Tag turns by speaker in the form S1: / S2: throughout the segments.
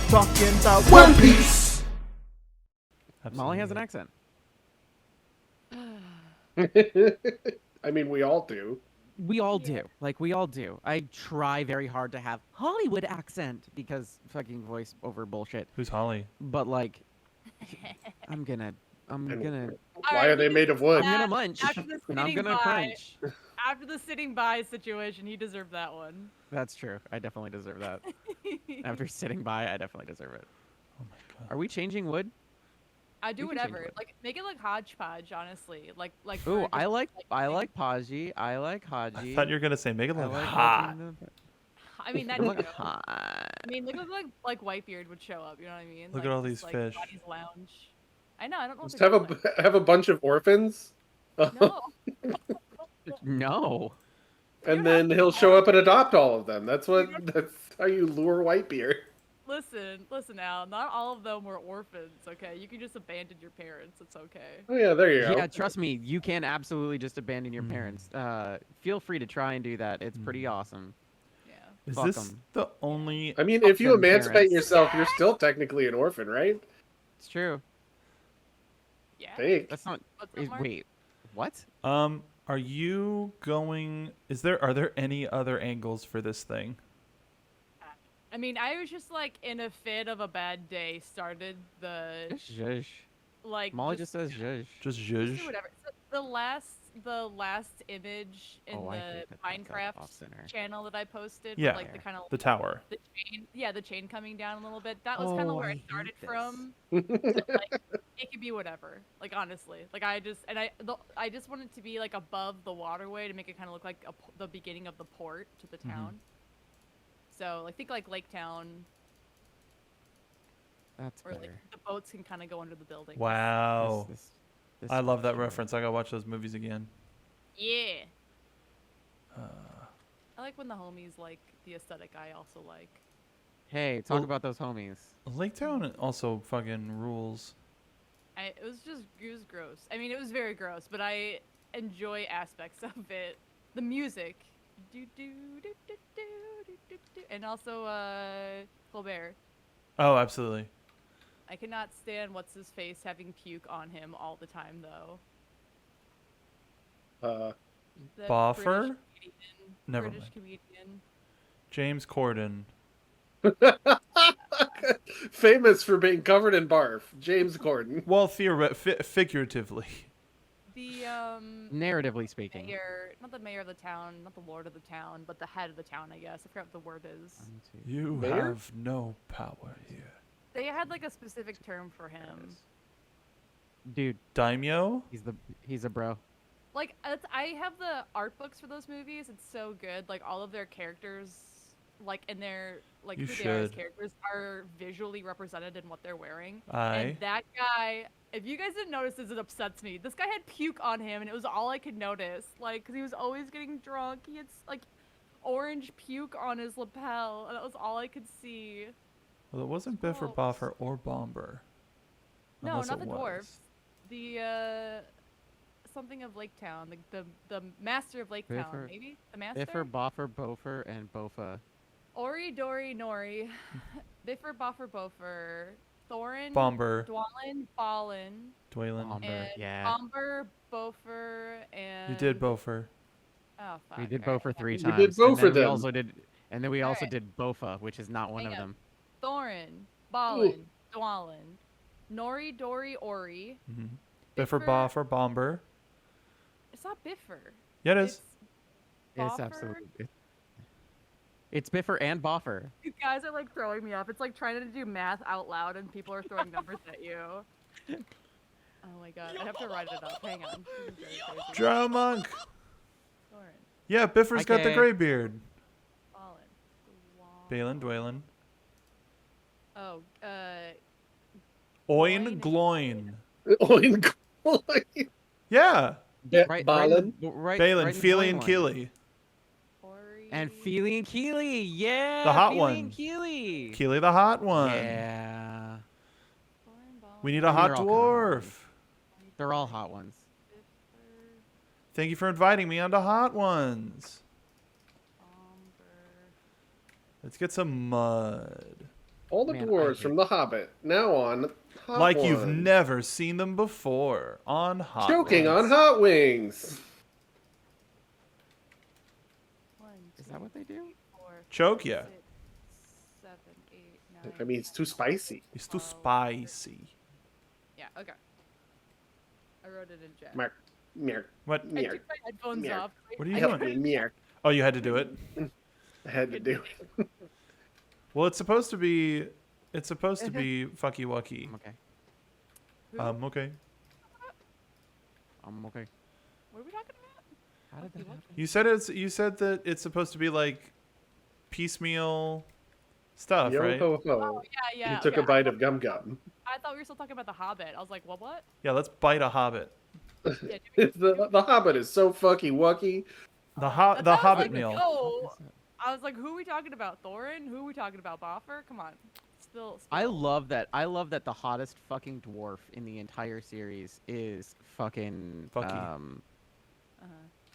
S1: talking about One Piece.
S2: Molly has an accent.
S3: I mean, we all do.
S2: We all do. Like, we all do. I try very hard to have Hollywood accent because fucking voice over bullshit.
S1: Who's Holly?
S2: But, like, I'm gonna...
S3: Why are they made of wood?
S2: I'm gonna munch. And I'm gonna crunch.
S4: After the sitting by situation, he deserved that one.
S2: That's true. I definitely deserve that. After sitting by, I definitely deserve it.
S1: Oh my god.
S2: Are we changing wood?
S4: I do
S2: We can change
S4: whatever.
S2: wood.
S4: Like make it like hodgepodge, honestly. Like
S2: Ooh,
S4: for
S2: I
S4: just,
S2: like Podgy. I like Hodgy.
S1: I thought you were gonna say make it
S2: I
S1: look
S2: like
S1: hot.
S4: I mean that.
S2: Look
S4: too.
S2: hot.
S4: I mean, look like Whitebeard would show up. You know what I mean?
S1: Look
S4: like,
S1: at all
S4: just,
S1: these
S4: like,
S1: fish.
S4: Buddy's lounge. I know. I don't know.
S3: Just
S4: What they're
S3: have a bunch of orphans.
S4: No.
S2: No.
S3: And then he'll show up and adopt all of them. That's how you lure Whitebeard.
S4: Listen, Al. Not all of them were orphans. Okay, you can just abandon your parents. It's okay.
S3: Oh yeah, there you go.
S2: Yeah, trust me, you can absolutely just abandon your parents. Feel free to try and do that. It's pretty awesome.
S4: Yeah.
S1: Is
S2: Fuck
S1: this
S2: 'em.
S1: the only?
S3: I mean, if you
S2: them
S3: emancipate
S2: parents.
S3: yourself, you're still technically an orphan, right?
S2: It's true.
S4: Yeah.
S3: Fake.
S2: That's not.
S4: What's up, Mark?
S2: Wait, what?
S1: Are you going? Are there any other angles for this thing?
S4: I mean, I was just like in a fit of a bad day. Started the
S2: Zhush.
S4: like.
S2: Molly just says zhush.
S1: Just
S4: do
S1: zhuzh?
S4: whatever. So the last image in
S2: Oh, I
S4: the
S2: hate that that's
S4: Minecraft
S2: off center.
S4: channel that I posted.
S1: Yeah.
S4: With, like the kind of
S1: The tower.
S4: the chain. Yeah, the chain coming down a little bit. That was kind of
S2: Oh,
S4: where
S2: I
S4: I
S2: hate
S4: started
S2: this.
S4: from. So, like, it could be whatever. Like honestly, like I just want it to be like above the waterway to make it kind of look like the beginning of the port to the town. So like think like Lake Town,
S2: That's
S4: or
S2: better.
S4: like the boats can kind of go under the building.
S1: Wow.
S2: This
S1: I love that
S2: sure.
S1: reference. I gotta watch those movies again.
S4: Yeah. I like when the homies like the aesthetic I also like.
S2: Hey, talk
S1: Well-
S2: about those homies.
S1: Lake Town also fucking rules.
S4: It was gross. I mean, it was very gross, but I enjoy aspects of it. The music, and also Colbert.
S1: Oh, absolutely.
S4: I cannot stand what's his face having puke on him all the time though. The
S1: Boffer?
S4: British comedian-
S1: Never
S4: British
S1: mind.
S4: comedian.
S1: James Corden.
S3: Famous for being covered in barf, James Corden.
S1: Well, figuratively.
S4: The
S2: Narratively speaking.
S4: mayor, not the mayor of the town, not the lord of the town, but the head of the town, I guess. I forgot what the word is.
S1: You
S3: Mayor?
S1: have no power here.
S4: They had like a specific term for him.
S2: Dude,
S1: Daimyo?
S2: he's a bro.
S4: Like I have the art books for those movies. It's so good. Like all of their characters, like in their like
S1: You
S4: who they are as
S1: should.
S4: characters are visually represented in what they're wearing.
S1: Aye.
S4: And that guy, if you guys didn't notice this, it upsets me. This guy had puke on him, and it was all I could notice. Like, cause he was always getting drunk. He had like orange puke on his lapel, and that was all I could see.
S1: Well, it wasn't Biffer,
S4: Gross.
S1: Boffer, or Bomber.
S4: No,
S1: Unless
S4: not
S1: it
S4: the
S1: was.
S4: dwarves. The something of Lake Town, the master of Lake Town,
S2: Biffer-
S4: maybe the master.
S2: Biffer, Boffer, Bofer, and Bofa.
S4: Ori, Dori, Nori, Biffer, Boffer, Bofer, Thorin,
S1: Bomber.
S4: Dwalin, Ballin,
S1: Dwaylen.
S2: Bomber,
S4: and
S2: yeah.
S4: Bomber, Bofer, and
S1: You did Bofer.
S4: Oh fuck.
S2: We did
S4: alright,
S2: Bofer 3
S3: We
S2: times.
S3: did Bofer
S2: and then we
S3: them.
S2: also did, and then we also
S4: Alright.
S2: did Bofa, which is not one
S4: Hang
S2: of
S4: on.
S2: them.
S4: Thorin, Ballin, Dwalin, Nori, Dori, Ori.
S1: Mm-hmm. Biffer,
S4: Biffer-
S1: Boffer, Bomber.
S4: It's not Biffer.
S1: Yeah, it is.
S4: It's
S2: It's
S4: Boffer?
S2: absolutely. It's Biffer and Boffer.
S4: You guys are like throwing me off. It's like trying to do math out loud and people are throwing numbers at you. Oh my god, I have to write it up. Hang on. This is very crazy.
S1: Drow Monk.
S4: Thorin,
S1: Yeah, Biffer's got the
S2: Okay.
S1: gray beard.
S4: Ballin,
S1: Balin, Dwaylen.
S4: Oh,
S1: Oin,
S4: Gloin.
S1: Gloin.
S3: Oink.
S1: Yeah.
S3: Balin.
S2: right,
S1: Balin,
S2: right in
S1: Feely,
S2: the
S1: and
S2: one.
S1: Keely.
S4: Ori.
S2: And Feely and Keely, yeah.
S1: The hot
S2: Feely
S1: one.
S2: And Keely.
S1: Keely the hot one.
S2: Yeah.
S4: Thorin, Ballin,
S1: We need a
S2: I mean,
S1: hot
S2: they're all kinda
S1: dwarf.
S2: They're all hot ones.
S4: Biffer,
S1: Thank you for inviting me onto Hot Ones.
S4: Bomber.
S1: Let's get some mud.
S3: All the
S2: Man, I
S3: dwarves
S2: hate-
S3: from The Hobbit, now on Hot
S1: Like you've
S3: Ones.
S1: never seen them before on Hot
S3: Choking
S1: Ones.
S3: on hot wings.
S4: 1,
S2: Is that what they do?
S4: 4,
S1: Choke ya.
S4: 6, 7, 8, 9.
S3: I mean, it's too spicy.
S1: It's too
S4: 12,
S1: spicy.
S4: Yeah. Okay. I wrote it in chat.
S3: Merk, merk,
S1: What?
S4: I
S3: merk.
S4: took my headphones
S3: Merk.
S4: off.
S1: What are you
S3: Help
S1: doing?
S3: me, merk.
S1: Oh, you had to do it.
S3: I had to do it.
S1: Well, it's supposed to be. It's supposed to be fucky wucky.
S2: I'm okay.
S4: Who?
S1: Okay.
S2: I'm okay.
S4: What are we talking about?
S2: How did that happen?
S1: You said it's. You said that it's supposed to be like piecemeal stuff,
S3: Yo
S1: right?
S3: ho
S4: Oh
S3: ho.
S4: yeah, yeah.
S3: He took
S4: okay.
S3: a bite of gum gum.
S4: I thought we were still talking about the Hobbit. I was like, what?
S1: Yeah, let's bite a hobbit.
S4: Yeah, do we-
S3: The Hobbit is so fucky wucky.
S1: The
S4: That sounds
S1: hobbit
S4: like,
S1: meal.
S4: Oh, I was like, who are we talking about? Thorin? Who are we talking about? Boffer? Come on. Still.
S2: I love that. I love that the hottest fucking dwarf in the entire series is fucking
S1: Fucky.
S4: Uh-huh.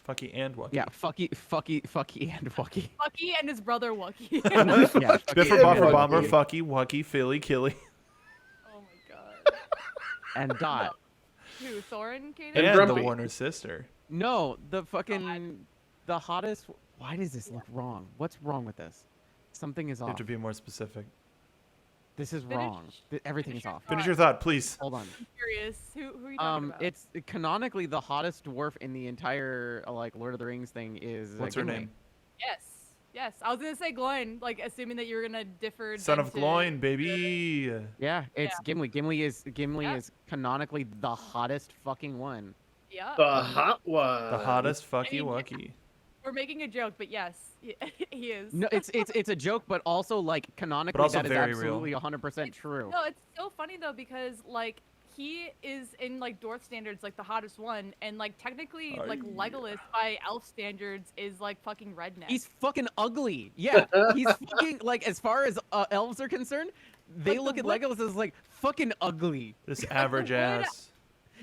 S1: Fucky and wucky.
S2: yeah, fucky, and wucky.
S4: Fucky and his brother Wucky.
S2: yeah,
S1: Biffer,
S3: and
S1: buffer,
S3: wucky.
S1: bomber, fucky, wucky, Philly, killy,
S4: Oh my god.
S2: and Dot.
S4: Who? Thorin, Katie?
S3: And
S1: and the
S3: Grumpy.
S1: Warner sister.
S2: No, the fucking the hottest. Why does this look wrong? What's wrong with this? Something is
S1: You have
S2: off.
S1: to be more specific.
S2: This is
S4: Finish-
S2: wrong. Everything is
S4: finish your
S2: off.
S1: Finish your thought, please.
S2: Hold on.
S4: I'm curious. Who are you talking about?
S2: It's canonically the hottest dwarf in the entire like Lord of the Rings thing is.
S1: What's her
S2: Gimli.
S1: name?
S4: Yes. Yes. I was gonna say Gloin, like assuming that you were gonna differ.
S1: Son
S4: then
S1: of
S4: to-
S1: Gloin, baby.
S2: Yeah, it's
S4: Yeah.
S2: Gimli. Gimli
S4: Yeah.
S2: is canonically the hottest fucking one.
S4: Yeah.
S3: The hot one.
S1: The hottest fucky
S4: mean,
S1: wucky.
S4: We're making a joke, but yes, he is.
S2: No, it's a joke, but also like canonically
S1: also
S2: that is
S1: very real.
S2: absolutely 100% true.
S4: No, it's so funny though because like he is in like dwarf standards like the hottest one, and like technically like Legolas by elf standards is like fucking redneck.
S2: He's fucking ugly. Yeah, he's fucking like as far as elves are concerned, they
S4: But
S2: look
S4: the
S2: at
S4: wood-
S2: Legolas as like fucking ugly.
S1: This average ass.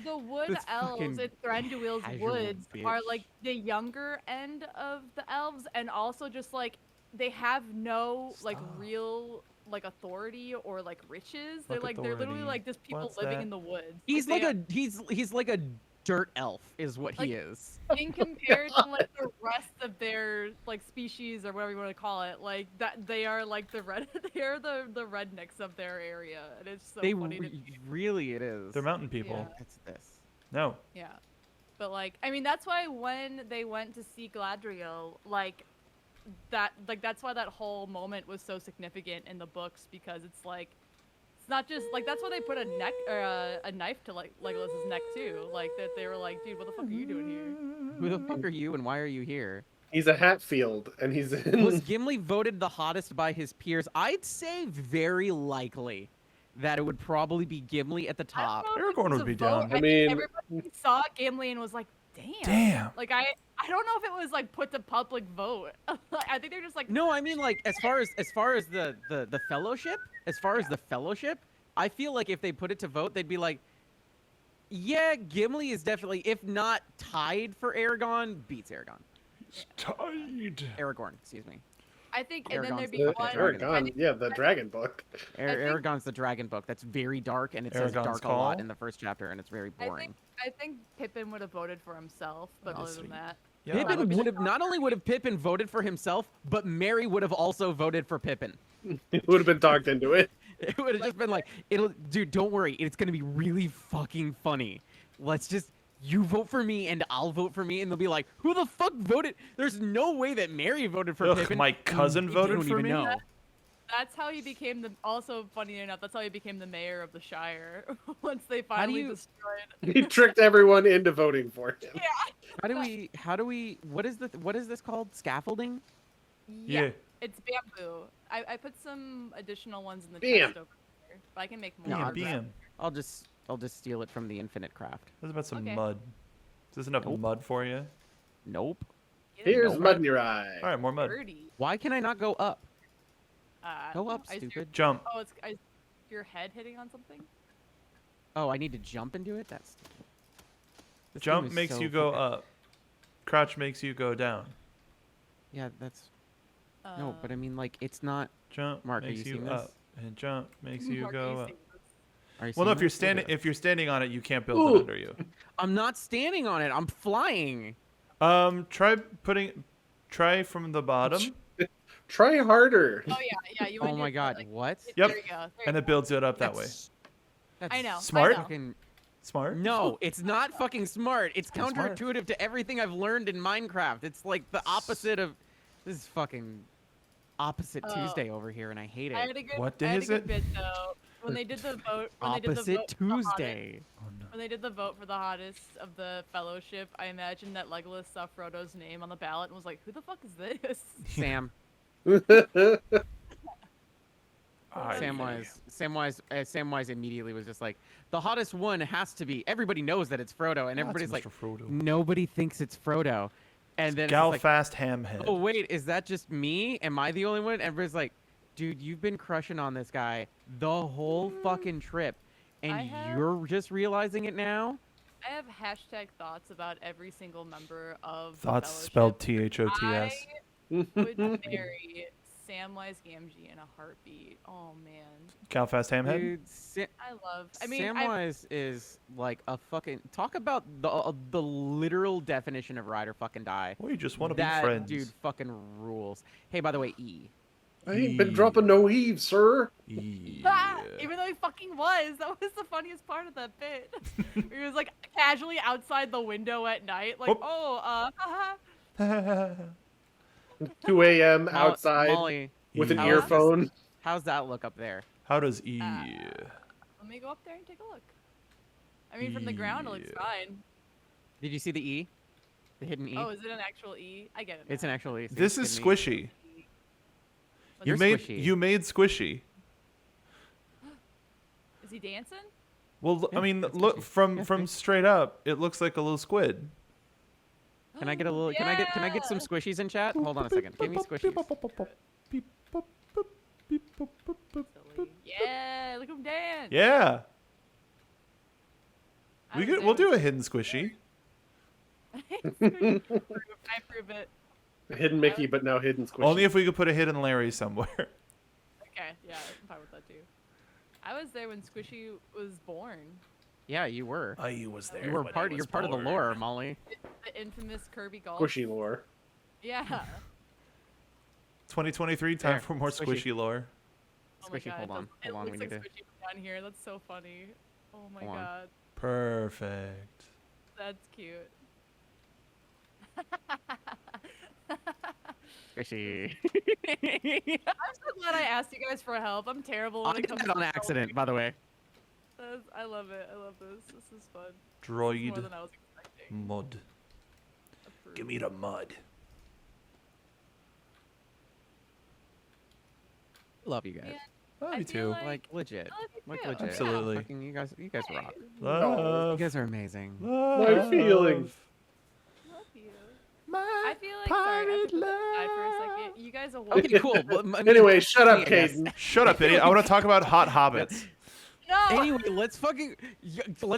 S4: The wood
S2: This
S4: elves
S2: fucking
S4: in Thranduil's
S2: casual
S4: woods are
S2: bitch.
S4: like the younger end of the elves, and also just like they have no like
S1: Stop.
S4: real like authority or like riches.
S1: Fuck
S4: They're literally
S1: authority.
S4: like just people
S1: What's
S4: living
S1: that?
S4: in the woods.
S2: He's
S4: they
S2: like he's like a dirt elf is what he
S4: Like-
S2: is.
S4: in comparison like the rest of their like species or whatever you want to call it, like that they are like the red they're the rednecks of their area, and it's so
S2: They
S4: funny to me.
S2: really it is.
S1: They're mountain people.
S4: Yeah.
S2: It's this.
S1: No.
S4: Yeah. But like I mean that's why when they went to see Galadriel, like that's why that whole moment was so significant in the books, because it's like it's not just like that's why they put a neck or a knife to like Legolas's neck too. Like that they were like, dude, what the fuck are you doing here?
S2: Who the fuck are you and why are you here?
S3: He's a Hatfield, and he's
S2: Was
S3: in.
S2: Gimli voted the hottest by his peers? I'd say very likely that it would probably be Gimli at the
S4: I don't
S2: top.
S4: know if it
S1: Aragorn
S4: was
S1: would
S4: a
S1: be
S4: vote.
S1: down.
S4: I
S3: I
S4: think
S3: mean-
S4: everybody saw Gimli and was like, damn.
S1: Damn.
S4: Like I don't know if it was like put to public vote. I think they're just like
S2: No, I mean like as far as the fellowship, I feel like if they put it to vote, they'd be like, yeah, Gimli is definitely, if not tied for Aragorn, beats Aragorn.
S1: Tied.
S2: Aragorn, excuse me.
S4: I think and then
S2: Aragorn's
S4: there'd be
S2: the
S4: one
S3: Aragon, yeah, the dragon book.
S4: think-
S2: Aragorn's the dragon book. That's very dark, and it says
S1: Aragon's
S2: dark a
S1: Call?
S2: lot in the first chapter, and it's very boring.
S4: I think Pippin would have voted for himself, but other
S1: Obviously.
S4: than that.
S1: Yeah.
S2: Pippin
S4: would be
S2: would have not only would have Pippin voted for himself, but Mary would have also voted for Pippin.
S3: He would have been talked into it.
S2: It would have just been like, dude, don't worry, it's gonna be really fucking funny. Let's just, you vote for me and I'll vote for me, and they'll be like, who the fuck voted? There's no way that Mary voted for
S1: Ugh,
S2: Pippin.
S1: my
S2: and
S1: cousin
S2: they
S1: voted
S2: don't
S1: for
S2: even
S1: me?
S2: know.
S4: That's how he became the. Also, funny enough, that's how he became the mayor of the Shire. Once they finally
S2: you-
S4: destroyed.
S3: He tricked everyone into voting for him.
S2: How do we, what is this called? Scaffolding?
S1: Yeah.
S4: It's bamboo. I put some additional ones in the
S3: Bam.
S4: chest over here, but I can make
S2: No,
S4: more.
S2: I'll
S1: Yeah,
S2: just-
S1: bam.
S2: I'll just steal it from the Infinite Craft.
S1: What about some
S4: Okay.
S1: mud? Is this enough
S2: Nope.
S1: mud for you?
S2: Nope.
S3: Here's
S2: Nope.
S3: mud in your eye.
S1: All right, more mud.
S4: Dirty.
S2: Why can I not go up?
S4: Go
S2: Go up, stupid.
S1: Jump.
S4: Oh, it's your head hitting on something.
S2: Oh, I need to jump and do it? That's stupid. This game
S1: Jump
S2: is
S1: makes
S2: so
S1: you go
S2: fucking-
S1: up. Crouch makes you go down.
S2: Yeah, that's... No, but I mean, like, it's not...
S1: Jump
S2: Mark, are
S1: makes
S2: you seeing this?
S1: up. And jump makes
S4: Mark,
S1: you
S4: are
S1: go up.
S4: seeing this?
S2: Are you
S1: Well, no,
S2: seeing this? Look at it.
S1: if you're standing on it, you can't build
S3: Ooh.
S1: it under you.
S2: I'm not standing on it. I'm flying.
S1: Try from the bottom,
S3: Try harder.
S4: Oh yeah, you.
S2: Oh
S4: would
S2: my
S4: do
S2: god,
S4: like-
S2: what?
S1: Yep.
S4: There you go. There
S1: and
S4: you
S1: it builds it up that way.
S2: That's
S4: I know.
S1: Smart?
S2: Fucking,
S1: Smart.
S2: no, it's not fucking smart. It's
S1: It's smart.
S2: counterintuitive to everything I've learned in Minecraft. It's like the opposite of this is fucking opposite
S4: Oh.
S2: Tuesday over here, and I hate
S4: I
S2: it.
S4: had a good,
S1: What
S4: I
S1: day
S4: had
S1: is
S4: a good
S1: it?
S4: bit though. When they did the vote, when they did the
S2: Opposite
S4: vote for the hottest-
S2: Tuesday.
S1: Oh no.
S4: When they did the vote for the hottest of the fellowship, I imagined that Legolas saw Frodo's name on the ballot and was like, "Who the fuck is this?"
S2: Sam.
S1: I-
S2: Samwise immediately was just like, the hottest one has to be. Everybody knows that it's Frodo, and
S1: That's
S2: everybody's like,
S1: Mr. Frodo.
S2: nobody thinks it's Frodo. And then it's just like,
S1: Galfast Hamhead.
S2: oh wait, is that just me? Am I the only one? Everybody's like, dude, you've been crushing on this guy the whole fucking trip,
S4: I
S2: and
S4: have-
S2: you're just realizing it now.
S4: I have hashtag thoughts about every single member of the
S1: Thoughts
S4: fellowship.
S1: spelled T-H-O-T-S.
S4: I would marry Samwise Gamgee in a heartbeat. Oh man,
S1: Galfast Hamhead.
S2: Dude,
S4: I love. I mean,
S2: Samwise is like a fucking talk about the literal definition of ride or fucking die.
S1: Well, you just want to be
S2: That
S1: friends.
S2: dude fucking rules. Hey, by the way, E.
S3: I ain't been dropping no eaves, sir.
S4: Ah,
S1: Yeah.
S4: even though he fucking was. That was the funniest part of that bit. He was like casually outside the window at night, like, haha.
S3: 2 a.m.
S2: Mo-
S3: outside
S2: Molly,
S3: with an
S1: How's
S3: earphone.
S2: how's that look up there?
S1: How does E?
S4: Let me go up there and take a look. I mean, from the ground, it looks
S1: Yeah.
S4: fine.
S2: Did you see the E? The hidden E?
S4: Oh, is it an actual E? I get it.
S2: It's
S4: now.
S2: an actual E. See,
S1: This
S2: it's
S1: is
S2: hidden E.
S1: squishy.
S4: What's
S1: You
S2: You're
S1: made
S2: squishy.
S1: you made squishy.
S4: Is he dancing?
S1: Well, I
S2: Yeah,
S1: mean,
S2: that's
S1: look
S2: squishy.
S1: from
S2: Yeah,
S1: from
S2: yeah.
S1: straight up, it looks like a little squid.
S2: Can I get a little? Can I get some squishies in chat? Hold on a second. Give me squishies.
S4: Silly. Yeah, look him dance.
S1: Yeah,
S4: I
S1: we
S4: was
S1: could.
S4: there
S1: We'll do a
S4: when-
S1: hidden squishy.
S4: I approve it.
S3: Hidden Mickey, but now hidden squishy.
S1: Only if we could put a hidden Larry somewhere.
S4: Okay, yeah, I'm fine with that too. I was there when Squishy was born.
S2: Yeah, you were.
S1: I was there.
S2: You were
S1: when
S2: part.
S1: he
S2: You're
S1: was
S2: part of the
S1: born.
S2: lore, Molly.
S4: The infamous Kirby golf.
S3: Squishy lore.
S4: Yeah.
S1: 2023, time
S2: There,
S1: for more
S2: squishy.
S1: squishy lore.
S4: Oh my
S2: Squishy,
S4: God,
S2: hold on,
S4: it
S2: hold on,
S4: looks
S2: we
S4: like
S2: need to-
S4: Squishy from down here. That's so funny. Oh my
S2: Hold on.
S4: God,
S1: Perfect.
S4: that's cute.
S2: Squishy.
S4: I'm so glad I asked you guys for help. I'm terrible when
S2: I
S4: it
S2: did
S4: comes
S2: that
S4: to
S2: on accident, by the way.
S4: I love it. I love this. This is fun. This is
S1: Droid
S4: more than I was expecting.
S1: mud. Give me the mud.
S2: Love you guys.
S4: Man,
S1: Oh,
S4: I
S1: me
S4: feel
S1: too.
S4: like-
S2: Like legit.
S4: I love you
S2: Like
S4: too.
S2: legit.
S1: Absolutely.
S2: Fucking you guys rock. You
S1: Love.
S2: guys are amazing.
S1: Love.
S3: feelings.
S4: Love you.
S1: My
S4: I feel like sorry, I have
S1: pirate
S4: to put that aside for a
S1: love.
S4: second. You guys awoke.
S2: Okay, cool. Well, I mean,
S3: Anyway, shut up,
S2: I guess.
S3: Caden.
S1: Shut up, idiot. I want to talk about hot hobbits.
S4: No.
S2: Anyway, let's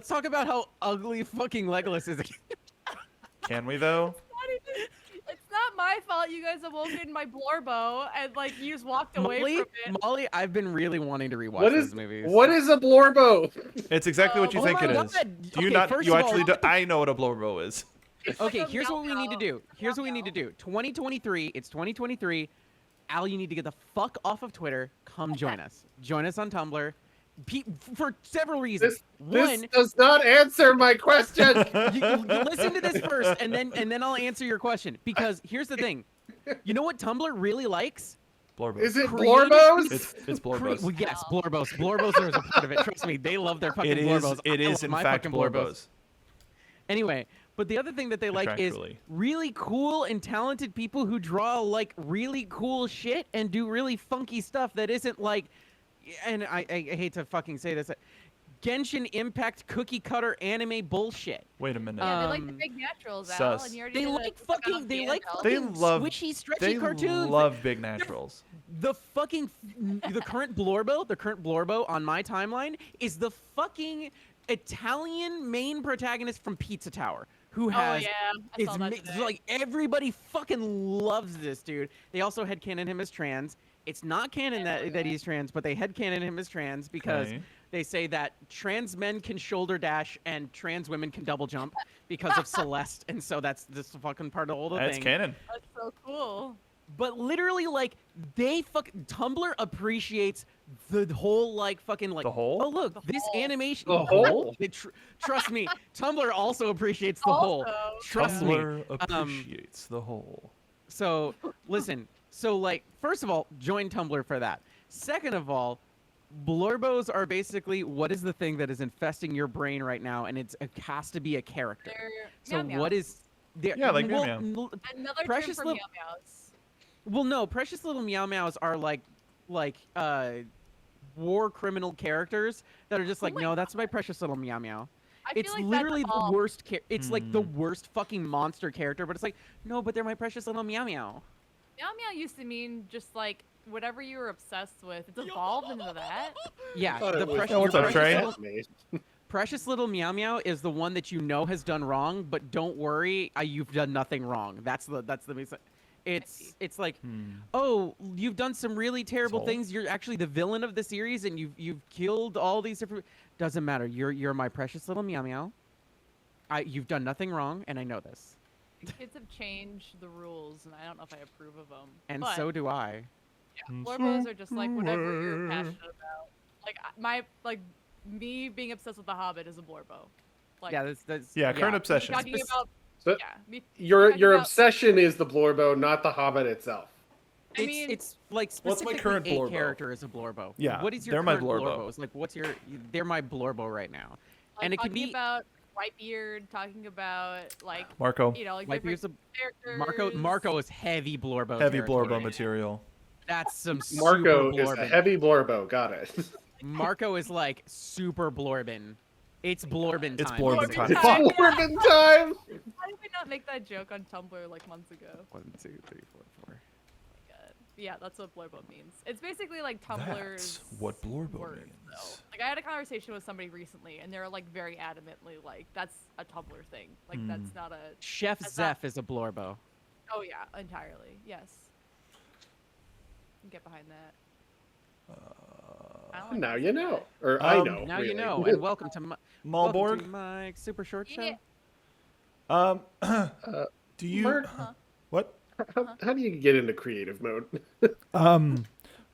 S2: talk about how ugly fucking Legolas is.
S1: Can we though?
S4: It's not my fault you guys awoke in my Blorbo and like you just walked away
S2: Molly,
S4: from it.
S2: Molly, I've been really wanting to rewatch
S3: What
S2: those
S3: is
S2: movies.
S3: what is a blorbo?
S1: It's exactly what you
S2: Oh
S1: think
S2: my
S1: it is.
S2: God.
S1: Do you
S2: Okay,
S1: not?
S2: first
S1: You
S2: of all-
S1: actually do. I know what a blowbo is.
S4: It's like
S2: Okay,
S4: a
S2: here's what we need to
S4: meow-meow.
S2: do. Here's what we need to do. 2023. It's 2023. Al, you need to get the fuck off of Twitter. Come join us. Join us on Tumblr. For several reasons.
S3: This
S2: One,
S3: does not answer my question.
S2: you listen to this first, and then I'll answer your question. Because here's the thing. You know what Tumblr really likes?
S1: Blorbos.
S3: Is it
S2: Creative-
S3: blorbos?
S1: It's blorbos.
S2: Well, yes, Blorbos. Blorbos are a part of it. Trust me, they love their fucking
S1: It is.
S2: Blorbos.
S1: It
S2: I
S1: is
S2: love
S1: in
S2: my
S1: fact
S2: fucking
S1: blorbos.
S2: Anyway, but the other thing that they like is
S1: Contractually.
S2: really cool and talented people who draw like really cool shit and do really funky stuff that isn't like, and I hate to fucking say this, Genshin Impact cookie cutter anime bullshit.
S1: Wait a minute.
S4: Yeah, they like the
S2: Um,
S4: big naturals, Al,
S1: sus.
S4: and you already
S2: They
S4: did
S2: like
S4: a
S2: fucking, they like
S4: Gandalf.
S1: They
S2: fucking
S1: love-
S2: squishy, stretchy
S1: they
S2: cartoons.
S1: love big naturals.
S2: The fucking the current Blorbo on my timeline is the fucking Italian main protagonist from Pizza Tower who
S4: Oh
S2: has
S4: yeah, I
S2: it's
S4: saw that today.
S2: like everybody fucking loves this dude. They also had canon him as trans. It's not canon that he's trans, but they headcanon him as trans because
S1: Okay.
S2: they say that trans men can shoulder dash and trans women can double jump because of Celeste, and so that's just fucking part of the whole
S1: That's
S2: thing.
S1: canon.
S4: That's so cool.
S2: But literally, like, Tumblr appreciates the whole, like, fucking, like,
S1: The whole?
S2: oh, look, this
S4: whole.
S2: animation.
S3: The whole?
S2: Trust me, Tumblr also appreciates the whole.
S4: Also,
S2: Trust me.
S1: Tumblr appreciates the whole.
S2: So, listen. So, like, first of all, join Tumblr for that. Second of all, blurbos are basically what is the thing that is infesting your brain right now, and it has to be a character.
S4: they're
S2: So,
S4: meow
S2: what
S4: meows.
S2: is... there?
S1: Yeah, like
S2: well,
S1: meow meow.
S4: Another
S2: Precious
S4: term for
S2: Little-
S4: meow meows.
S2: Well, no, precious little meow meows are like war criminal characters that are just like,
S4: my
S2: no, that's my precious little meow meow.
S4: I
S2: It's
S4: feel like
S2: literally
S4: that's
S2: the
S4: all.
S2: worst. It's like the
S1: Hmm.
S2: worst fucking monster character, but it's like, no, but they're my precious little meow meow.
S4: Meow meow used to mean just like whatever you were obsessed with. It's evolved into that.
S2: Yeah,
S3: Thought
S2: the
S3: it was
S2: precious,
S1: Yeah, what's up,
S2: precious
S1: Trey?
S2: little,
S3: Handmaid.
S2: precious little meow meow is the one that you know has done wrong, but don't worry, you've done nothing wrong. That's the
S4: see.
S2: it's like,
S1: Hmm.
S2: oh, you've done some really terrible
S1: all.
S2: things. You're actually the villain of the series, and you've killed all these different. Doesn't matter. You're my precious little meow meow. You've done nothing wrong, and I know this,
S4: Kids have changed the rules, and I don't know if I approve of them.
S2: and
S4: but,
S2: so do I.
S4: Blorbos are just like whatever you're passionate about. Like me being obsessed with the Hobbit is a Blorbo. Like
S2: Yeah, that's
S1: Yeah, current
S4: me
S1: obsession.
S4: talking about
S3: So
S4: yeah. Me
S3: your
S4: talking
S3: your
S4: about-
S3: obsession is the Blorbo, not the Hobbit itself.
S4: I mean,
S2: it's like
S1: What's my
S2: specifically
S1: current
S2: a
S1: Blorbo?
S2: character is a Blorbo.
S1: Yeah,
S2: What is your
S1: they're my
S2: current
S1: Blorbo.
S2: Blorbos? Like, what's your? They're my Blorbo right now,
S4: like,
S2: and it can
S4: talking
S2: be
S4: about Whitebeard, talking about like
S1: Marco.
S4: you know like
S2: Whitebeard's
S4: different
S2: a
S4: characters.
S2: Marco is heavy Blorbo.
S1: Heavy
S2: territory.
S1: Blorbo material.
S2: That's some
S3: Marco
S2: super
S3: is a
S2: Blorbin.
S3: heavy Blorbo. Got it.
S2: Marco is like super Blorbin. It's Blorbin time.
S1: It's Blorbin
S4: Blorbin
S1: time.
S3: It's
S4: time.
S3: Blorbin time.
S4: Why did we not make that joke on Tumblr like months ago?
S2: 1, 2, 3, 4, 4.
S4: God. Yeah, that's what Blorbo means. It's basically like Tumblr's
S1: That's what Blorbo
S4: word,
S1: means.
S4: though. Like I had a conversation with somebody recently, and they're like very adamantly like that's a Tumblr thing. Like
S1: Hmm.
S4: that's not a.
S2: Chef
S4: That's
S2: Zeph
S4: not-
S2: is a Blorbo.
S4: Oh yeah, entirely. Yes. Get behind that. I don't like
S3: Now
S4: to
S3: you
S4: say
S3: know,
S4: that.
S3: or I know.
S2: Now
S3: really.
S2: you know, and welcome to
S1: Malborg.
S2: Mike's Super Short Show.
S4: Yeah.
S1: Do you
S3: Mark?
S1: what?
S3: How do you get into creative mode?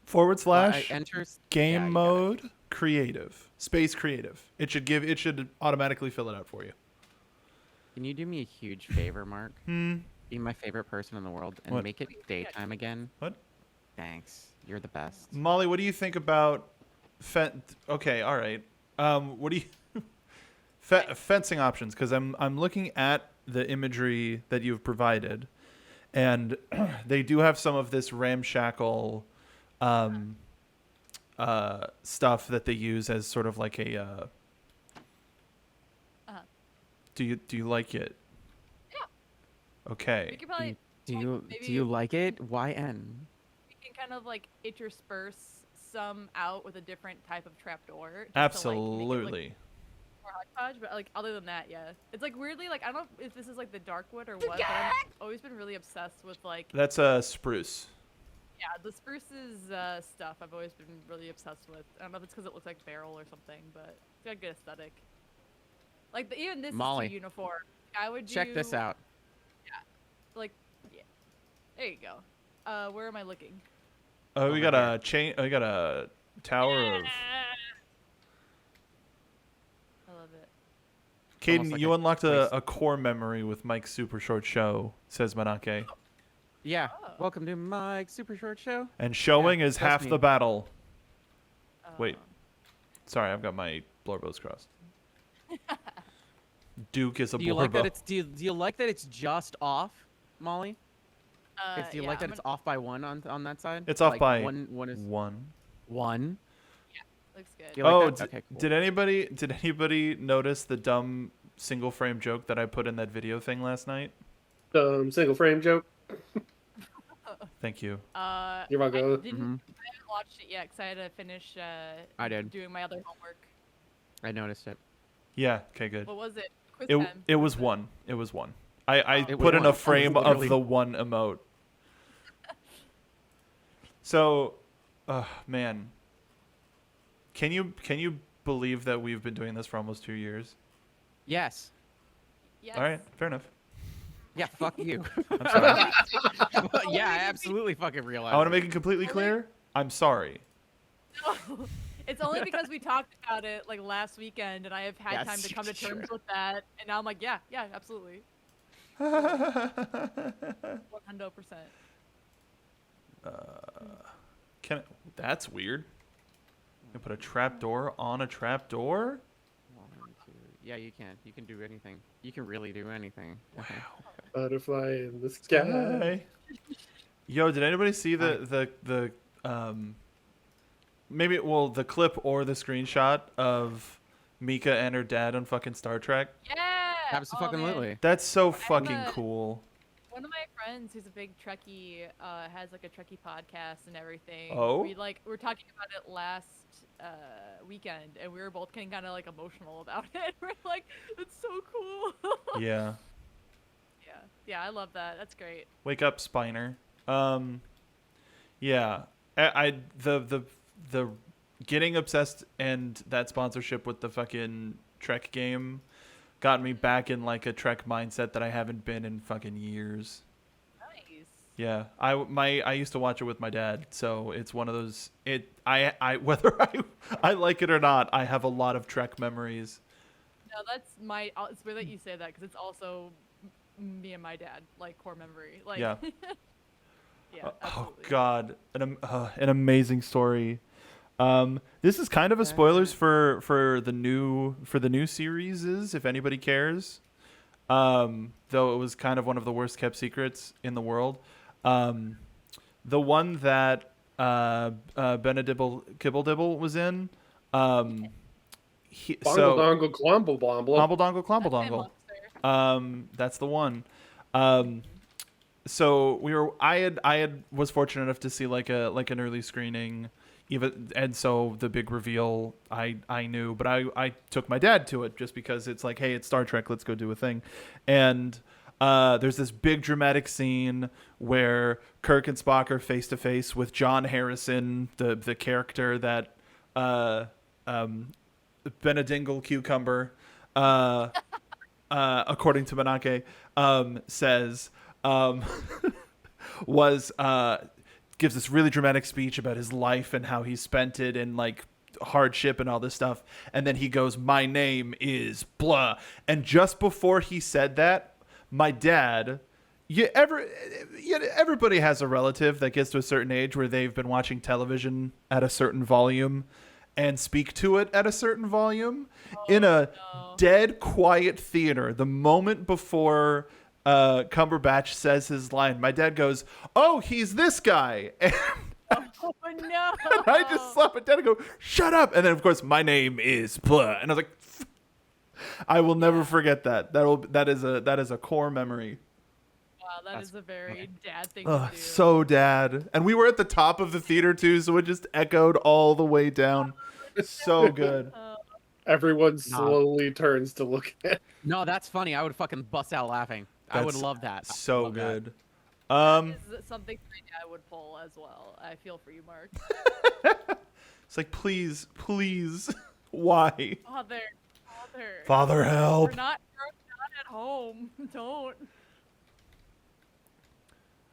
S1: Forward slash
S2: Enters
S1: game
S2: yeah, you got it.
S1: mode creative space creative. It should automatically fill it out for you.
S2: Can you do me a huge favor, Mark?
S1: Hmm.
S2: Be my favorite person in the world and
S1: What?
S2: make it daytime again.
S1: What?
S2: Thanks. You're the best.
S1: Molly, what do you think about okay, all right. What do you fencing options? Because I'm looking at the imagery that you've provided, and they do have some of this ramshackle stuff that they use as sort of like a.
S4: Uh-huh.
S1: Do you like it?
S4: Yeah.
S1: Okay.
S4: We could probably.
S2: Do
S4: like,
S2: you
S4: maybe
S2: like it? YN?
S4: We can kind of like intersperse some out with a different type of trapdoor.
S1: Absolutely.
S4: More hodgepodge, but like other than that, yeah, it's like weirdly like I don't know if this is like the dark wood or what, but I've always been really obsessed with like
S1: That's a spruce.
S4: yeah the spruce's stuff. I've always been really obsessed with. I don't know if it's because it looks like barrel or something, but it's got a good aesthetic. Like even this
S2: Molly.
S4: is too uniform. I would
S2: Check this
S4: do,
S2: out.
S4: Like yeah, there you go. Where am I looking?
S1: Oh, we
S2: Over
S1: got
S2: here.
S1: a chain. We got a tower of.
S4: I love it.
S1: Caden,
S2: like
S1: you
S2: a
S1: unlocked
S2: place.
S1: a core memory with Mike's Super Short Show, says Manake.
S2: Yeah.
S4: Oh.
S2: Welcome to Mike's Super Short Show.
S1: And showing is
S2: trust
S1: half
S2: me.
S1: the battle. Wait.
S4: Um,
S1: Sorry, I've got my blorbos crossed. Duke is a
S2: Do you
S1: blorbo.
S2: like that it's do you like that it's just off, Molly? Do you
S4: yeah,
S2: like that
S4: I'm
S2: it's off by one on that side?
S1: It's off
S2: Like,
S1: by
S2: one is
S1: one.
S2: one.
S4: looks good.
S2: You like
S1: Oh,
S2: that? Okay, cool.
S1: did anybody notice the dumb single frame joke that I put in that video thing last night?
S3: Single frame joke.
S1: Thank you.
S3: You're welcome.
S4: I didn't.
S2: Mhm.
S4: I haven't watched it yet because I had to finish.
S2: I did.
S4: doing my other homework.
S2: I noticed it.
S1: Yeah. Okay. Good.
S4: What was it? Quiz
S1: It
S4: time.
S1: it was one. It was one. I
S2: It
S1: put
S2: was
S1: in
S2: one.
S1: a frame of
S2: Literally.
S1: the one emote. So, man, can you believe that we've been doing this for almost 2 years?
S2: Yes.
S4: Yes.
S1: All right, fair enough.
S2: Yeah, fuck you.
S1: I'm sorry.
S2: Yeah, I absolutely fucking realize.
S1: I want to make it completely clear. I'm sorry.
S4: It's only because we talked about it like last weekend, and I have had time to come to
S2: Sure.
S4: terms with that, and now I'm like, yeah, absolutely, 100%.
S1: That's weird. You put a trap door on a trap door?
S2: 1, 2. Yeah, you can. You can do anything. You can really do anything.
S1: Wow.
S3: Butterfly in the sky.
S1: Hey. Yo, did anybody see the maybe the clip or the screenshot of Mika and her dad on fucking Star Trek?
S4: Yeah.
S2: Absolutely.
S1: That's so fucking cool.
S4: One of my friends who's a big Trekkie has like a Trekkie podcast and everything.
S1: Oh?
S4: We were talking about it last weekend, and we were both getting kind of like emotional about it. We're like, it's so cool.
S1: Yeah.
S4: Yeah, I love that. That's great.
S1: Wake up, Spiner. Yeah. The getting obsessed and that sponsorship with the fucking Trek game got me back in like a Trek mindset that I haven't been in fucking years.
S4: Nice.
S1: Yeah, I used to watch it with my dad, so it's one of those. I whether I like it or not, I have a lot of Trek memories.
S4: No, that's it's weird that you say that because it's also me and my dad, like core memory. Like.
S1: Yeah.
S4: Yeah.
S1: Oh
S4: Absolutely.
S1: God, an amazing story. This is kind of a spoilers for the new series, if anybody cares. Though it was kind of one of the worst kept secrets in the world. The one that Benedibble Kibble was in.
S3: Bongle dongle clomble blomble.
S1: Clomble dongle clomble dongle. That's the one. So I was fortunate enough to see like an early screening, even, and so the big reveal I knew, but I took my dad to it just because it's like, hey, it's Star Trek, let's go do a thing. And there's this big dramatic scene where Kirk and Spock are face to face with John Harrison, the character that Benedingle Cucumber, according to Manake, says. Gives this really dramatic speech about his life and how he spent it in like hardship and all this stuff, and then he goes, "My name is blah," and just before he said that, my dad, everybody has a relative that gets to a certain age where they've been watching television at a certain volume and speak to it at a certain volume in a dead quiet theater. The moment before Cumberbatch says his line, my dad goes, "Oh, he's this guy." And
S4: Oh no!
S1: I just slap my dad and go, "Shut up!" And then of course, "My name is blah," and I was like, I will never forget that. That is a core memory.
S4: Wow, that is a very dad thing to do.
S1: So dad, and we were at the top of the theater too, so it just echoed all the way down. So good.
S3: Everyone slowly turns to look at.
S2: No, that's funny. I would fucking bust out laughing. I would
S1: That's
S2: love that.
S1: So
S2: love
S1: good.
S4: That is something my dad would pull as well. I feel for you, Mark.
S1: It's like, please, why?
S4: Father,
S1: help.
S4: We're not at home. Don't.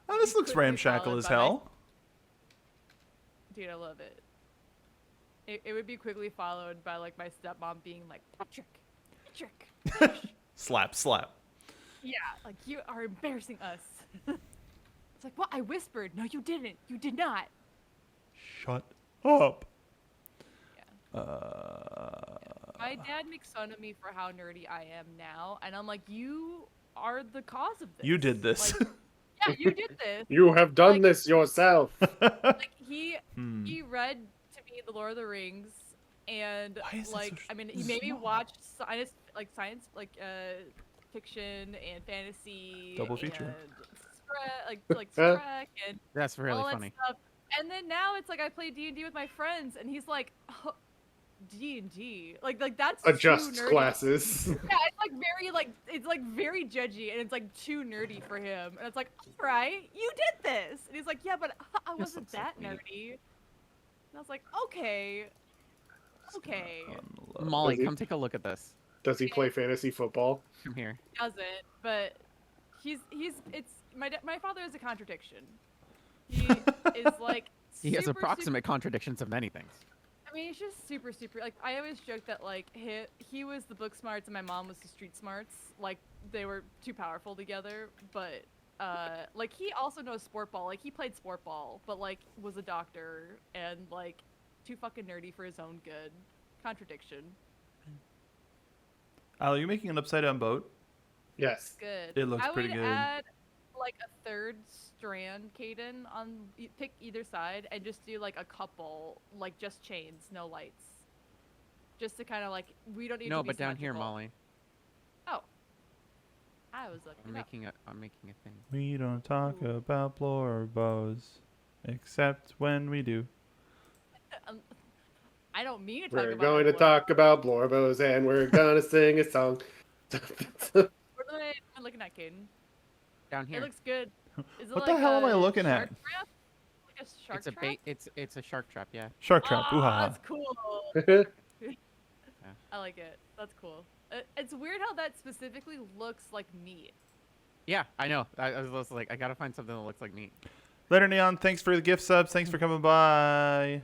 S1: Oh, this looks
S4: Quickly
S1: ramshackle
S4: followed
S1: as
S4: by my-
S1: hell.
S4: Dude, I love it. It would be quickly followed by like my stepmom being like, Patrick.
S1: Slap.
S4: Yeah, like you are embarrassing us. It's like, what? I whispered. No, you didn't. You did not.
S1: Shut up.
S4: Yeah. My dad makes fun of me for how nerdy I am now, and I'm like, you are the cause of this.
S1: You did this.
S4: Like, yeah, you did this.
S3: You have done
S4: Like-
S3: this yourself.
S4: Like he read to me The Lord of the Rings, and
S1: Why is that
S4: like,
S1: so
S4: I mean, he made me
S1: small?
S4: watch science fiction and fantasy.
S1: Double feature.
S4: And Trek and
S2: That's really
S4: all that
S2: funny.
S4: stuff. And then now it's like I play D&D with my friends, and he's like, D&D. Like that's
S3: Adjust
S4: too nerdy.
S3: glasses.
S4: Yeah, it's like very judgy, and it's like too nerdy for him. And it's like, all right, you did this, and he's like, yeah, but I wasn't
S2: looks like
S4: that
S2: me.
S4: nerdy. And I was like, okay.
S2: Molly,
S3: Does he-
S2: come take a look at this.
S3: Does he play fantasy football?
S2: Come here.
S4: Doesn't, but my father is a contradiction. He is like
S2: He has
S4: super,
S2: approximate contradictions of many things.
S4: I mean, he's just super, like, I always joke that, like, he was the book smarts and my mom was the street smarts. Like, they were too powerful together, but, like, he also knows sport ball. Like, he played sport ball, but, like, was a doctor and, like, too fucking nerdy for his own good. Contradiction.
S1: Al, are you making an upside down boat?
S3: Yes.
S4: Good.
S1: It looks pretty good.
S4: I would add, like, a third strand, Caden, pick either side and just do, like, a couple, like, just chains, no lights. Just to kind of, like, we don't need
S2: No,
S4: to be
S2: but down here,
S4: symmetrical.
S2: Molly.
S4: Oh. I was looking
S2: I'm making a thing.
S1: We don't talk about blower bows, except when we do.
S4: I don't mean to talk
S3: We're
S4: about
S3: going to
S4: it,
S3: talk about Blorbos and we're gonna sing a song.
S4: What am I looking at, Caden?
S2: Down here.
S4: It looks good. Is it
S1: What
S4: like
S1: the hell am I
S4: a
S1: looking
S4: shark
S1: at?
S4: trap? Like a shark
S2: It's a
S4: trap?
S2: bait. It's a shark trap. Yeah.
S1: Shark trap.
S4: Oh,
S1: Ooh ha ha.
S4: that's cool. I like it. That's cool. It's weird how that specifically looks like meat.
S2: Yeah, I know. I was like, I gotta find something that looks like meat.
S1: Later, Neon. Thanks for the gift subs. Thanks for coming by.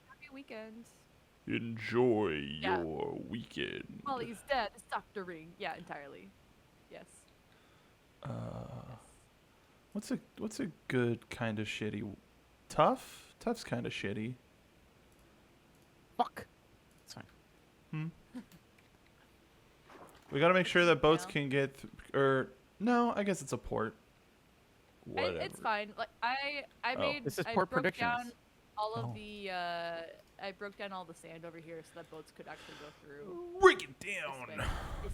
S4: Happy weekend.
S1: Enjoy
S4: Yeah.
S1: your weekend.
S4: Molly's dead. It's Dr. Ring. Yeah, entirely. Yes.
S1: What's a good kind of shitty? Tough? Tough's kind of shitty.
S2: Fuck. It's fine.
S1: We gotta make sure that boats
S4: Yeah.
S1: can get, no, I guess it's a port. Whatever.
S4: It's fine. Like I
S1: Oh.
S4: made.
S2: This is
S4: I
S2: port
S4: broke
S2: predictions.
S4: down all of
S1: Oh.
S4: the. I broke down all the sand over here so that boats could actually go through.
S1: Break it
S4: This
S1: down.
S4: way. This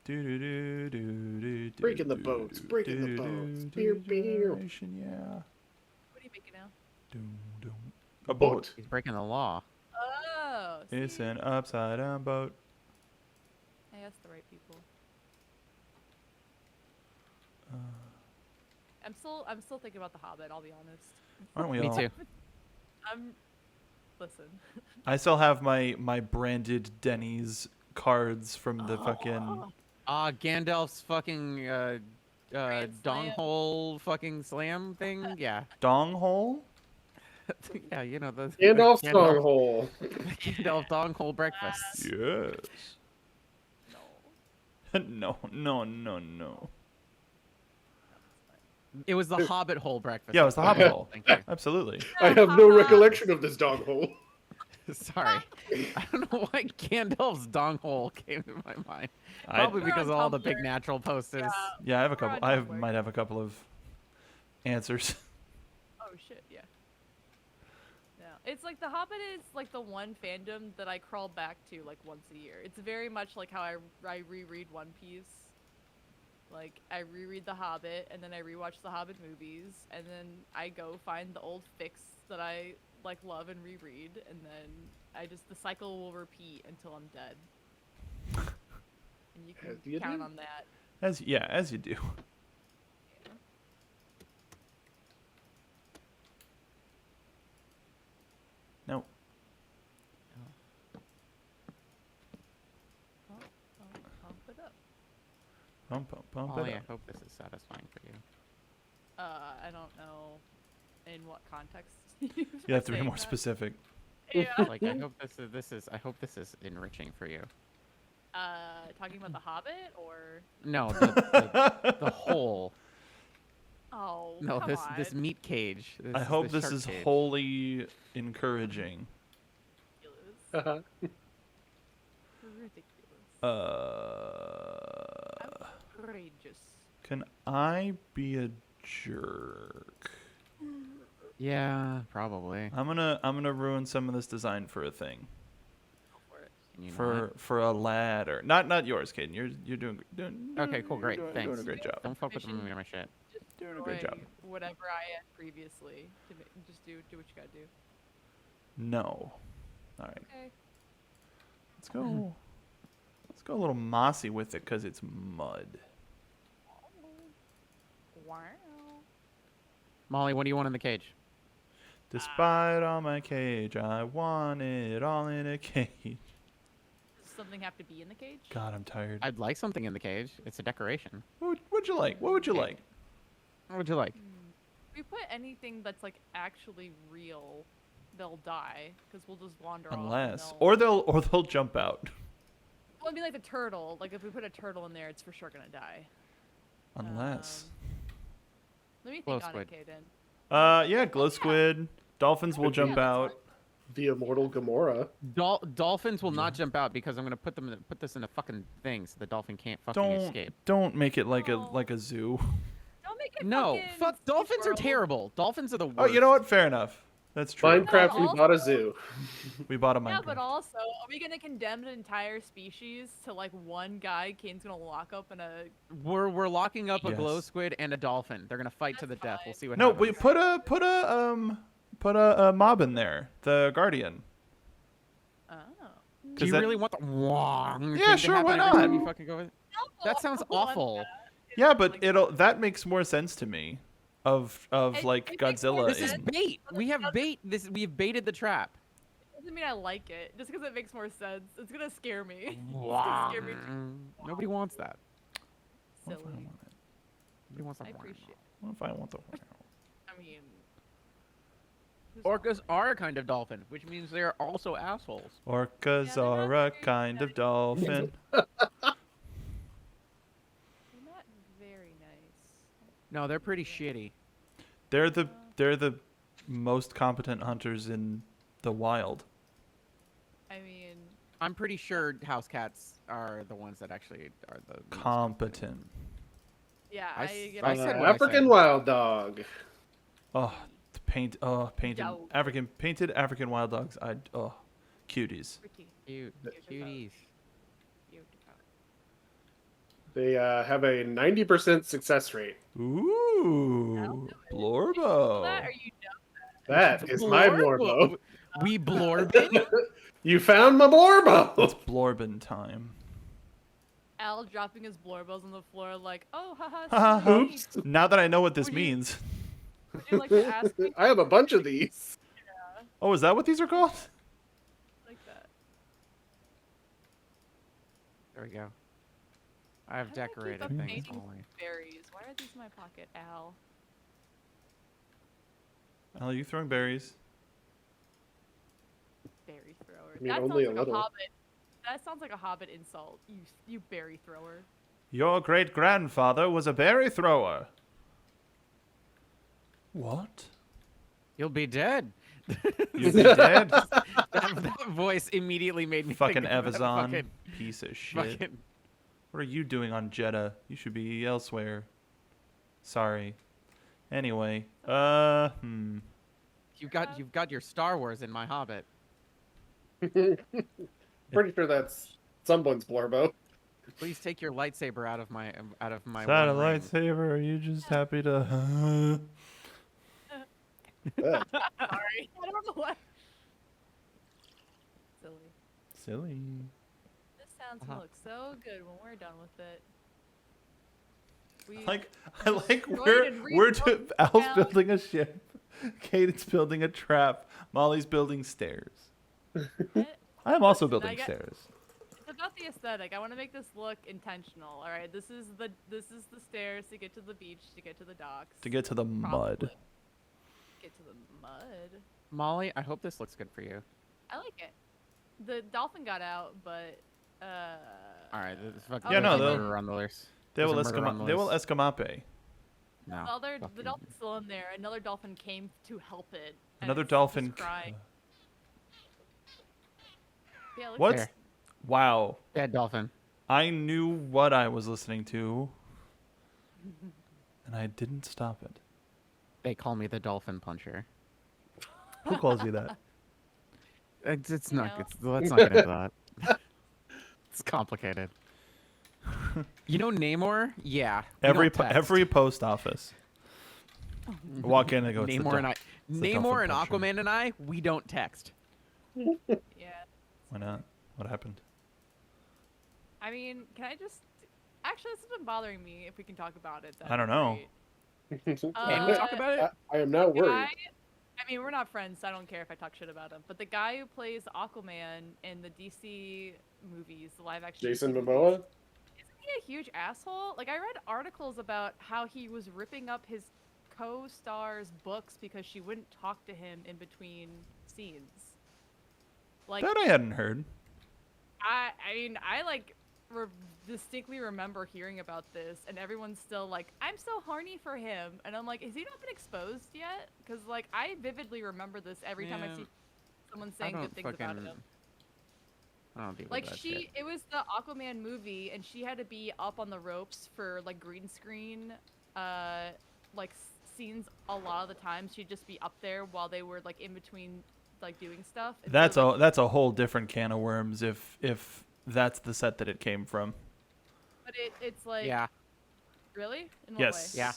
S4: way.
S3: Breaking the boats, breaking the boats. Beer, beer.
S1: Generation, yeah.
S4: What are you making now?
S1: A boat.
S2: He's breaking the law.
S4: Oh.
S1: It's
S4: see?
S1: an upside down boat.
S4: I asked the right people. I'm still thinking about the Hobbit. I'll be honest.
S1: Aren't we
S2: Me
S1: all?
S2: too.
S4: Listen.
S1: I still have my branded Denny's cards from the fucking.
S2: Gandalf's fucking
S4: Grand Slam.
S2: donghole fucking slam thing. Yeah.
S1: Dong hole?
S2: Yeah, you know the
S3: Gandalf's
S2: Gandalf-
S3: Songhole.
S2: Gandalf donghole breakfast.
S1: Yes.
S4: No.
S1: No.
S2: It was the Hobbit hole breakfast.
S1: Yeah, it was the
S2: That's
S1: Hobbit
S2: what-
S1: hole.
S2: Thank you.
S1: Absolutely.
S3: I have no recollection of this dog hole.
S2: Sorry. I don't know why Gandalf's donghole came to my mind.
S1: I-
S2: Probably
S4: We're
S2: because
S4: on
S2: of all the big
S4: Tumblr.
S2: natural posters.
S1: Yeah, I have a
S4: We're
S1: couple.
S4: on
S1: I
S4: Tumblr.
S1: might have a couple of answers.
S4: Oh shit, yeah. Yeah. It's like the Hobbit is like the one fandom that I crawl back to like once a year. It's very much like how I reread One Piece. Like I reread The Hobbit and then I rewatch the Hobbit movies and then I go find the old fics that I like love and reread and then the cycle will repeat until I'm dead. And you
S3: As
S4: can
S3: you
S4: count
S3: do.
S4: on that.
S1: As you do. No.
S4: Pump it up.
S1: Pump
S2: Molly,
S1: it
S2: I
S1: up.
S2: hope this is satisfying for you.
S4: I don't know in what context.
S1: You have to be more specific.
S4: Yeah.
S2: Like I hope I hope this is enriching for you.
S4: Talking about the Hobbit or
S2: No, the hole.
S4: oh
S2: No,
S4: come
S2: this
S4: on.
S2: meat cage.
S1: I hope
S2: this
S1: this
S2: shark
S1: is
S2: cage.
S1: wholly encouraging.
S4: Ridiculous. Ridiculous. Outrageous.
S1: Can I be a jerk?
S2: Yeah, probably.
S1: I'm gonna ruin some of this design for a thing.
S4: Go for it.
S2: Can you
S1: For a ladder. Not yours, Caden. You're doing
S2: Okay, cool, great,
S1: doing
S2: thanks.
S1: a great job.
S2: Don't fuck with
S4: Mission.
S2: my shit.
S4: Just
S1: Doing a great
S4: destroy
S1: job.
S4: Whatever I had previously. Just do what you gotta do.
S1: No. All right.
S4: Okay.
S1: Let's go. Let's go a little mossy with it because it's mud.
S4: Wow.
S2: Molly, what do you want in the cage?
S1: Despite all my cage, I want it all in a cage.
S4: Does something have to be in the cage?
S1: God, I'm tired.
S2: I'd like something in the cage. It's a decoration.
S1: What'd you like? What would you like?
S2: What would you like?
S4: If we put anything that's like actually real, they'll die because we'll just wander
S1: Unless,
S4: off.
S1: or they'll jump out.
S4: Well, I mean, like the turtle. Like if we put a turtle in there, it's for sure gonna die.
S1: Unless.
S4: Let me
S2: Glow
S4: think on it,
S2: squid.
S4: Kaden.
S1: Yeah, glow squid. Dolphins will jump
S4: that's
S1: out.
S3: The immortal Gamora.
S2: Dolphins will not jump out because I'm gonna put this in a fucking thing so the dolphin can't fucking escape.
S1: Don't make it like
S4: No.
S1: a zoo.
S4: Don't make it.
S2: No,
S4: fucking
S2: fuck. Dolphins are
S4: SeaWorld.
S2: terrible. Dolphins are the worst.
S1: Oh, you know what? Fair enough. That's true.
S3: Minecraft, we
S4: also-
S3: bought a zoo.
S1: We bought a
S4: Yeah,
S1: Minecraft.
S4: but also, are we gonna condemn an entire species to like one guy Kane's gonna lock up in a?
S2: We're locking up a glow
S1: Yes.
S2: squid and a dolphin. They're gonna fight to the
S4: That's
S2: death.
S4: fine.
S2: We'll see what
S1: No,
S2: happens.
S1: we put a mob in there. The guardian.
S4: Oh.
S2: Do you
S1: that-
S2: really want the thing
S1: Yeah,
S2: to
S1: sure,
S2: happen
S1: why
S2: every time
S1: not?
S2: you fucking go with?
S4: No,
S2: That sounds
S4: I don't want
S2: awful.
S4: that.
S1: Yeah, but
S4: Like,
S1: that makes more sense to me. Of
S4: It-
S1: like
S4: it makes more
S1: Godzilla.
S2: This is
S4: sense.
S2: bait. We have bait. We've baited the trap.
S4: Doesn't mean I like it. Just because it makes more sense, it's gonna scare me. It's gonna scare me.
S2: Nobody wants that.
S1: What if I
S4: Silly.
S1: want it?
S2: Nobody wants
S4: I
S2: that.
S4: appreciate.
S1: What if I want the
S4: I mean. who's-
S2: Orcas are a kind of dolphin, which means they are also assholes.
S1: Orcas
S4: Yeah, they're not
S1: are a
S4: very
S1: kind of dolphin.
S4: They're not very nice.
S2: No, they're pretty shitty.
S1: They're the most competent hunters in the wild.
S4: I mean,
S2: I'm pretty sure house cats are the ones that actually are the most
S1: Competent.
S4: yeah,
S2: I
S4: I,
S2: s-
S4: get
S2: I
S4: it.
S2: said what I
S3: African
S2: said.
S3: wild dog.
S1: Oh, painted
S4: Dog.
S1: painted African wild dogs. Cuties.
S4: Pretty
S2: Cute,
S4: Cute.
S2: cuties.
S4: cute.
S3: They have a 90% success rate.
S1: Ooh, Blorbo.
S4: That or you don't.
S3: That is my Blorbo.
S2: We blorbing?
S3: You found my Blorbo.
S1: It's Blorbin time.
S4: Al dropping his blorbos on the floor like, oh, haha.
S1: Haha.
S4: silly.
S3: Oops.
S1: Now that I know what this
S4: Would you-
S1: means.
S4: Would you like to ask me
S3: I have a bunch of these.
S1: Oh, is that what these are called?
S4: like that?
S2: There we go. I have
S4: How do I keep
S2: decorated
S4: up
S2: things.
S4: painting
S2: Molly.
S4: berries? Why are these in my pocket, Al?
S1: Are you throwing berries?
S4: Berry thrower.
S3: I mean,
S4: That
S3: only
S4: sounds
S3: a
S4: like
S3: little.
S4: a hobbit. That sounds like a hobbit insult. You berry thrower.
S1: Your great grandfather was a berry thrower. What?
S2: You'll be dead.
S1: You'd be dead?
S2: that voice immediately made me
S1: Fucking
S2: think of that
S1: Evazon.
S2: fucking-
S1: Piece of shit.
S2: fucking-
S1: What are you doing on Jeddah? You should be elsewhere. Sorry. Anyway,
S2: You've got your Star Wars in my Hobbit.
S3: Pretty sure that's someone's Blorbo.
S2: Please take your lightsaber out of my
S1: Is that a
S2: one ring.
S1: lightsaber? Or are you just happy to?
S3: Yeah.
S4: Sorry. I don't know what. Silly.
S1: Silly.
S4: This sounds gonna look so good when we're done with it. We
S1: I like
S4: destroyed and rebuilt
S1: Al's
S4: town.
S1: building a ship, Caden's building a trap, Molly's building stairs. I am also
S4: Listen, I
S1: building
S4: get-
S1: stairs.
S4: It's about the aesthetic. I want to make this look intentional. All right, this is the stairs to get to the beach, to get to the docks,
S1: To get to the mud.
S4: Probably. Get to the mud.
S2: Molly, I hope this looks good for you.
S4: I like it. The dolphin got out, but
S2: All right, this fucking
S4: Yeah, no,
S2: there's a
S1: the-
S2: murder on the loose.
S1: They will
S2: There's a murder on the
S1: they will
S2: loose.
S1: escamape.
S2: No.
S4: well, the
S2: fucking-
S4: dolphin's still in there. Another dolphin came to help it. and
S1: Another
S4: it's just
S1: dolphin.
S4: crying. Yeah, it looks
S1: What's?
S2: There.
S1: Wow.
S2: Dead dolphin.
S1: I knew what I was listening to, and I didn't stop it.
S2: They call me the dolphin puncher.
S1: Who calls you that?
S2: It's
S4: You
S2: not.
S4: know.
S2: Let's not get into that. It's complicated. You know Namor? Yeah. we
S1: Every
S2: don't text.
S1: every post office. Walk in and go. It's the
S2: Namor and
S1: dol-
S2: I.
S1: it's the
S2: Namor
S1: dolphin
S2: and
S1: puncher.
S2: Aquaman and I. We don't text.
S4: Yeah.
S1: Why not? What happened?
S4: I mean, can I just? Actually, this has been bothering me. If we can talk about it,
S1: I don't know.
S4: great.
S2: Can we talk about it?
S3: I am not
S4: Guy,
S3: worried.
S4: I mean, we're not friends, so I don't care if I talk shit about him. But the guy who plays Aquaman in the DC movies, the live action
S3: Jason
S4: DC
S3: Momoa?
S4: movies, isn't he a huge asshole? Like, I read articles about how he was ripping up his co-stars' books because she wouldn't talk to him in between scenes. Like,
S1: That I hadn't heard.
S4: I mean, I like distinctly remember hearing about this, and everyone's still like, "I'm so horny for him," and I'm like, "Has he not been exposed yet?" Because like, I vividly remember this every time I
S2: Man,
S4: see someone saying good things about him.
S2: I don't deal with
S4: Like
S2: that shit.
S4: it was the Aquaman movie, and she had to be up on the ropes for like green screen, like scenes. A lot of the times, she'd just be up there while they were like in between, like doing stuff. And
S1: That's
S4: so,
S1: a that's a whole different can of worms if that's the set that it came from.
S4: But it's like,
S2: Yeah.
S4: really? In what
S1: Yes.
S4: way?
S2: Yeah.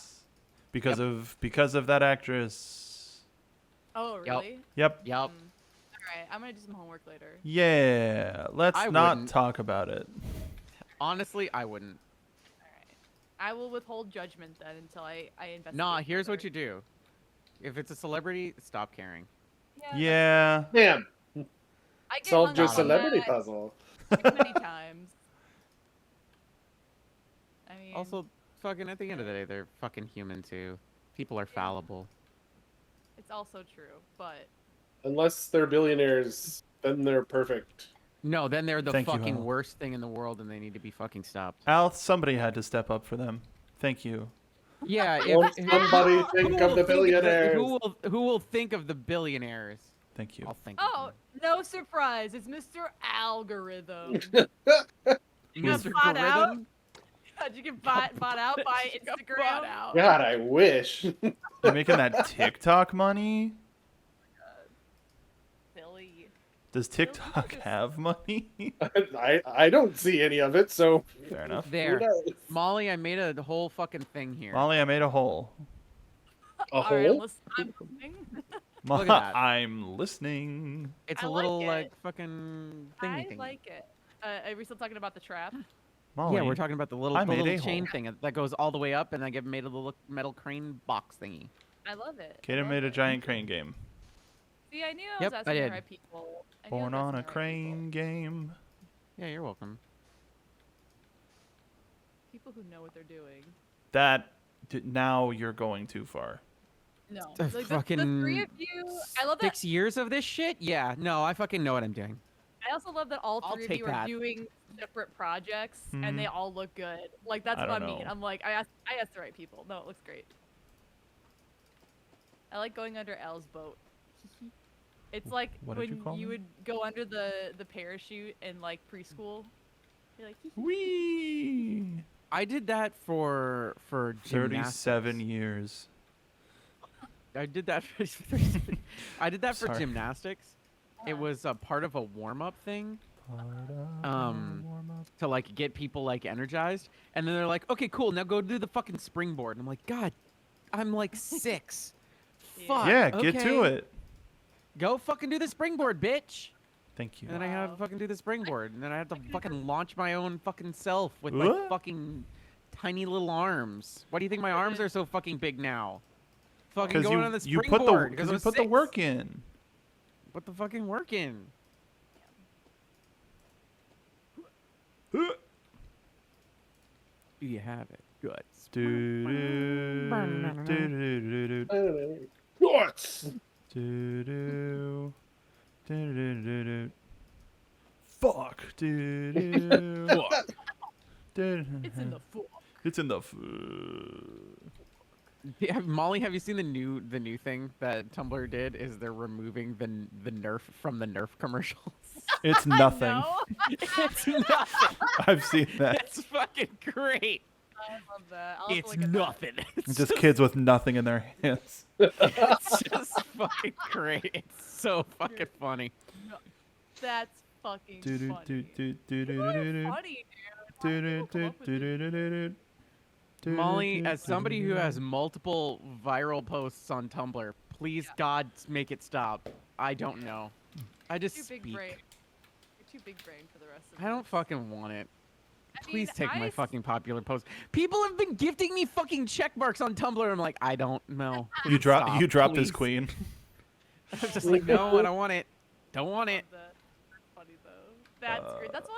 S1: Because of that actress.
S4: Oh,
S2: Yep.
S4: really?
S1: Yep.
S2: Yup.
S4: All right, I'm gonna do some homework later.
S1: Yeah. Let's
S2: I
S1: not
S2: wouldn't.
S1: talk about it.
S2: Honestly, I wouldn't.
S4: All right, I will withhold judgment then until I investigate.
S2: Nah, here's what
S4: further.
S2: you do. If it's a celebrity, stop caring.
S1: Yeah.
S3: Damn,
S4: I get
S3: solved
S4: hung
S3: your
S4: up on
S3: celebrity
S4: that
S3: puzzle.
S4: too many times. I mean,
S2: Also, fucking at the end of the day, they're fucking human too. People are fallible.
S4: it's also true, but
S3: Unless they're billionaires, then they're perfect.
S2: No, then they're the
S1: Thank you,
S2: fucking
S1: Al.
S2: worst thing in the world, and they need to be fucking stopped.
S1: Al, somebody had to step up for them. Thank you.
S2: Yeah,
S3: Won't somebody
S2: who
S3: think
S2: will
S3: of the billionaires?
S2: who will think of the billionaires?
S1: Thank you.
S2: I'll think.
S4: oh,
S2: of
S4: no surprise, it's Mr. Algorithm.
S2: them.
S4: You got
S2: Mr.
S4: bought out?
S2: Algorithm?
S4: Did you get bought out by
S2: She got
S4: Instagram?
S2: bought out.
S3: God, I wish.
S1: You're making that TikTok money?
S4: Silly.
S1: Does TikTok have money?
S3: I don't see any of it, so
S1: Fair enough.
S3: who
S2: There,
S3: knows?
S2: Molly, I made a whole fucking thing here.
S1: Molly, I made a hole.
S3: A
S4: All right,
S3: hole?
S4: I'm listening.
S2: Look at that.
S1: I'm listening.
S2: It's
S4: I
S2: a
S4: like
S2: little
S4: it.
S2: like fucking thingy
S4: I
S2: thingy.
S4: like it. Are we still talking about the trap?
S1: Molly,
S2: Yeah, we're talking about the little,
S1: I
S2: the
S1: made
S2: little
S1: a
S2: chain
S1: hole.
S2: thing that goes all the way up, and I get made a little metal crane box thingy.
S4: I love it. I
S1: Kaden
S4: love
S1: made a
S4: it.
S1: giant crane game.
S4: See, I knew I was
S2: Yep, I
S4: asking the
S2: did.
S4: right people. I knew I was
S1: Born on
S4: asking
S1: a
S4: the right
S1: crane game.
S2: Yeah, you're welcome.
S4: People who know what they're doing.
S1: Now you're going too far.
S4: No,
S2: The
S4: like, the
S2: fucking
S4: three of you. I love that.
S2: 6 years of this shit? Yeah, no, I fucking know what I'm doing.
S4: I also love that all
S2: I'll
S4: three of
S2: take
S4: you are
S2: that.
S4: doing separate projects and they all look good. Like that's
S1: I
S4: what I
S1: don't
S4: mean.
S1: know.
S4: I'm like, I asked the right people. No, it looks great. I like going under Elle's boat. It's like
S1: What did you
S4: when
S1: call
S4: you
S1: me?
S4: would go under the parachute in like preschool. You're like,
S1: Wee!
S2: I did that for
S1: 37
S2: gymnastics.
S1: years.
S2: I did that for I did that for
S1: Sorry.
S2: gymnastics. It was a part of a warm-up thing
S1: Warm-up.
S2: to like get people like energized, and then they're like, "Okay, cool, now go do the fucking springboard." And I'm like, "God, I'm like 6.
S4: Yeah.
S2: Fuck.
S1: Yeah, get to
S2: okay.
S1: it.
S2: Go fucking do the springboard, bitch."
S1: Thank you.
S2: And then I had to
S4: Wow.
S2: fucking do the springboard, and then I had to fucking launch my own fucking self with
S1: What?
S2: my fucking tiny little arms. Why do you think my arms are so fucking big now? Fucking
S1: Because
S2: going on the
S1: you
S2: springboard.
S1: put the
S2: 'cause I was
S1: put the
S2: 6.
S1: work in.
S2: Put the fucking work in. Do you have it? Guts.
S3: Guts!
S1: Fuck.
S4: it's in the fork.
S1: It's in the.
S2: Yeah, Molly, have you seen the new thing that Tumblr did? Is they're removing the Nerf from the Nerf commercials?
S1: It's nothing.
S4: No,
S2: It's nothing.
S1: I've seen that.
S2: It's fucking great.
S4: I love that. I'll have to
S2: It's
S4: look at that.
S2: nothing. It's
S1: Just kids with nothing in their hands.
S2: It's just fucking great. It's so fucking funny.
S4: That's fucking
S1: Do do
S4: funny.
S1: do do do
S4: People are
S1: do
S4: funny,
S1: do
S4: dude.
S1: do do do.
S2: Molly, as somebody who has multiple viral posts on Tumblr, please God make it stop. I don't know. I just
S4: Too big
S2: speak.
S4: brain. You're too big brain for the rest of
S2: I don't
S4: this.
S2: fucking want it.
S4: I
S2: Please
S4: mean,
S2: take my
S4: I
S2: fucking popular post. People have been gifting me fucking check marks on Tumblr. I'm like, I don't know.
S1: You
S2: Stop,
S1: dropped his
S2: please.
S1: queen.
S2: I'm just like, no, I don't want it. Don't want
S4: love
S2: it.
S4: that. That's funny though. That's great. That's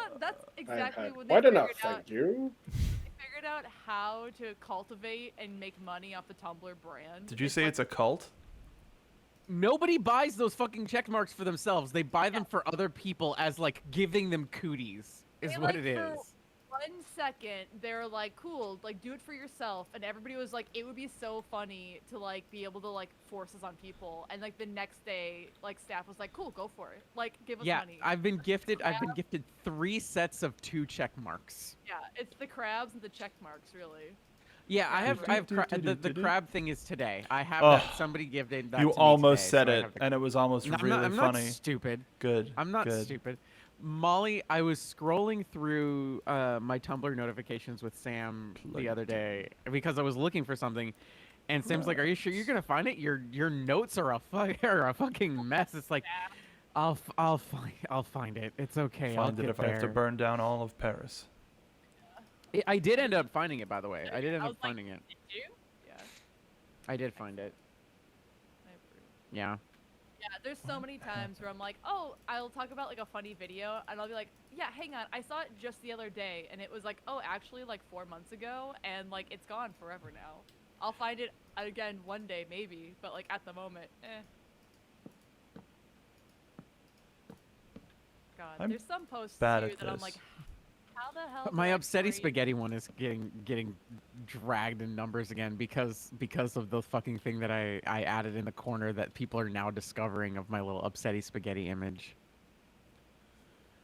S3: I've
S4: exactly
S3: had
S4: what they
S3: quite enough,
S4: figured out.
S3: thank you.
S4: They figured out how to cultivate and make money off the Tumblr brand.
S1: Did you say it's a cult?
S2: Nobody buys those fucking check marks for themselves. They buy them for other people as like giving them cooties. Is
S4: They,
S2: what
S4: like,
S2: it
S4: for
S2: is.
S4: 1 second, they're like, cool, like do it for yourself, and everybody was like, it would be so funny to like be able to like force this on people, and like the next day, like staff was like, cool, go for it, like give us
S2: Yeah,
S4: money.
S2: I've been gifted 3 sets of 2 check marks.
S4: Yeah, it's the crabs and the check marks, really.
S2: Yeah, I have the crab thing is today. I have that somebody gifted that
S1: You
S2: to me
S1: almost
S2: today,
S1: said
S2: so I
S1: it,
S2: have the-
S1: and it was almost
S2: No,
S1: really
S2: I'm
S1: funny.
S2: not stupid.
S1: Good.
S2: I'm not
S1: good.
S2: stupid. Molly, I was scrolling through my Tumblr notifications with Sam the other day because I was looking for something, and Sam's like, "Are you sure you're gonna find it? Your notes are a fucking mess." It's like, I'll find it. It's okay. I'll
S1: Find it
S2: get
S1: if I have to
S2: there."
S1: burn down all of Paris.
S2: I did end up finding it, by the way. I did end
S4: I
S2: up
S4: was like,
S2: finding it.
S4: Did you? Yeah.
S2: I did find it.
S4: I approve.
S2: Yeah.
S4: Yeah, there's so many times where I'm like, oh, I'll talk about like a funny video, and I'll be like, yeah, hang on, I saw it just the other day, and it was like, oh, actually like 4 months ago, and like it's gone forever now. I'll find it again one day maybe, but like at the moment, God,
S1: I'm
S4: there's some posts
S1: bad
S4: too
S1: at
S4: that I'm
S1: this.
S4: like, how the hell?
S2: But
S4: did
S2: my
S4: I
S2: upsetty
S4: create-
S2: spaghetti one is getting dragged in numbers again because of the fucking thing that I added in the corner that people are now discovering of my little upsetty spaghetti image.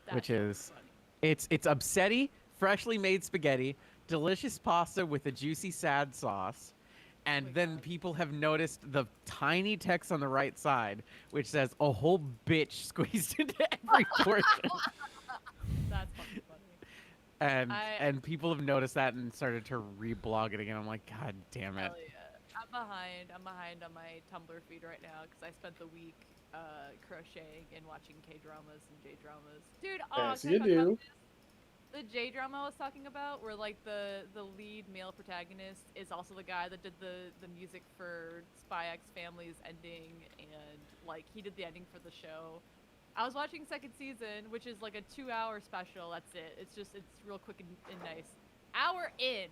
S4: That's
S2: which
S4: so
S2: is-
S4: funny.
S2: It's upsetty, freshly made spaghetti, delicious pasta with a juicy sad sauce, and
S4: my
S2: then
S4: God.
S2: people have noticed the tiny text on the right side which says a whole bitch squeezed into every portion.
S4: That's fucking funny.
S2: And people have noticed that and started to reblog it again. I'm like, God damn it.
S4: Hell yeah. I'm behind on my Tumblr feed right now because I spent the week crocheting and watching K-dramas and J-dramas. Dude,
S3: Yes,
S4: can I
S3: you
S4: talk about
S3: do.
S4: this? The J-drama I was talking about, where like the lead male protagonist is also the guy that did the music for Spy X Family's ending, and like he did the ending for the show. I was watching second season, which is like a 2-hour special. That's it. It's real quick and nice. Hour in,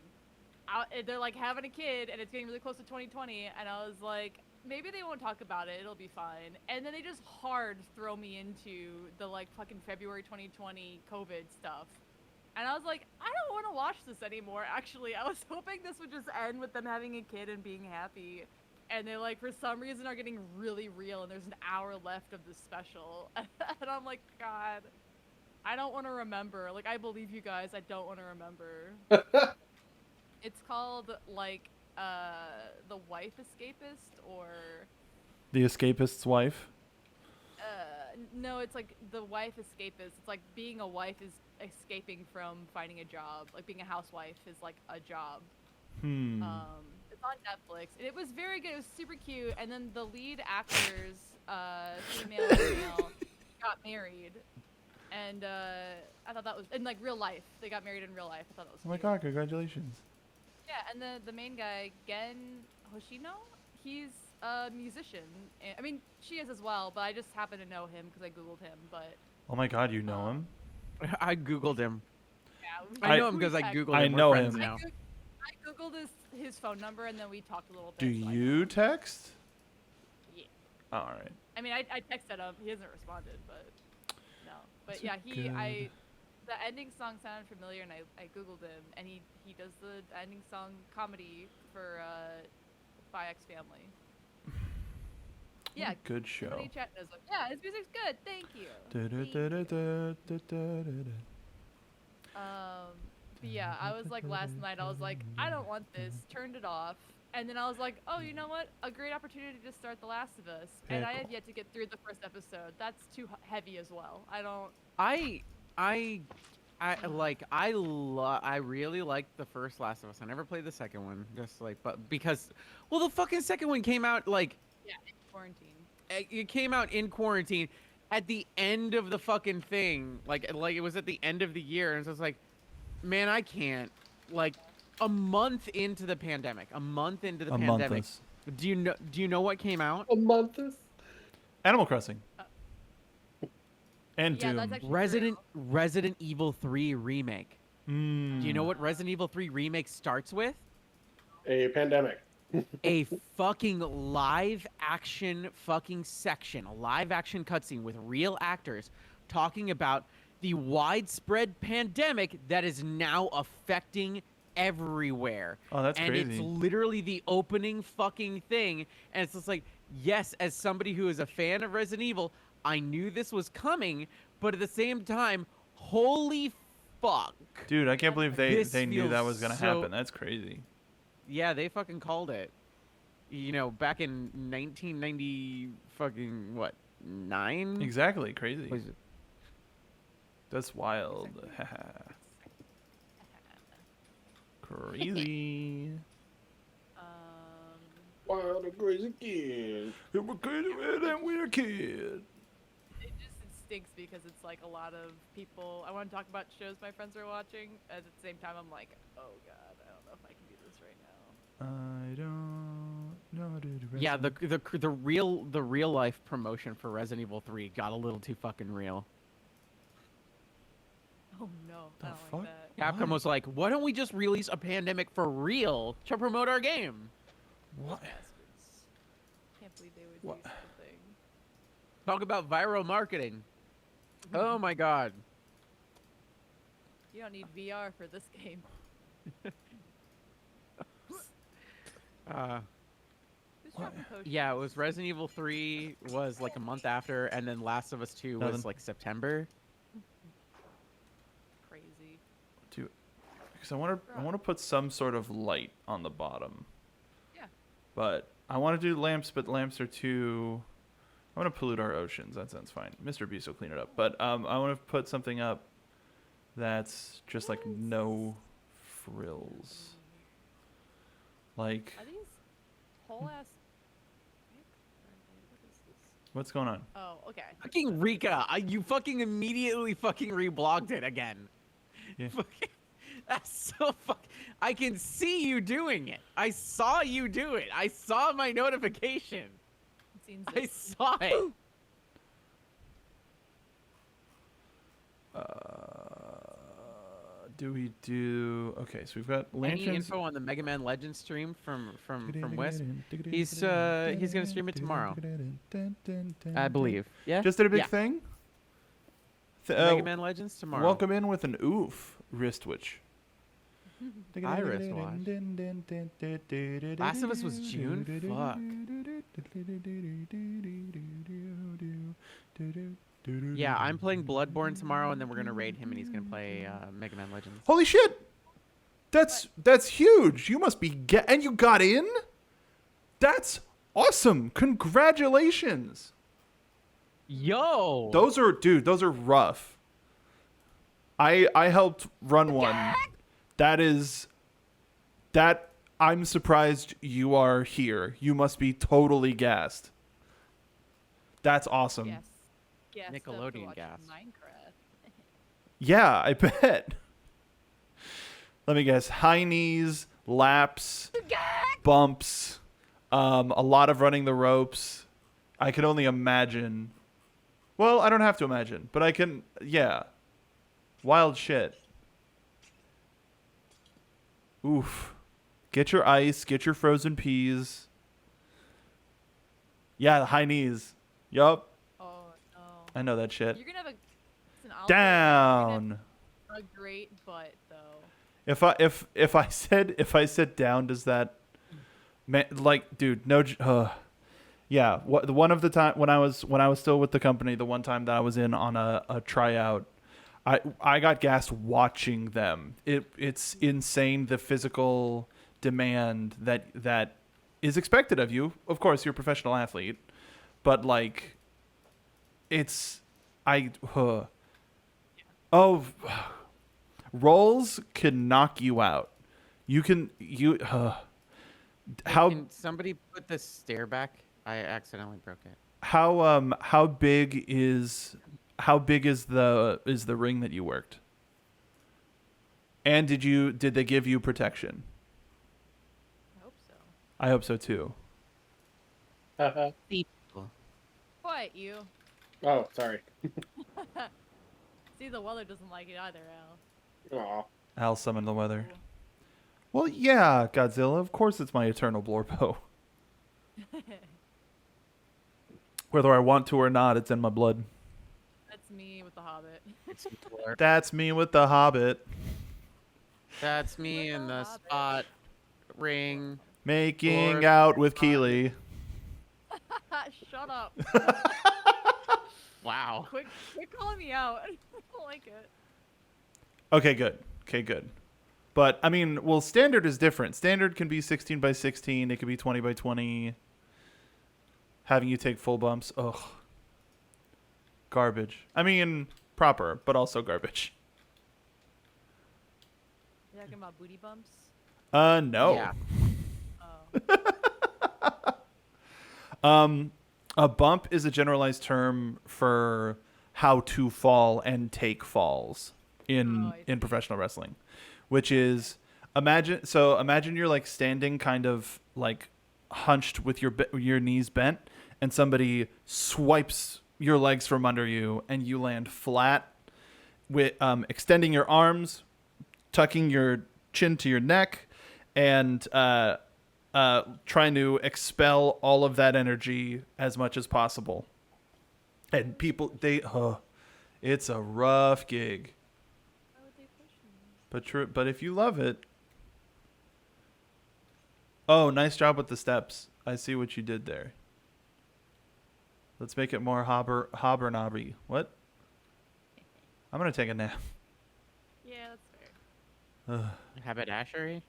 S4: they're like having a kid, and it's getting really close to 2020, and I was like, maybe they won't talk about it. It'll be fine. And then they just hard throw me into the like fucking February 2020 COVID stuff. And I was like, I don't want to watch this anymore. Actually, I was hoping this would just end with them having a kid and being happy. And they like, for some reason, are getting really real, and there's an hour left of this special. And I'm like, God, I don't want to remember. Like, I believe you guys. I don't want to remember. It's called, like, The Wife Escapist, or...
S1: The Escapist's wife.
S4: No, it's like The Wife Escapist. It's like being a wife is escaping from finding a job. Like, being a housewife is, like, a job. It's on Netflix. And it was very good. It was super cute. And then the lead actors, female and male, got married. And I thought that was in like real life. They got married in real life. I thought that was
S1: Oh my
S4: cute.
S1: god, congratulations.
S4: Yeah, and the main guy, Gen Hoshino, he's a musician. I mean, she is as well, but I just happen to know him because I googled him. But
S1: Oh my god, you know him?
S2: I googled him.
S4: yeah,
S2: I
S1: I-
S2: know him because I googled
S1: I
S2: him. We're
S1: know
S2: friends
S1: him.
S2: now.
S4: I googled his phone number, and then we talked a little
S1: Do
S4: bit. so I know
S1: you
S4: him.
S1: text?
S4: Yeah.
S1: Alright.
S4: I mean, I texted him. He hasn't responded, but no. But
S1: That's
S4: yeah,
S1: good.
S4: the ending song sounded familiar, and I googled him, and he does the ending song comedy for Spy X Family. Yeah,
S1: Good show.
S4: somebody chat knows him. Yeah, his music's good. Thank you. But yeah, I was like last night. I was like, I don't want this. Turned it off. And then I was like, oh, you know what? A great opportunity to start The Last of Us. And I
S1: Pickle.
S4: have yet to get through the first episode. That's too heavy as well. I don't.
S2: I really liked the first Last of Us. I never played the second one, just like, but because, well, the fucking second one came out like
S4: Yeah, in quarantine.
S2: it came out in quarantine, at the end of the fucking thing, like it was at the end of the year, and so it's like, man, I can't. Like, a month into the pandemic,
S1: Months.
S2: Do you know what came out?
S3: A month.
S1: Animal Crossing. And
S4: Yeah,
S1: Doom.
S4: that's actually
S2: Resident Evil 3 remake. Do you know what Resident Evil 3 remake starts with?
S3: A pandemic.
S2: A fucking live action fucking section, a live action cutscene with real actors talking about the widespread pandemic that is now affecting everywhere.
S1: Oh, that's
S2: and
S1: crazy.
S2: it's literally the opening fucking thing, and it's just like, yes, as somebody who is a fan of Resident Evil, I knew this was coming, but at the same time, holy fuck.
S1: Dude, I can't believe they
S2: This
S1: knew that
S2: feels
S1: was gonna
S2: so-
S1: happen. That's crazy.
S2: Yeah, they fucking called it. You know, back in 1990 fucking what? 9?
S1: Exactly, crazy.
S2: Was it?
S1: That's wild. Crazy.
S3: Wild and crazy kid.
S1: We're crazy and we're a kid.
S4: It stinks because it's like a lot of people. I want to talk about shows my friends are watching. At the same time, I'm like, oh god, I don't know if I can do this right now.
S1: I don't know how to do
S2: Yeah, the real life promotion for Resident Evil 3 got a little too fucking real.
S4: Oh no,
S1: The
S4: I don't
S1: fuck?
S4: like that.
S2: Capcom
S1: What?
S2: was like, why don't we just release a pandemic for real to promote our game?
S1: What?
S4: Bastards. Can't believe they would
S1: What?
S4: do such a thing.
S2: Talk about viral marketing. Oh my god.
S4: You don't need VR for this game. Who's dropping potions?
S2: Yeah, it was Resident Evil 3 was like a month after, and then Last of Us 2 was
S1: Nothing.
S2: like September.
S4: Crazy.
S1: Dude, because I want to put some sort of light on the bottom.
S4: Yeah.
S1: But I want to do lamps, but lamps are too. I want to pollute our oceans. That sounds fine. Mr. Beast will clean it up. But I want to put something up that's just like no frills. Like,
S4: Are these whole ass? What is this?
S1: what's going on?
S4: Oh, okay.
S2: Fucking Rika, you fucking immediately fucking reblogged it again.
S1: Yeah.
S2: Fucking- That's so fuck. I can see you doing it. I saw you do it. I saw my notification.
S4: It seems
S2: I saw it.
S1: Do we do? Okay, so we've got
S2: Any
S1: lanterns.
S2: info on the Mega Man Legends stream from West? He's gonna stream it tomorrow, I believe. Yeah.
S1: Just did a big
S2: Yeah.
S1: thing.
S2: Mega Man Legends tomorrow.
S1: Welcome in with an oof wristwatch.
S2: I wristwatch. Last of Us was June? Fuck. Yeah, I'm playing Bloodborne tomorrow, and then we're gonna raid him, and he's gonna play Mega Man Legends.
S1: Holy shit! That's huge. You must be and you got in? That's awesome. Congratulations.
S2: Yo.
S1: Those are rough. I helped run one. That I'm surprised you are here. You must be totally gassed. That's awesome.
S4: Yes. Yes.
S2: Nickelodeon gas.
S4: Minecraft.
S1: Yeah, I bet. Let me guess. High knees, laps, bumps, a lot of running the ropes. I can only imagine. Well, I don't have to imagine, but I can. Yeah. Wild shit. Oof. Get your ice. Get your frozen peas. Yeah, the high knees. Yup.
S4: Oh no.
S1: I know that shit.
S4: You're gonna have a. Listen, I'll say
S1: Down.
S4: you're gonna have a great butt though.
S1: If I said down, does that, man, like, dude, no, yeah. What the one of the time when I was still with the company, the one time that I was in on a tryout, I got gassed watching them. It's insane, the physical demand that is expected of you. Of course, you're a professional athlete, but like, rolls can knock you out. How
S2: Can somebody put the stair back? I accidentally broke it.
S1: how big is the ring that you worked? And did they give you protection?
S4: I hope so.
S1: I hope so too.
S4: Quiet, you.
S3: Oh, sorry.
S4: See, the weather doesn't like it either, Al.
S3: Aw.
S1: I'll summon the weather. Well, yeah, Godzilla. Of course, it's my eternal Blorbo. Whether I want to or not, it's in my blood.
S4: That's me with the Hobbit.
S1: That's me with the Hobbit.
S2: That's me in the spot ring.
S1: Making
S2: Lord.
S1: out with Keeley.
S4: Shut up.
S2: Wow.
S4: Quit calling me out. I don't like it.
S1: Okay, good. But, I mean, well, standard is different. Standard can be 16 by 16. It could be 20 by 20. Having you take full bumps. Ugh. Garbage. I mean, proper, but also garbage.
S4: You talking about booty bumps?
S1: No.
S2: Yeah.
S4: Oh.
S1: A bump is a generalized term for how to fall and take falls in professional wrestling, which is imagine you're like standing kind of like hunched with your knees bent, and somebody swipes your legs from under you and you land flat with extending your arms, tucking your chin to your neck, and trying to expel all of that energy as much as possible. And people, it's a rough gig.
S4: Why would they push me?
S1: But if you love it. Oh, nice job with the steps. I see what you did there. Let's make it more hobber knobby. What? I'm gonna take a nap.
S4: Yeah, that's fair.
S2: Haberdashery?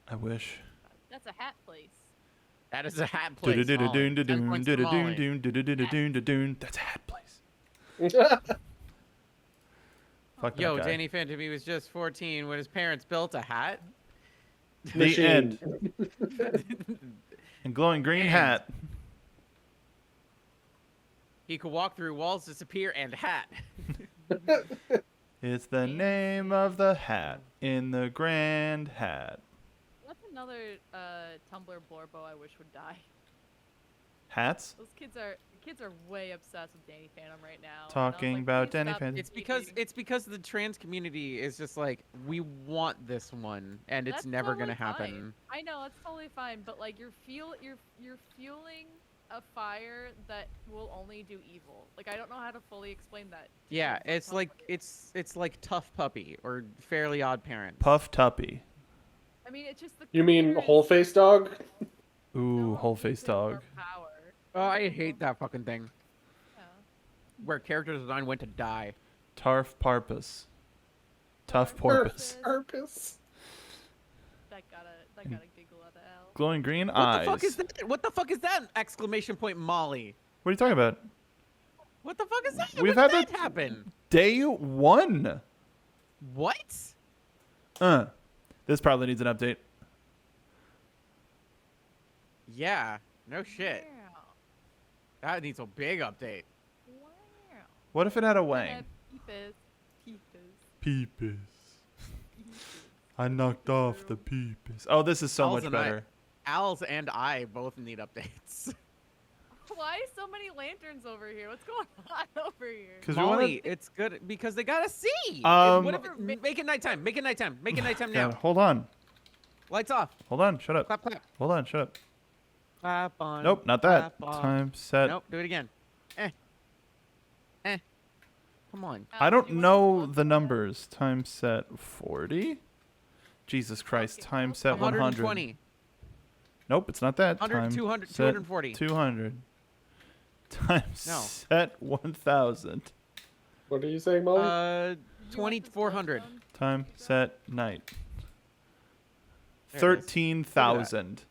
S1: I wish.
S4: That's a hat place.
S2: That is a hat place. Molly. 10 points for Molly.
S1: That's a hat place. Fuck that
S2: Yo,
S1: guy.
S2: Danny Phantom, was just 14 when his parents built a hat.
S1: The end. And glowing green
S2: And-
S1: hat.
S2: He could walk through walls, disappear, and hat.
S1: It's the name of the hat in the grand hat.
S4: That's another Tumblr blorbo I wish would die.
S1: Hats?
S4: Those kids are way obsessed with Danny Phantom right now. and I was
S1: Talking
S4: like,
S1: about
S4: "Please
S1: Danny
S4: stop
S1: Phantom."
S2: It's because the trans community is just like, we want this one, and it's
S4: That's
S2: never
S4: totally
S2: gonna happen.
S4: fine. I know that's totally fine, but like you're fueling a fire that will only do evil. Like I don't know how to fully explain that.
S2: Yeah,
S4: in
S2: it's like
S4: public.
S2: it's like Tough Puppy or Fairly Odd Parents.
S1: Puff Tuppy.
S4: I mean, it's just the.
S3: You mean
S4: clearest-
S3: whole face dog?
S1: Ooh,
S4: No,
S1: whole face
S4: because more
S1: dog.
S4: Power.
S2: Oh, I hate that fucking thing.
S4: Yeah.
S2: Where character design went to die.
S1: Tarf Parpus. Tough porpoise.
S3: Purpose.
S4: That got a giggle out of Al.
S1: Glowing green
S2: What
S1: eyes.
S2: the fuck is that? What the fuck is that? Exclamation point Molly.
S1: What are you talking about?
S2: What the fuck is that?
S1: We've
S2: when
S1: had
S2: did
S1: that-
S2: that happen?
S1: Day 1.
S2: What?
S1: This probably needs an update.
S2: Yeah. No shit.
S4: Wow.
S2: That needs a big update.
S4: Wow.
S1: What if it had a
S4: And
S1: wang?
S4: Peepus.
S1: Peepus. I knocked off the peepus. Oh, this is so
S2: Owls
S1: much
S2: and I-
S1: better.
S2: Owls and I both need updates.
S4: Why so many lanterns over here? What's going on over here?
S1: Because we want
S2: Molly, it's good because they gotta see.
S1: Um,
S2: What if make it nighttime? Make it nighttime. Make it nighttime now.
S1: Hold on.
S2: Lights off.
S1: Hold on. Shut up.
S2: Clap, clap.
S1: Hold on. Shut up.
S2: Clap on.
S1: Nope, not that.
S2: clap on.
S1: Time set.
S2: Nope. Do it again. Come on.
S1: I
S4: Al,
S1: don't
S4: do you want
S1: know
S4: to
S1: the numbers. Time set 40. Jesus Christ.
S4: Okay,
S1: Time
S4: well,
S1: set 100.
S2: 120.
S1: Nope, it's not that.
S2: 100,
S1: Time
S2: 200,
S1: set
S2: 240.
S1: 200. Time
S2: No.
S1: set 1000.
S3: What are you saying, Molly?
S2: 2400.
S1: Time set night.
S2: There it is.
S1: 13,000.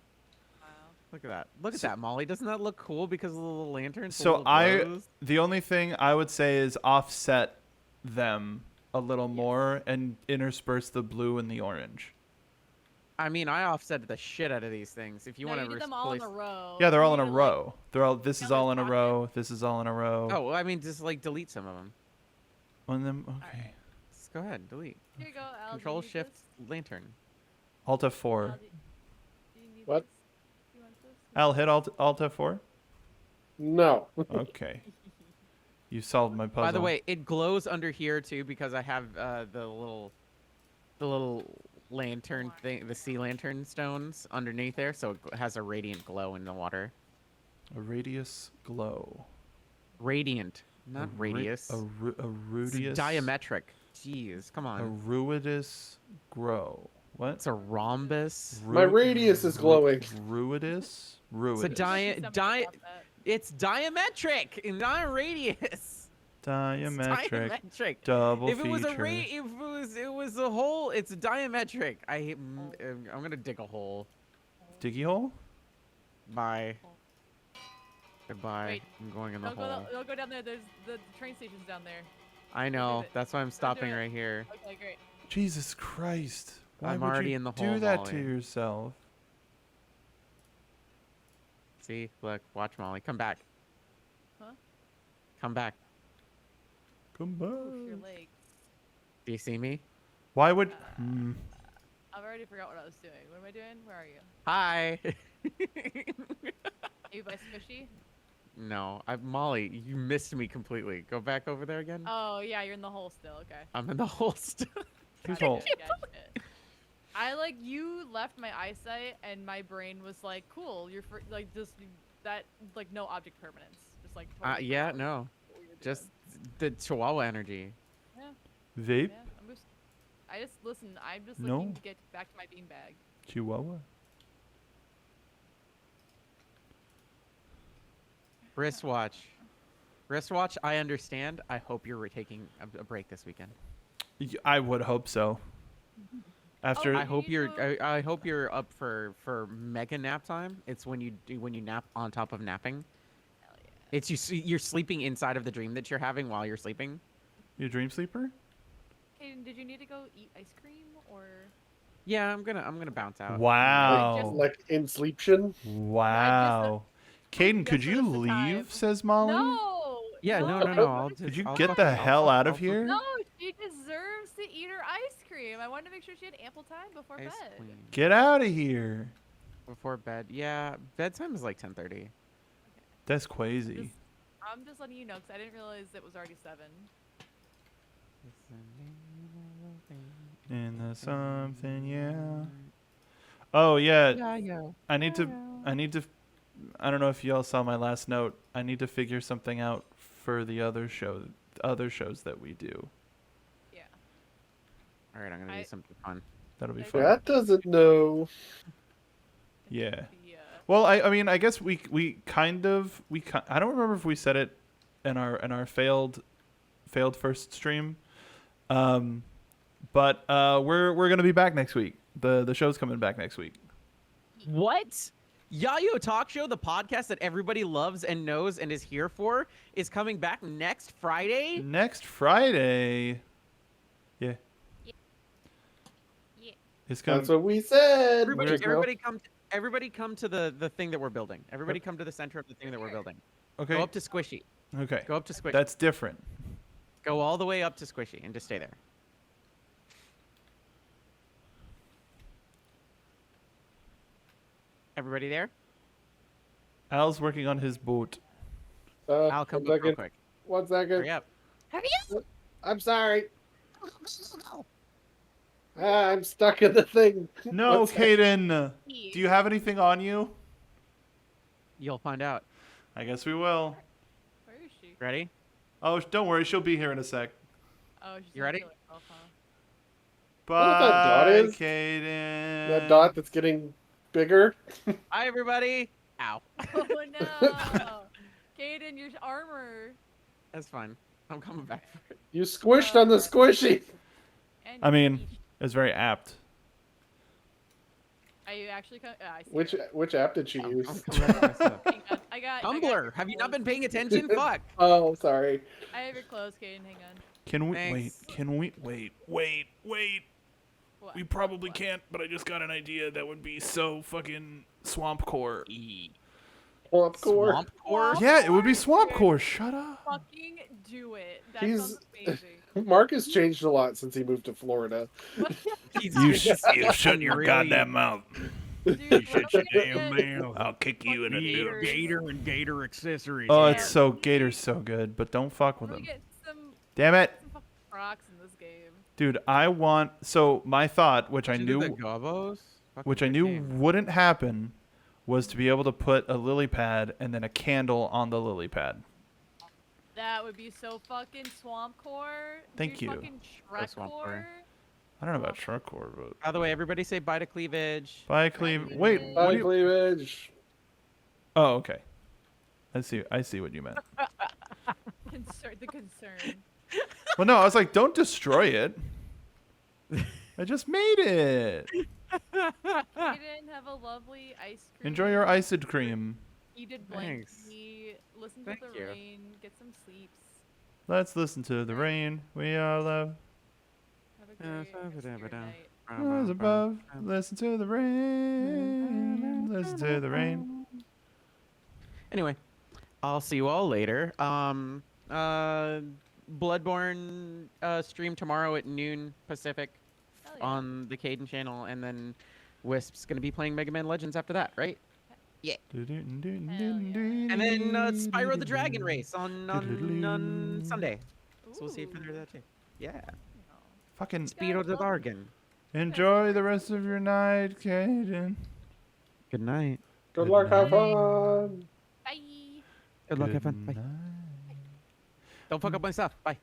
S4: Wow.
S2: Look at that. Look at that, Molly. Doesn't that look cool because of the little lanterns? the
S1: So
S2: little glows?
S1: the only thing I would say is offset them a little more and intersperse the blue and the orange.
S2: I mean, I offset the shit out of these things. If you
S4: No,
S2: want
S4: you
S2: to
S4: need them all in a row.
S1: Yeah, they're
S4: You
S1: all in
S4: need
S1: a
S4: to, like,
S1: row. They're all. This is
S4: down
S1: all
S4: this
S1: in a
S4: pocket.
S1: row. This is all in a row.
S2: Oh, well, I mean, just like delete some of them.
S1: On them. Okay.
S2: Just go ahead, delete.
S4: Here you go, Al. do you
S2: Control
S4: need
S2: Shift
S4: this?
S2: Lantern.
S1: Alt
S4: Al,
S1: F4.
S4: do you need
S3: What?
S4: this? You want this?
S1: Al, hit Alt F4.
S3: No.
S1: Okay. You solved my puzzle.
S2: By the way, it glows under here too because I have the little lantern thing, the sea lantern stones underneath there, so it has a radiant glow in the water.
S1: A radius glow.
S2: Radiant, not radius.
S1: A
S2: It's
S1: rudius.
S2: diametric. Jeez, come
S1: A
S2: on.
S1: ruidus grow. What?
S2: It's a rhombus.
S3: My radius is glowing.
S1: Ruidus.
S2: It's a
S1: Ruidus.
S4: Something about that.
S2: It's diametric, and not a radius.
S1: Diametric.
S2: Diametric.
S1: Double
S2: If it was
S1: feature.
S2: if it was a hole, it's diametric. I'm gonna dig a hole.
S1: Diggy hole?
S2: Bye. Goodbye.
S4: Wait.
S2: I'm going in the
S4: Don't
S2: hole.
S4: go down there. There's the train station's down there.
S2: I know.
S4: it.
S2: That's why I'm
S4: do
S2: stopping
S4: it.
S2: right here.
S4: Okay, great.
S1: Jesus Christ. Why
S2: I'm
S1: would
S2: already
S1: you
S2: in the
S1: do
S2: hole,
S1: that to
S2: Molly.
S1: yourself?
S2: See, look, watch Molly. Come back.
S4: Huh?
S2: Come back.
S1: Come
S4: Oof, your
S1: back.
S4: legs.
S2: Do you see me?
S1: Why would?
S4: I've already forgot what I was doing. What am I doing? Where are you?
S2: Hi.
S4: Are you by Squishy?
S2: No, Molly, you missed me completely. Go back over there again.
S4: Oh yeah, you're in the hole still. Okay.
S2: I'm in the hole still.
S1: Whose
S4: Gotcha,
S1: hole?
S4: gotcha. You left my eyesight and my brain was like, cool. You're like just that like no object permanence. Just like. totally
S2: Yeah,
S4: forgot
S2: no.
S4: what you were
S2: Just
S4: doing.
S2: the Chihuahua energy.
S4: Yeah.
S1: Vape?
S4: Yeah. I just listen. I'm just
S1: No.
S4: looking to get back to my beanbag.
S1: Chihuahua?
S2: Wristwatch. Wristwatch, I understand. I hope you're taking a break this weekend.
S1: I would hope so. After
S2: I hope you're
S4: you-
S2: I hope you're up for mega nap time. It's when you nap on top of napping.
S4: Hell yeah.
S2: It's you're sleeping inside of the dream that you're having while you're sleeping.
S1: you a dream sleeper?
S4: Hayden, did you need to go eat ice cream or?
S2: Yeah, I'm gonna bounce out.
S1: Wow.
S3: Like in sleeption.
S1: Wow. Caden, could
S4: Guess
S1: you
S4: what is the time?
S1: leave? Says Molly.
S4: No.
S2: Yeah, no. I'll just,
S1: Could you
S2: I'll
S1: get
S2: fucking-
S1: the hell out of
S2: I'll
S1: here?
S4: No, she deserves to eat her ice cream. I wanted to make sure she had ample time before
S2: Ice
S4: bed.
S2: queen.
S1: Get out of here.
S2: Before bed. Yeah, bedtime is like 10:30.
S1: That's crazy.
S4: I'm just letting you know because I didn't realize it was already 7.
S1: And the something, yeah. Oh yeah.
S2: Yeah.
S1: I need to. I don't know if y'all saw my last note. I need to figure something out for the other shows that we do.
S4: Yeah.
S2: All right, I'm gonna
S4: I-
S2: do something fun.
S1: That'll be
S4: Okay.
S1: fun.
S3: That doesn't know.
S1: Yeah.
S4: The,
S1: Well, I mean, I guess we kind of I don't remember if we said it in our failed first stream, but we're gonna be back next week. The show's coming back next week.
S2: What? YaYoTalkShow, the podcast that everybody loves and knows and is here for, is coming back next Friday.
S1: Next Friday. Yeah.
S4: Yeah.
S1: It's coming.
S3: That's what we said.
S2: Everybody,
S3: Just now.
S2: everybody come to the thing that we're building. Everybody come to the center of the thing that we're building.
S1: Okay.
S2: Go up to Squishy.
S1: Okay.
S2: Go up to Squishy.
S1: That's different.
S2: Go all the way up to Squishy and just stay there. Everybody there?
S1: Al's working on his boat.
S2: I'll come
S3: one
S2: up real
S3: second.
S2: quick.
S3: 1 second.
S2: Hurry up.
S3: I'm sorry. I'm stuck in the thing.
S1: No,
S3: One second.
S1: Caden. Do you have anything on you?
S2: You'll find out.
S1: I guess we will.
S4: Where is she?
S2: Ready?
S1: Oh, don't worry. She'll be here in a sec.
S4: Oh, she's
S2: You
S4: gonna
S2: ready?
S4: kill herself, huh?
S3: what that dot
S1: Bye,
S3: is?
S1: Caden.
S3: That dot that's getting bigger.
S2: Hi, everybody. Ow.
S4: Oh no! Kaden, your armor.
S2: That's fine. I'm coming back for it.
S3: You squished on the squishy.
S4: And
S1: I mean,
S4: each-
S1: it's very apt.
S4: are you actually coming? I see
S3: Which app did she
S2: I'm
S3: use?
S2: coming back for myself.
S4: Hang on. I got
S2: Tumblr. Have you not been paying attention? Fuck.
S3: Oh, sorry.
S4: I have your clothes, Kaden. Hang on.
S1: Can we
S2: Thanks.
S1: wait? Can we wait? Wait.
S4: What? What?
S1: We probably
S4: What?
S1: can't, but I just got an idea that would be so fucking swamp core.
S3: Swamp core.
S2: Swamp core.
S1: Yeah, it would be swamp
S4: Dude,
S1: core. Shut up.
S4: Fucking do it. That
S3: He's-
S4: sounds amazing.
S3: Mark has changed a lot since he moved to Florida.
S1: You shut your
S2: Really-
S1: goddamn mouth.
S4: Dude,
S5: You
S4: what
S5: shut
S4: if
S5: your
S4: we
S5: damn
S4: get
S5: mouth.
S1: I'll kick you in a
S4: fucking
S1: dude.
S4: gators?
S5: Gator and gator accessories.
S1: Oh,
S4: Yeah.
S1: it's so Gator's so good, but don't fuck with
S4: What if we
S1: him.
S4: get some
S1: Damn it,
S4: fucking Crocs in this game?
S1: dude. I want. So my thought, which I
S2: Did you do
S1: knew,
S2: the Gobos? Fucking
S1: which I
S2: good
S1: knew
S2: game.
S1: wouldn't happen, was to be able to put a lily pad and then a candle on the lily pad.
S4: That would be so fucking swamp core.
S1: Thank
S4: Dude,
S1: you.
S4: Fucking Shrek
S2: swamp core.
S4: core.
S1: I don't know about shark core, but
S2: By the way, everybody say bye to cleavage.
S1: bye, Cleve. Wait, what
S3: Bye,
S1: do you?
S3: cleavage.
S1: Oh, okay. I see what you meant.
S4: The concern.
S1: Well, no, I was like, don't destroy it. I just made it.
S4: Aiden, have a lovely ice cream.
S1: Enjoy your iced cream.
S4: Heated
S2: Thanks.
S4: blankie. Listen to
S2: Thank
S4: the
S2: you.
S4: rain. Get some sleeps.
S1: Let's listen to the rain. We are love.
S4: Have a great rest of your night.
S1: Rise above. Listen to the rain. Listen to the rain.
S2: Anyway, I'll see you all later. Bloodborne stream tomorrow at noon Pacific
S4: Hell yeah.
S2: on the Caden channel, and then Wisp's gonna be playing Mega Man Legends after that, right? And then Spyro the Dragon Race on Sunday. So we'll see you for
S4: Ooh.
S2: that too. Yeah.
S1: Fucking
S2: Spyro the Bargain.
S1: enjoy the rest of your night, Caden.
S2: Good night.
S3: Good luck, have fun.
S4: Bye.
S2: Good luck, have fun. Bye.
S1: night.
S2: Don't fuck up my stuff. Bye.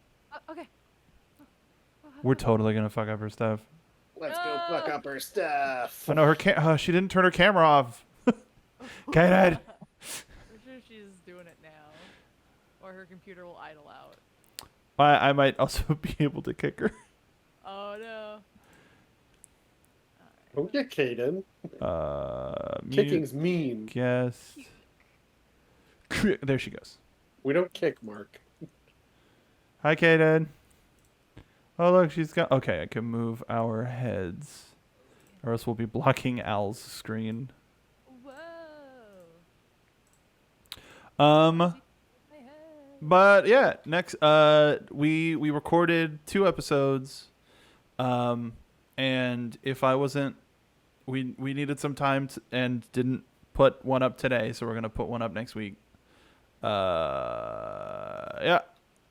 S4: Okay.
S1: We're totally gonna fuck up her stuff.
S3: Let's go fuck up her stuff.
S1: Oh no, her she didn't turn her camera off. Caden.
S4: I'm sure she's doing it now. Or her computer will idle out.
S1: I might also be able to kick her.
S4: Oh no.
S3: Don't get Caden. Kicking's mean.
S1: Guess. There she goes.
S3: We don't kick, Mark.
S1: Hi, Caden. Oh, look, she's got... Okay, I can move our heads. Or else we'll be blocking Al's screen.
S4: Whoa.
S1: Um,
S4: My head.
S1: but yeah, next, we recorded 2 episodes. And if I wasn't... We needed some time and didn't put one up today, so we're going to put one up next week. Yeah.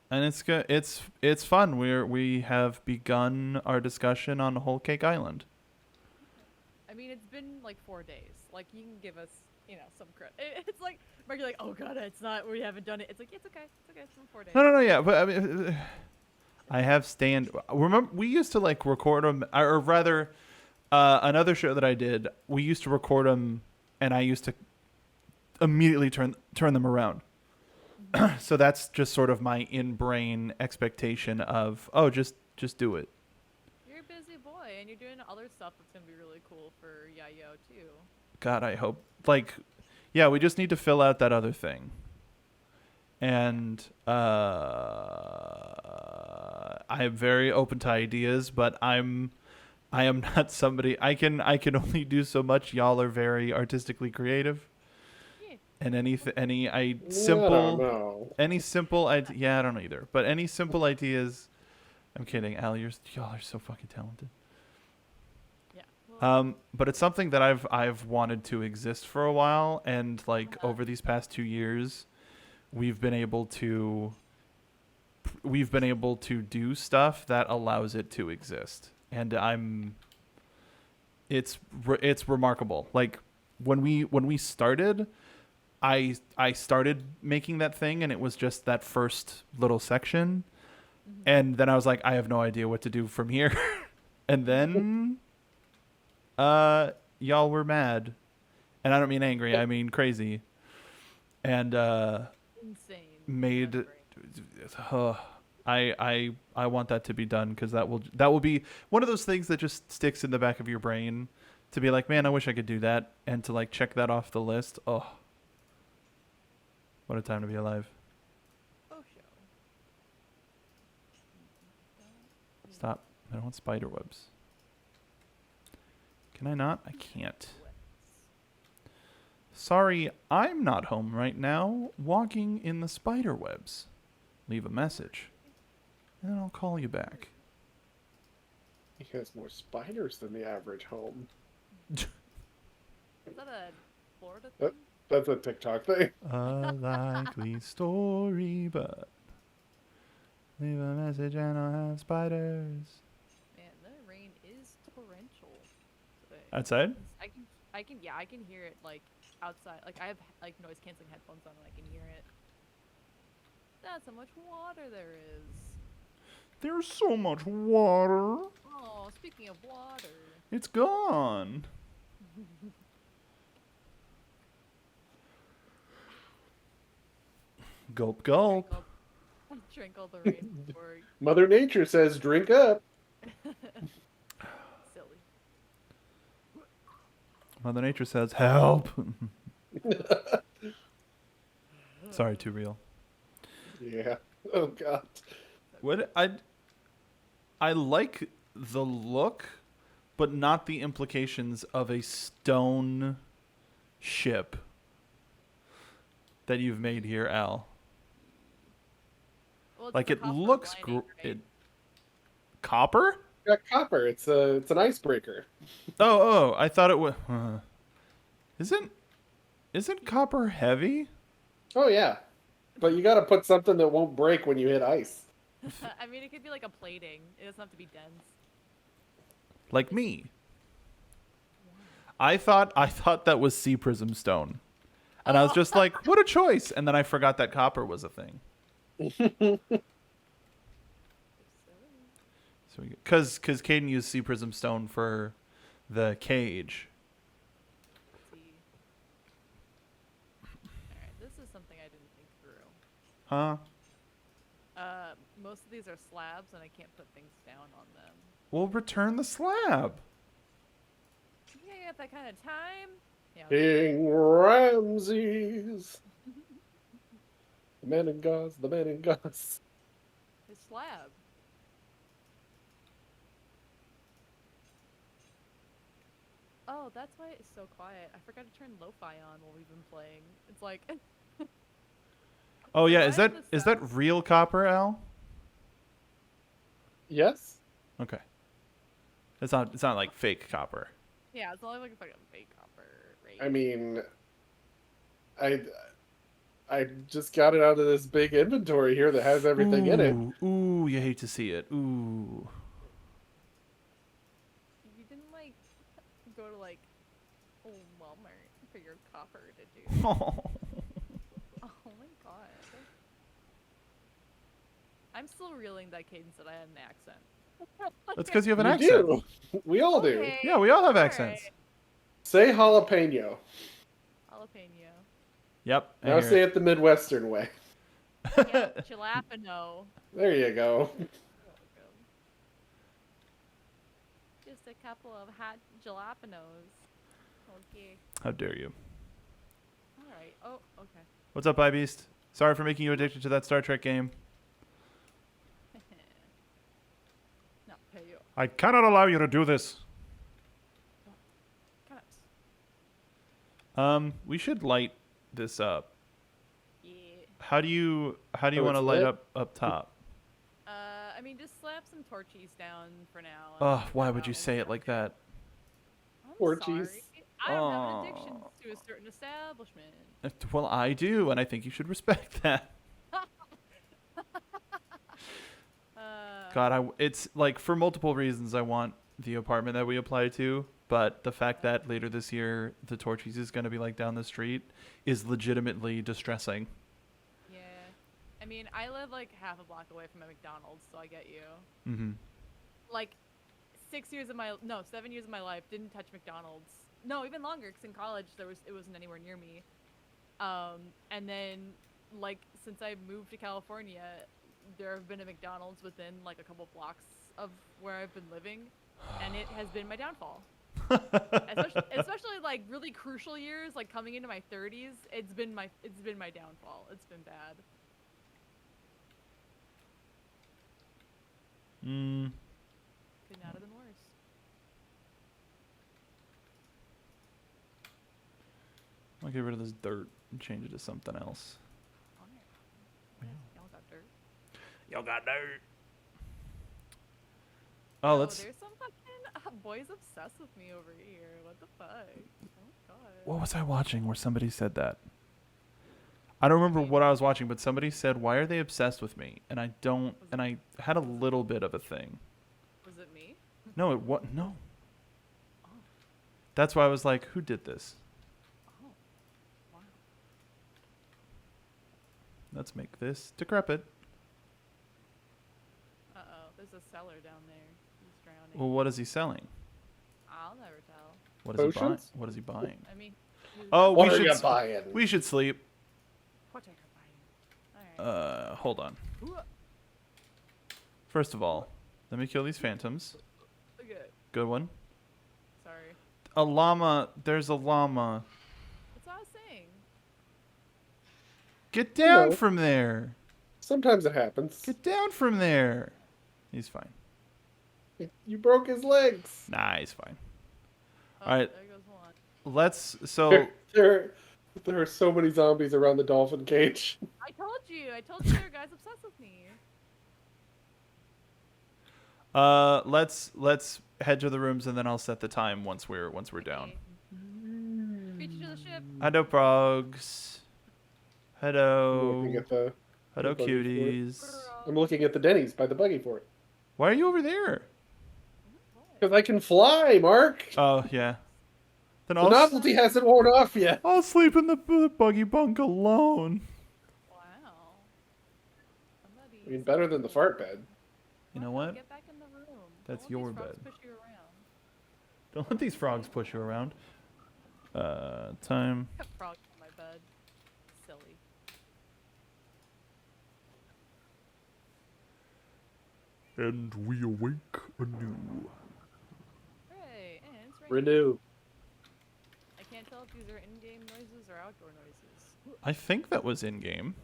S1: And it's good. It's fun. We have begun our discussion on Whole Cake Island.
S4: I mean, it's been like 4 days. Like, you can give us, some credit. It's like, Mark, you're like, oh god, it's not, we haven't done it. It's like, it's okay. It's okay. It's been 4 days.
S1: No, yeah, but I mean, I have remember, we used to like record them, or rather, another show that I did, we used to record them, and I used to immediately turn them around. So that's just sort of my in-brain expectation of, oh, just do it.
S4: You're a busy boy, and you're doing other stuff that's gonna be really cool for Yayo too.
S1: God, I hope. Like, yeah, we just need to fill out that other thing. And I'm very open to ideas, but I am not somebody. I can only do so much. Y'all are very artistically creative.
S4: Yeah.
S1: And any
S3: I don't
S1: simple
S3: know.
S1: any simple idea. Yeah, I don't know either. But any simple ideas. I'm kidding, Al. Y'all are so fucking talented.
S4: Yeah. Well,
S1: But it's something that I've wanted to exist for a while, and like
S4: Uh-huh.
S1: over these past 2 years, we've been able to do stuff that allows it to exist, and it's remarkable. Like when we started, I started making that thing, and it was just that first little section, and then I was like, I have no idea what to do from here, and then y'all were mad, and I don't mean angry, I mean crazy, and
S4: insane.
S1: made I want that to be done, because that will be one of those things that just sticks in the back of your brain, to be like, man, I wish I could do that, and to like check that off the list. Oh, what a time to be alive.
S4: Oh, show.
S1: Stop. I don't want spider webs. Can I not? I can't. Sorry, I'm not home right now. Walking in the spider webs. Leave a message. And I'll call you back.
S3: He has more spiders than the average home.
S4: Is that a Florida
S3: Uh,
S4: thing?
S3: That's a TikTok thing.
S1: A likely story, but leave a message and I'll have spiders.
S4: Man, the rain is torrential today.
S1: Outside?
S4: I can hear it like outside. Like I have like noise canceling headphones on and I can hear it. That's how much water there is.
S1: There's so much water.
S4: Oh, speaking of water.
S1: It's gone. Gulp, gulp.
S4: Drink all the rain before
S3: Mother Nature says, drink up.
S4: silly.
S1: Mother Nature says, help. Sorry, too real.
S3: Yeah. Oh, God.
S1: What I like the look, but not the implications of a stone ship that you've made here, Al.
S4: Well, it's
S1: Like
S4: the
S1: it
S4: copper
S1: looks
S4: lining, right?
S1: copper?
S3: Got copper. It's an icebreaker.
S1: Oh, I thought it was. Isn't copper heavy?
S3: Oh, yeah. But you got to put something that won't break when you hit ice.
S4: I mean, it could be like a plating. It doesn't have to be dense.
S1: Like me. I thought that was sea prism stone, and I was just like, what a choice! And then I forgot that copper was a thing. So because Caden used sea prism stone for the cage.
S4: Let's see. Alright, this is something I didn't think through.
S1: Huh?
S4: Most of these are slabs, and I can't put things down on them.
S1: We'll return the slab.
S4: Yeah, you have that kind of time. Yeah.
S3: King Ramses. The man in gauze, the man in gauze.
S4: His slab. Oh, that's why it's so quiet. I forgot to turn lo-fi on while we've been playing. It's like
S1: Oh yeah,
S4: Why
S1: is that
S4: the
S1: is that
S4: sound-
S1: real copper, Al?
S3: Yes?
S1: Okay. It's not like fake copper.
S4: yeah, it's only like a fucking fake copper, right?
S3: I mean, I just got it out of this big inventory here that has everything in it.
S1: Ooh, you hate to see it. Ooh.
S4: You didn't like go to like Walmart for your copper, did you? Oh my god. I'm still reeling that Cadence said I had an accent.
S1: That's because you have an
S3: You
S1: accent.
S3: do. We all do.
S4: Okay,
S1: Yeah, we all have
S4: alright.
S1: accents.
S3: Say jalapeno.
S4: Jalapeno.
S1: Yep. I
S3: Now
S1: hear
S3: say
S1: it.
S3: it the Midwestern way.
S4: Yeah, jalapeno.
S3: There you go.
S4: Just a couple of hot jalapenos. Okay.
S1: How dare you?
S4: Alright. Oh, okay.
S1: What's up, Beast? Sorry for making you addicted to that Star Trek game.
S4: Not pay you.
S1: I cannot allow you to do this.
S4: Cannot.
S1: We should light this up.
S4: Yeah.
S1: How do you
S3: Oh,
S1: want to
S3: it's
S1: light
S3: lit?
S1: up top?
S4: I mean, just slap some torchies down for now. and
S1: Oh,
S4: figure
S1: why
S4: out
S1: would you
S4: what
S1: say
S4: we
S1: it
S4: can
S1: like
S4: do.
S1: that?
S4: I'm
S3: Torchies.
S4: sorry. I don't have an addiction
S1: Oh.
S4: to a certain establishment.
S1: Well, I do, and I think you should respect that. God, it's like for multiple reasons I want the apartment that we apply to, but the fact that later this year the Torchies is going to be like down the street is legitimately distressing.
S4: Yeah. I mean, I live like half a block away from a McDonald's, so I get you.
S1: Mm-hmm.
S4: Like 7 years of my life didn't touch McDonald's. No, even longer, because in college it wasn't anywhere near me. And then like since I moved to California, there have been a McDonald's within like a couple blocks of where I've been living, and it has been my downfall. especially like really crucial years, like coming into my 30s, it's been my downfall. It's been bad. Could not have been worse.
S1: get rid of this dirt and change it to something else.
S4: Alright. Y'all got dirt.
S1: Y'all got dirt.
S4: Oh,
S1: Oh, let's.
S4: there's some fucking boys obsessed with me over here. What the fuck? Oh my god.
S1: What was I watching where somebody said that? I don't remember what I was watching, but somebody said, "Why are they obsessed with me?" And I don't. And I had a little bit of a thing.
S4: Was it me?
S1: No, no.
S4: Oh.
S1: That's why I was like, "Who did this?"
S4: Oh. Wow.
S1: Let's make this decrepit.
S4: Uh-oh. There's a cellar down there. He's drowning.
S1: Well, what is he selling?
S4: I'll never tell.
S1: What is he buying?
S3: Potions?
S1: What is he buying?
S4: I mean,
S1: Oh,
S3: What
S1: we
S3: are
S1: should.
S3: you buying?
S1: We should sleep.
S4: what are you buying? Alright.
S1: Hold on.
S4: Ooh,
S1: First of all, let me kill these phantoms.
S4: okay.
S1: Good one.
S4: Sorry.
S1: A llama. There's a llama.
S4: That's what I was saying.
S1: Get down
S3: No.
S1: from there.
S3: Sometimes it happens.
S1: Get down from there. He's fine.
S3: You broke his legs.
S1: Nah, he's fine.
S4: Oh,
S1: Alright.
S4: there goes one.
S1: Let's. So
S3: There are so many zombies around the dolphin cage.
S4: I told you there are guys obsessed with me.
S1: let's head to the rooms and then I'll set the time once we're down.
S4: Okay. Beat you to the ship.
S1: Hello, frogs.
S3: I'm
S1: Hello.
S3: looking at the
S1: Hello,
S3: buggy fort.
S1: cuties.
S3: I'm looking at the Denny's by the buggy fort.
S1: Why are you over there?
S3: Because I can fly, Mark.
S1: Oh yeah. Then
S3: The
S1: I'll
S3: novelty hasn't worn off yet.
S1: I'll sleep in the buggy bunk alone.
S4: Wow. Somebody.
S3: I mean, better than the fart bed.
S1: You know
S4: Come on,
S1: what?
S4: Get back in the room.
S1: That's
S4: Don't let
S1: your
S4: these frogs
S1: bed.
S4: Push you around.
S1: Don't let these frogs push you around. Time.
S4: Got frogs on my bed. Silly.
S1: And we awake anew.
S4: Hooray! And it's raining.
S3: Renew.
S4: I can't tell if these are in-game noises or outdoor noises.
S1: I think that was in game.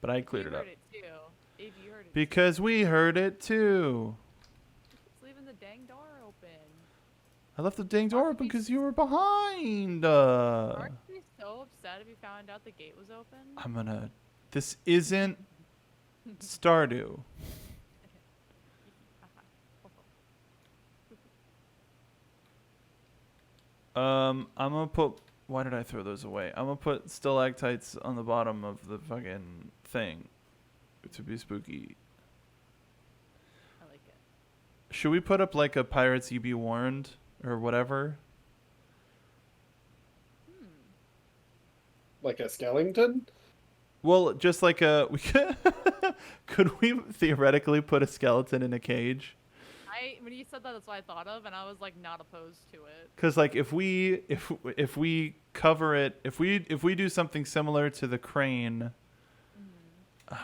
S1: But I cleared
S4: you
S1: it up.
S4: heard it too. If you heard it.
S1: Because we heard it too.
S4: It's leaving the dang door open.
S1: I left the dang door
S4: Aren't
S1: open
S4: we
S1: because you were behind.
S4: Aren't you so upset if you found out the gate was open?
S1: I'm gonna. This isn't Stardew. I'm gonna put. Why did I throw those away? I'm gonna put stalactites on the bottom of the fucking thing to be spooky.
S4: I like it.
S1: Should we put up like a pirates you be warned or whatever?
S3: Like a skeleton?
S1: Well, just like a. Could we theoretically put a skeleton in a cage?
S4: When you said that, that's what I thought of, and I was like not opposed to it.
S1: Because like if we cover it, if we do something similar to the crane,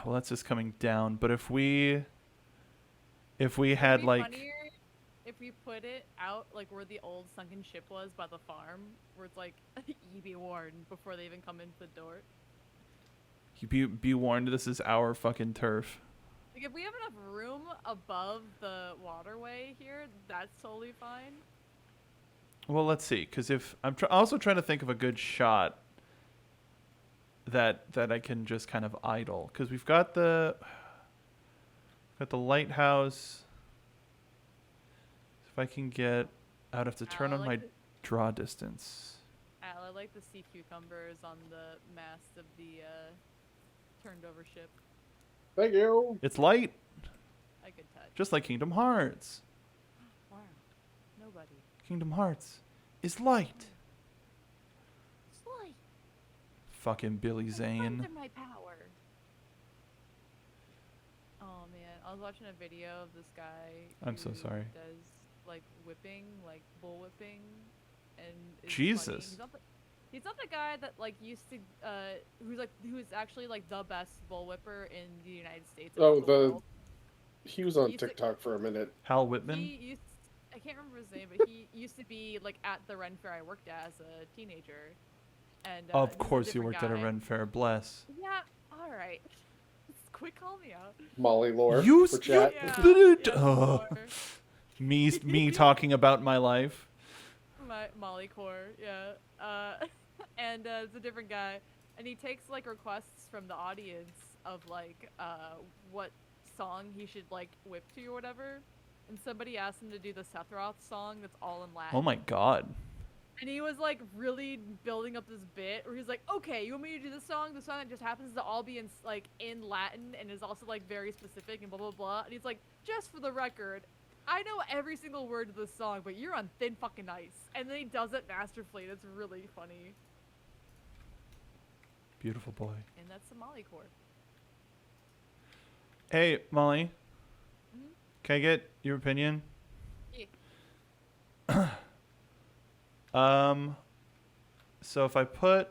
S1: well that's just coming down. But if we had
S4: It'd be
S1: like
S4: funnier if we put it out like where the old sunken ship was by the farm, where it's like you be warned before they even come into the door.
S1: be warned, this is our fucking turf.
S4: Like if we have enough room above the waterway here, that's totally fine.
S1: Well, let's see. Because if I'm also trying to think of a good shot that I can just kind of idle. Because we've got the lighthouse. If I can get, I'd have to turn on
S4: like
S1: my
S4: the-
S1: draw distance.
S4: I like the sea cucumbers on the mast of the turned over ship.
S3: Thank you.
S1: It's light,
S4: I could touch.
S1: just like Kingdom Hearts.
S4: Wow. Nobody.
S1: Kingdom Hearts is light.
S4: Slight.
S1: Fucking Billy Zane.
S4: Under my power. Oh man, I was watching a video of this guy.
S1: I'm so
S4: who
S1: sorry.
S4: Does like whipping, like bull whipping, and it's
S1: Jesus.
S4: funny. He's not the guy that like used to who's actually like the best bull whipper in the United States. and
S3: Oh,
S4: the world.
S3: He was on
S4: He's the-
S3: TikTok for a minute.
S1: Hal Whitman.
S4: I can't remember his name, but he used to be like at the Ren Fair I worked at as a teenager. And
S1: Of
S4: he's a
S1: course, you
S4: different
S1: worked at a
S4: guy.
S1: Ren Fair. Bless.
S4: Yeah, all right. Quit calling me out.
S3: Molly Lore
S1: You
S3: for
S1: s-
S3: chat.
S1: you-
S4: Yeah,
S1: Oh.
S4: Lore.
S1: Me talking about my life.
S4: Molly Core, yeah. And it's a different guy, and he takes like requests from the audience of like what song he should like whip to or whatever. And somebody asked him to do the Sephiroth song that's all in Latin.
S1: Oh my god.
S4: And he was like really building up this bit where he's like, okay, you want me to do this song? The song that just happens to all be in like in Latin and is also like very specific and blah blah blah. And he's like, just for the record, I know every single word of this song, but you're on thin fucking ice. And then he does it masterfully. It's really funny.
S1: Beautiful boy.
S4: And that's the Molly Core.
S1: Hey, Molly.
S4: Mhm.
S1: Can I get your opinion?
S4: Yeah.
S1: So if I put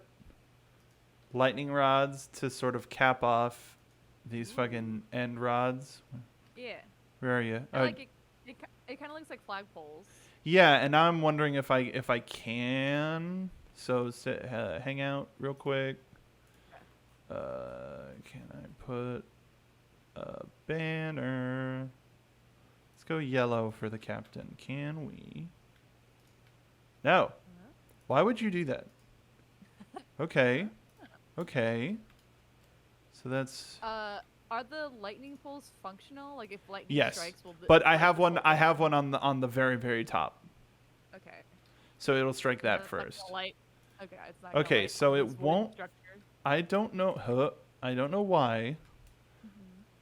S1: lightning rods to sort of cap off these fucking end rods,
S4: Yeah.
S1: where are you?
S4: I like it kind of looks like flagpoles.
S1: Yeah, and now I'm wondering if I can. So hang out real quick. Can I put a banner? Let's go yellow for the captain. Can we? No. Why would you do that? Okay. Okay. So that's
S4: Are the lightning poles functional? Like if lightning
S1: yes.
S4: strikes, will
S1: But I
S4: like,
S1: have
S4: the
S1: one.
S4: whole
S1: I have
S4: thing-
S1: one on the very very top.
S4: Okay.
S1: So it'll strike that
S4: It's not gonna
S1: first.
S4: light- Okay, it's not gonna
S1: Okay,
S4: light
S1: so
S4: on
S1: it
S4: this wooden
S1: won't-
S4: structure.
S1: I don't know. I don't know why.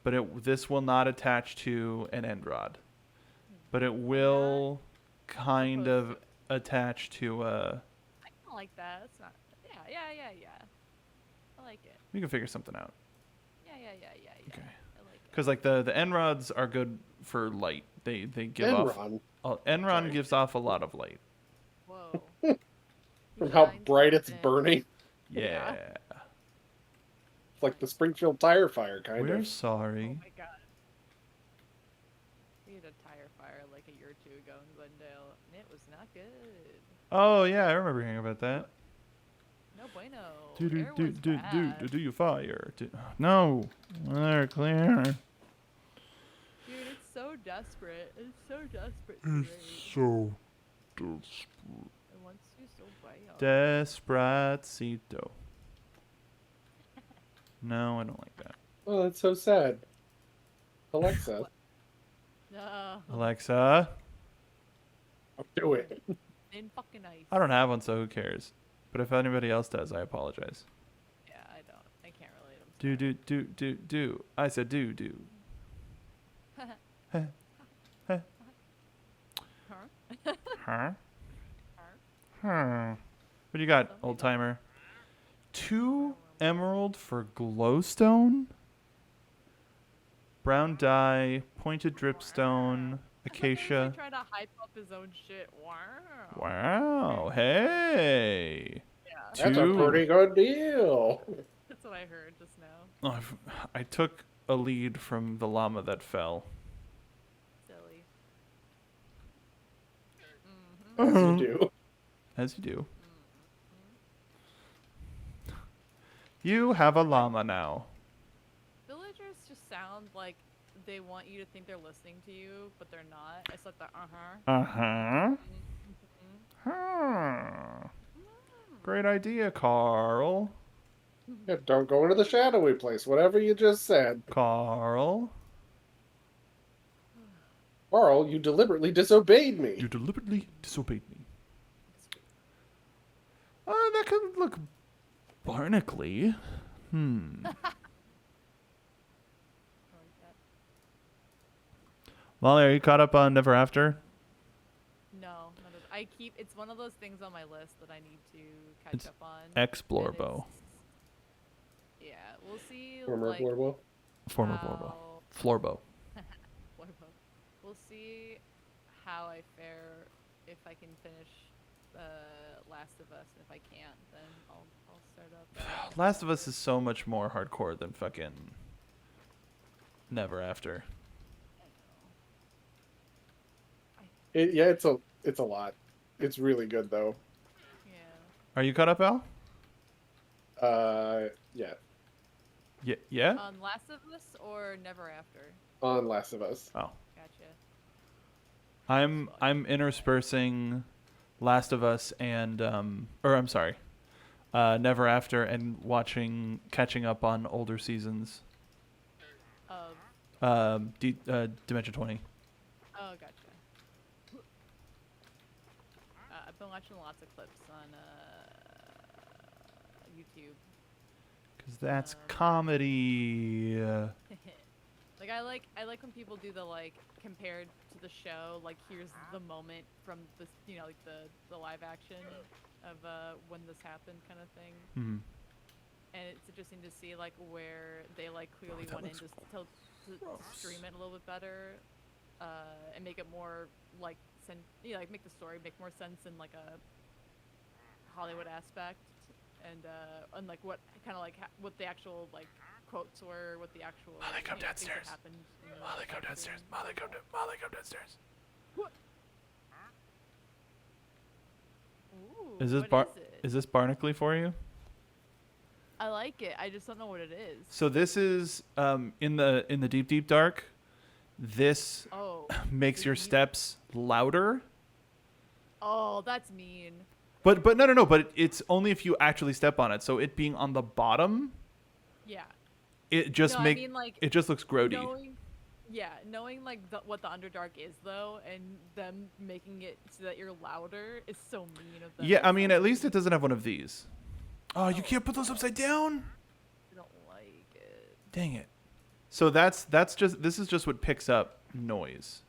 S1: But this will not attach to an end rod. But it will kind
S4: Supposed
S1: of attach to
S4: I kind of like that. It's not. Yeah. I like it.
S1: we can figure something out.
S4: Yeah.
S1: Okay.
S4: I like it.
S1: Because like the end rods are good for light. They give off
S3: Enron,
S1: Enron
S3: Sorry.
S1: gives off a lot of light.
S4: Whoa.
S3: from how
S4: Shines
S3: bright it's
S4: in.
S3: burning.
S1: Yeah.
S3: It's like the Springfield tire fire, kind
S1: We're
S3: of.
S4: Oh
S1: sorry.
S4: my god. We had a tire fire like a year or two ago in Glendale, and it was not good.
S1: Oh yeah, I remember hearing about that.
S4: No bueno.
S1: Do
S4: Air was bad.
S1: you fire? No, they're clear.
S4: Dude, it's so desperate. It's so desperate. to rain.
S1: So
S4: It wants you so bad.
S1: Despacito. No, I don't like that.
S3: Oh, that's so sad. Alexa,
S4: No.
S1: Alexa,
S3: do it.
S4: In fucking ice.
S1: I don't have one, so who cares? But if anybody else does, I apologize.
S4: Yeah, I don't. I can't relate.
S1: Do. I said do. Huh? Huh. What do you got, old timer? 2 emerald for glowstone, brown dye, pointed dripstone, acacia.
S4: He's trying to hype up his own shit. Wow.
S1: Wow. Hey.
S4: Yeah,
S3: That's a
S1: 2.
S3: pretty good deal.
S4: that's what I heard just now.
S1: Oh, I took a lead from the llama that fell.
S4: Silly.
S3: As you do.
S1: As you do. You have a llama now.
S4: Villagers just sound like they want you to think they're listening to you, but they're not. It's like the
S1: Uh-huh. Huh. Great idea, Carl.
S3: Yeah, don't go into the shadowy place. Whatever you just said.
S1: Carl.
S3: Carl, you deliberately disobeyed me.
S1: You deliberately disobeyed me. That could look barnacly. Molly, are you caught up on Never After?
S4: No, I keep. It's one of those things on my list that I need to catch
S1: It's
S4: up on.
S1: Explorbo.
S4: and Yeah, we'll see.
S3: Former
S4: like,
S3: Blorbo.
S1: Former Borbo.
S4: how-
S1: Florbo.
S4: Florbo. We'll see how I fare if I can finish Last of Us, and if I can't, then I'll start up.
S1: Last of Us is so much more hardcore than fucking Never After.
S3: Yeah, it's a lot. It's really good though.
S4: Yeah.
S1: Are you caught up, Al?
S3: Yeah,
S1: Yeah?
S4: On Last of Us or Never After?
S3: on Last of Us.
S1: Oh.
S4: Gotcha.
S1: I'm interspersing Last of Us and or I'm sorry, Never After, and catching up on older seasons. Dimension 20.
S4: Oh, gotcha. I've been watching lots of clips on YouTube.
S1: Cause that's comedy.
S4: Like I like when people do the like compared to the show, like here's the moment from this, you know, like the live action of when this happened kind of thing.
S1: Hmm.
S4: And it's interesting to see like where they like clearly
S1: that
S4: went in
S1: looks
S4: just to stream it a little bit better, and make it more like like make the story make more sense in like a Hollywood aspect, and like what kind of like what the actual like quotes were, what the actual
S1: Molly, come
S4: things that
S1: downstairs.
S4: happened in the
S1: Molly, come
S4: live
S1: downstairs.
S4: action.
S1: Molly, come downstairs.
S4: Ooh,
S1: Is this
S4: what is it?
S1: Is this Barnacle for you?
S4: I like it. I just don't know what it is.
S1: So this is in the deep dark. This
S4: Oh.
S1: makes
S4: the
S1: your
S4: deep-
S1: steps louder.
S4: Oh, that's mean.
S1: But no. But it's only if you actually step on it. So it being on the bottom,
S4: Yeah.
S1: it just
S4: No, I mean, like,
S1: it just looks grody.
S4: Knowing like what the Underdark is though, and them making it so that you're louder is so mean of them.
S1: Yeah, I mean, at least it doesn't have one of these. Oh, you can't put those upside down?
S4: I don't like it.
S1: Dang it. So this is just what picks up noise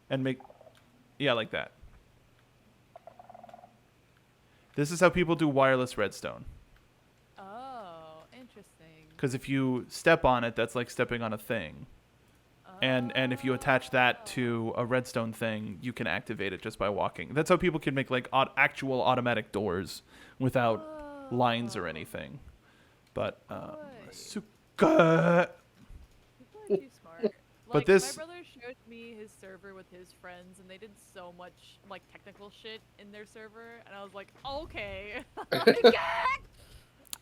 S1: and like that. This is how people do wireless redstone.
S4: Oh, interesting.
S1: Because if you step on it, that's like stepping on a thing. And if you attach that to a redstone thing, you can activate it just by walking. That's how people can make like actual automatic doors without lines or anything. But Suka.
S4: People are too smart. Like,
S1: But this-
S4: my brother showed me his server with his friends, and they did so much like technical shit in their server, and I was like, okay.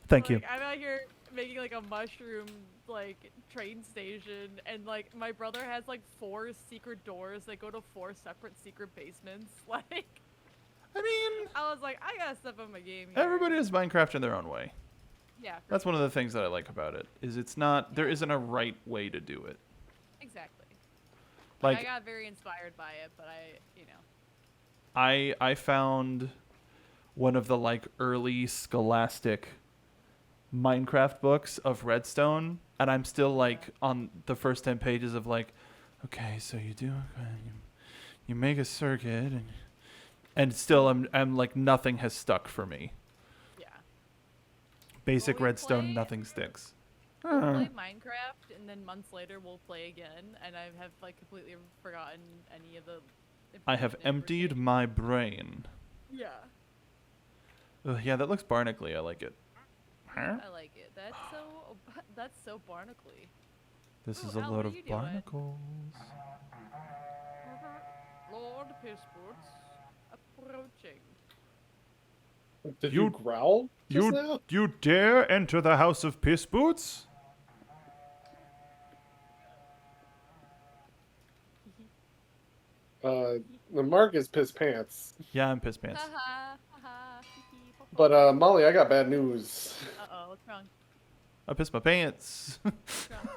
S1: Thank you.
S4: Like, I'm out here making like a mushroom like train station, and like my brother has like 4 secret doors that go to 4 separate secret basements. Like,
S1: I mean,
S4: I was like, I gotta step up my game here.
S1: everybody does Minecraft in their own way.
S4: Yeah. for
S1: That's
S4: sure.
S1: one of the things that I like about it. Is there isn't a right way to do it.
S4: Exactly.
S1: Like
S4: I got very inspired by it, but
S1: I found one of the like early Scholastic Minecraft books of Redstone, and I'm still like on the first 10 pages of like, okay, so you make a circuit, and still I'm like nothing has stuck for me.
S4: yeah.
S1: Basic
S4: Well, we
S1: redstone,
S4: play-
S1: nothing sticks.
S4: We'll play Minecraft, and then months later we'll play again, and I have like completely forgotten any of the.
S1: I have
S4: information
S1: emptied
S4: everything.
S1: my brain.
S4: Yeah.
S1: Yeah, that looks barnacle-y. I like it. Huh?
S4: I like it. That's so barnacle-y.
S1: This
S4: Ooh,
S1: is a
S4: Al,
S1: load
S4: what
S1: of
S4: are you doing?
S1: barnacles.
S4: Lord Pissports approaching.
S3: Did
S1: You-
S3: you growl just now?
S1: You dare enter the house of piss boots?
S3: The mark is piss pants.
S1: Yeah, I'm piss pants.
S4: Haha, haha, hee hee, ho, ho.
S3: But Molly, I got bad news.
S4: Uh-oh, what's wrong?
S1: I pissed my pants.
S4: What's wrong?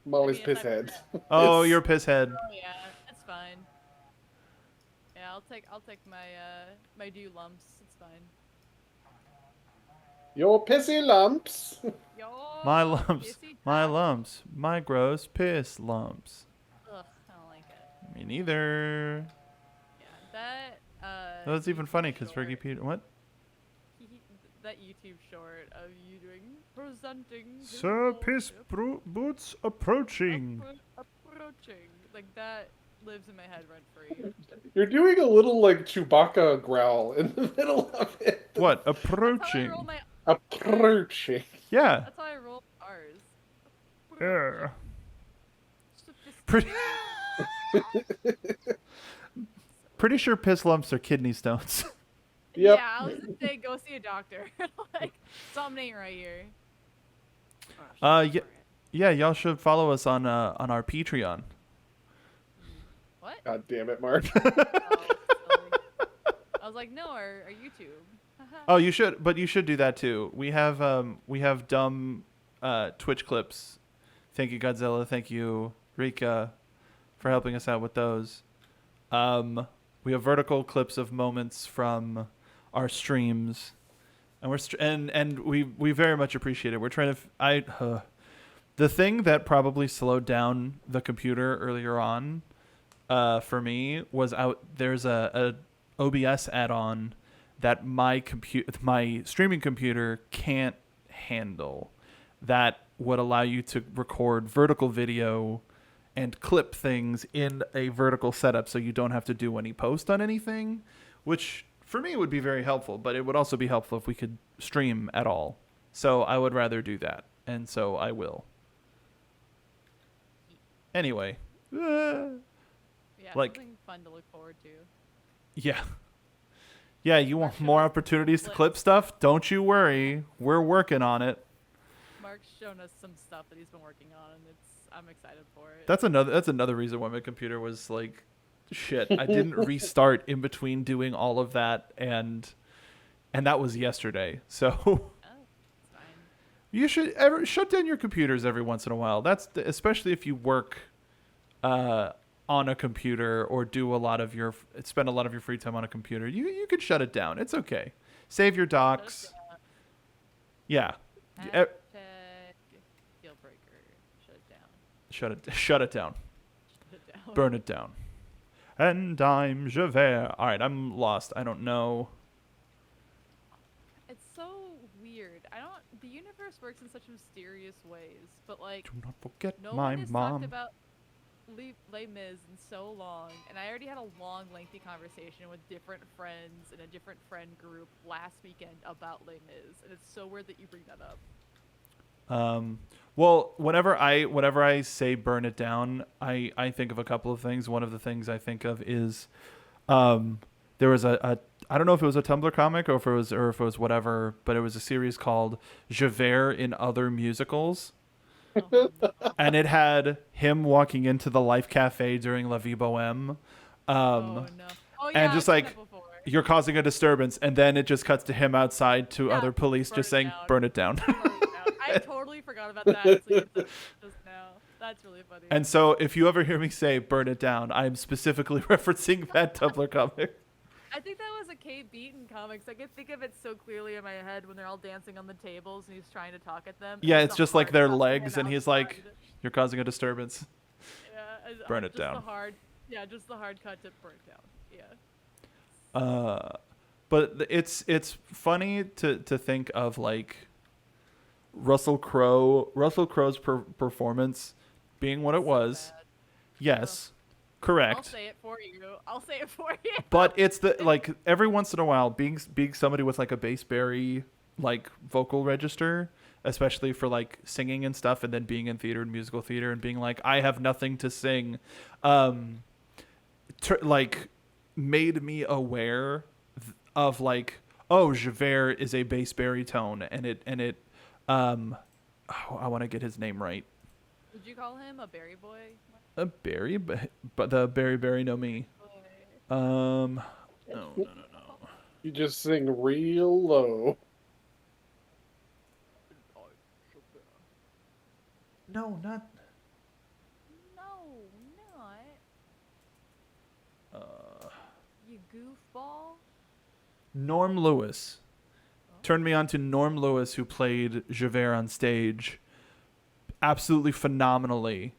S3: Molly's
S4: I mean,
S3: piss
S4: it's
S3: head.
S1: Oh,
S3: It's-
S1: you're piss head.
S4: Oh yeah, that's fine. Yeah, I'll take my my due lumps. It's fine.
S3: Your pissy lumps.
S4: Yo,
S1: My lumps.
S4: kissy
S1: My
S4: top.
S1: lumps. My gross piss lumps.
S4: Ugh, I don't like it.
S1: Me neither.
S4: Yeah, that
S1: That's even
S4: YouTube
S1: funny because
S4: short-
S1: Fergie Peter. What?
S4: that YouTube short of you doing presenting. his
S1: Sir Piss
S4: lordship,
S1: Boots approaching.
S4: approaching, like that lives in my head rent free.
S3: You're doing a little like Chewbacca growl in the middle of it.
S1: What?
S4: That's how I
S1: Approaching.
S4: roll my.
S3: Approaching.
S1: Yeah.
S4: That's how I roll ours.
S1: Yeah.
S4: Pretty.
S1: Pretty sure piss lumps are kidney stones.
S3: Yep.
S4: Yeah, I was gonna say go see a doctor. Like something ain't right here.
S1: Yeah, yeah. Y'all should follow us on our Patreon.
S4: What?
S3: God damn it, Mark.
S4: Oh, silly. I was like, Like, no, our YouTube.
S1: Oh, you should, but you should do that too. We have dumb Twitch clips. Thank you, Godzilla. Thank you, Rika, for helping us out with those. We have vertical clips of moments from our streams, and and we very much appreciate it. We're trying to the thing that probably slowed down the computer earlier on, for me was there's a OBS add-on that my streaming computer can't handle, that would allow you to record vertical video and clip things in a vertical setup so you don't have to do any post on anything, which for me would be very helpful, but it would also be helpful if we could stream at all. So I would rather do that, and so I will. Anyway.
S4: Yeah,
S1: Like-
S4: something fun to look forward to.
S1: Yeah. Yeah, you want more opportunities to clip stuff? Don't you worry. We're working on it.
S4: Mark's shown us some stuff that he's been working on, and I'm excited for it.
S1: That's another reason why my computer was like shit. I didn't restart in between doing all of that, and that was yesterday. So
S4: Oh, it's fine.
S1: you should shut down your computers every once in a while. Especially if you work on a computer or spend a lot of your free time on a computer. You could shut it down. It's okay. Save your docs. Yeah.
S4: Hashtag deal breaker. Shut it down.
S1: Shut it down.
S4: Shut it down.
S1: Burn it down. And I'm Javert. All right, I'm lost. I don't know.
S4: It's so weird. The universe works in such mysterious ways, but like
S1: Do not forget
S4: no
S1: my
S4: one has
S1: mom.
S4: talked about Les Mis in so long, and I already had a long, lengthy conversation with different friends in a different friend group last weekend about Les Mis, and it's so weird that you bring that up.
S1: Well, whenever I say burn it down, I think of a couple of things. One of the things I think of is, there was a I don't know if it was a Tumblr comic or if it was whatever, but it was a series called Javert in Other Musicals. And it had him walking into the Life Cafe during La Vie Boheme.
S4: Oh no! Oh yeah,
S1: And just
S4: I've seen
S1: like,
S4: that before.
S1: you're causing a disturbance, and then it just cuts to him outside to
S4: Yeah,
S1: other police
S4: burn
S1: just
S4: it
S1: saying,
S4: down.
S1: burn it down.
S4: Burn it down. I totally forgot about that. So you said it just now. That's really funny.
S1: And so if you ever hear me say burn it down, I'm specifically referencing that Tumblr comic.
S4: I think that was a Kate Beaton comics. I can think of it so clearly in my head when they're all dancing on the tables and he's trying to talk at them.
S1: Yeah,
S4: and
S1: it's
S4: a
S1: just like
S4: hard
S1: their
S4: cut to
S1: legs,
S4: him
S1: and he's like,
S4: outside.
S1: you're causing a disturbance.
S4: Yeah,
S1: Burn it
S4: just
S1: down.
S4: just the hard cut to burn it down. Yeah.
S1: But it's funny to think of like Russell Crowe's performance being what it was.
S4: Bad.
S1: Yes,
S4: I'll
S1: correct.
S4: say it for you.
S1: But it's the like every once in a while being somebody with like a bass bari like vocal register, especially for like singing and stuff, and then being in theater and musical theater and being like, I have nothing to sing, like made me aware of like, oh, Javert is a bass baritone, and it I want to get his name right.
S4: Would you call him a berry boy?
S1: A Barry, but the Barry know me. No.
S3: You just sing real low.
S1: No, not.
S4: No, not. You goofball.
S1: Norm Lewis. Turned me on to Norm Lewis, who played Javert on stage absolutely phenomenally.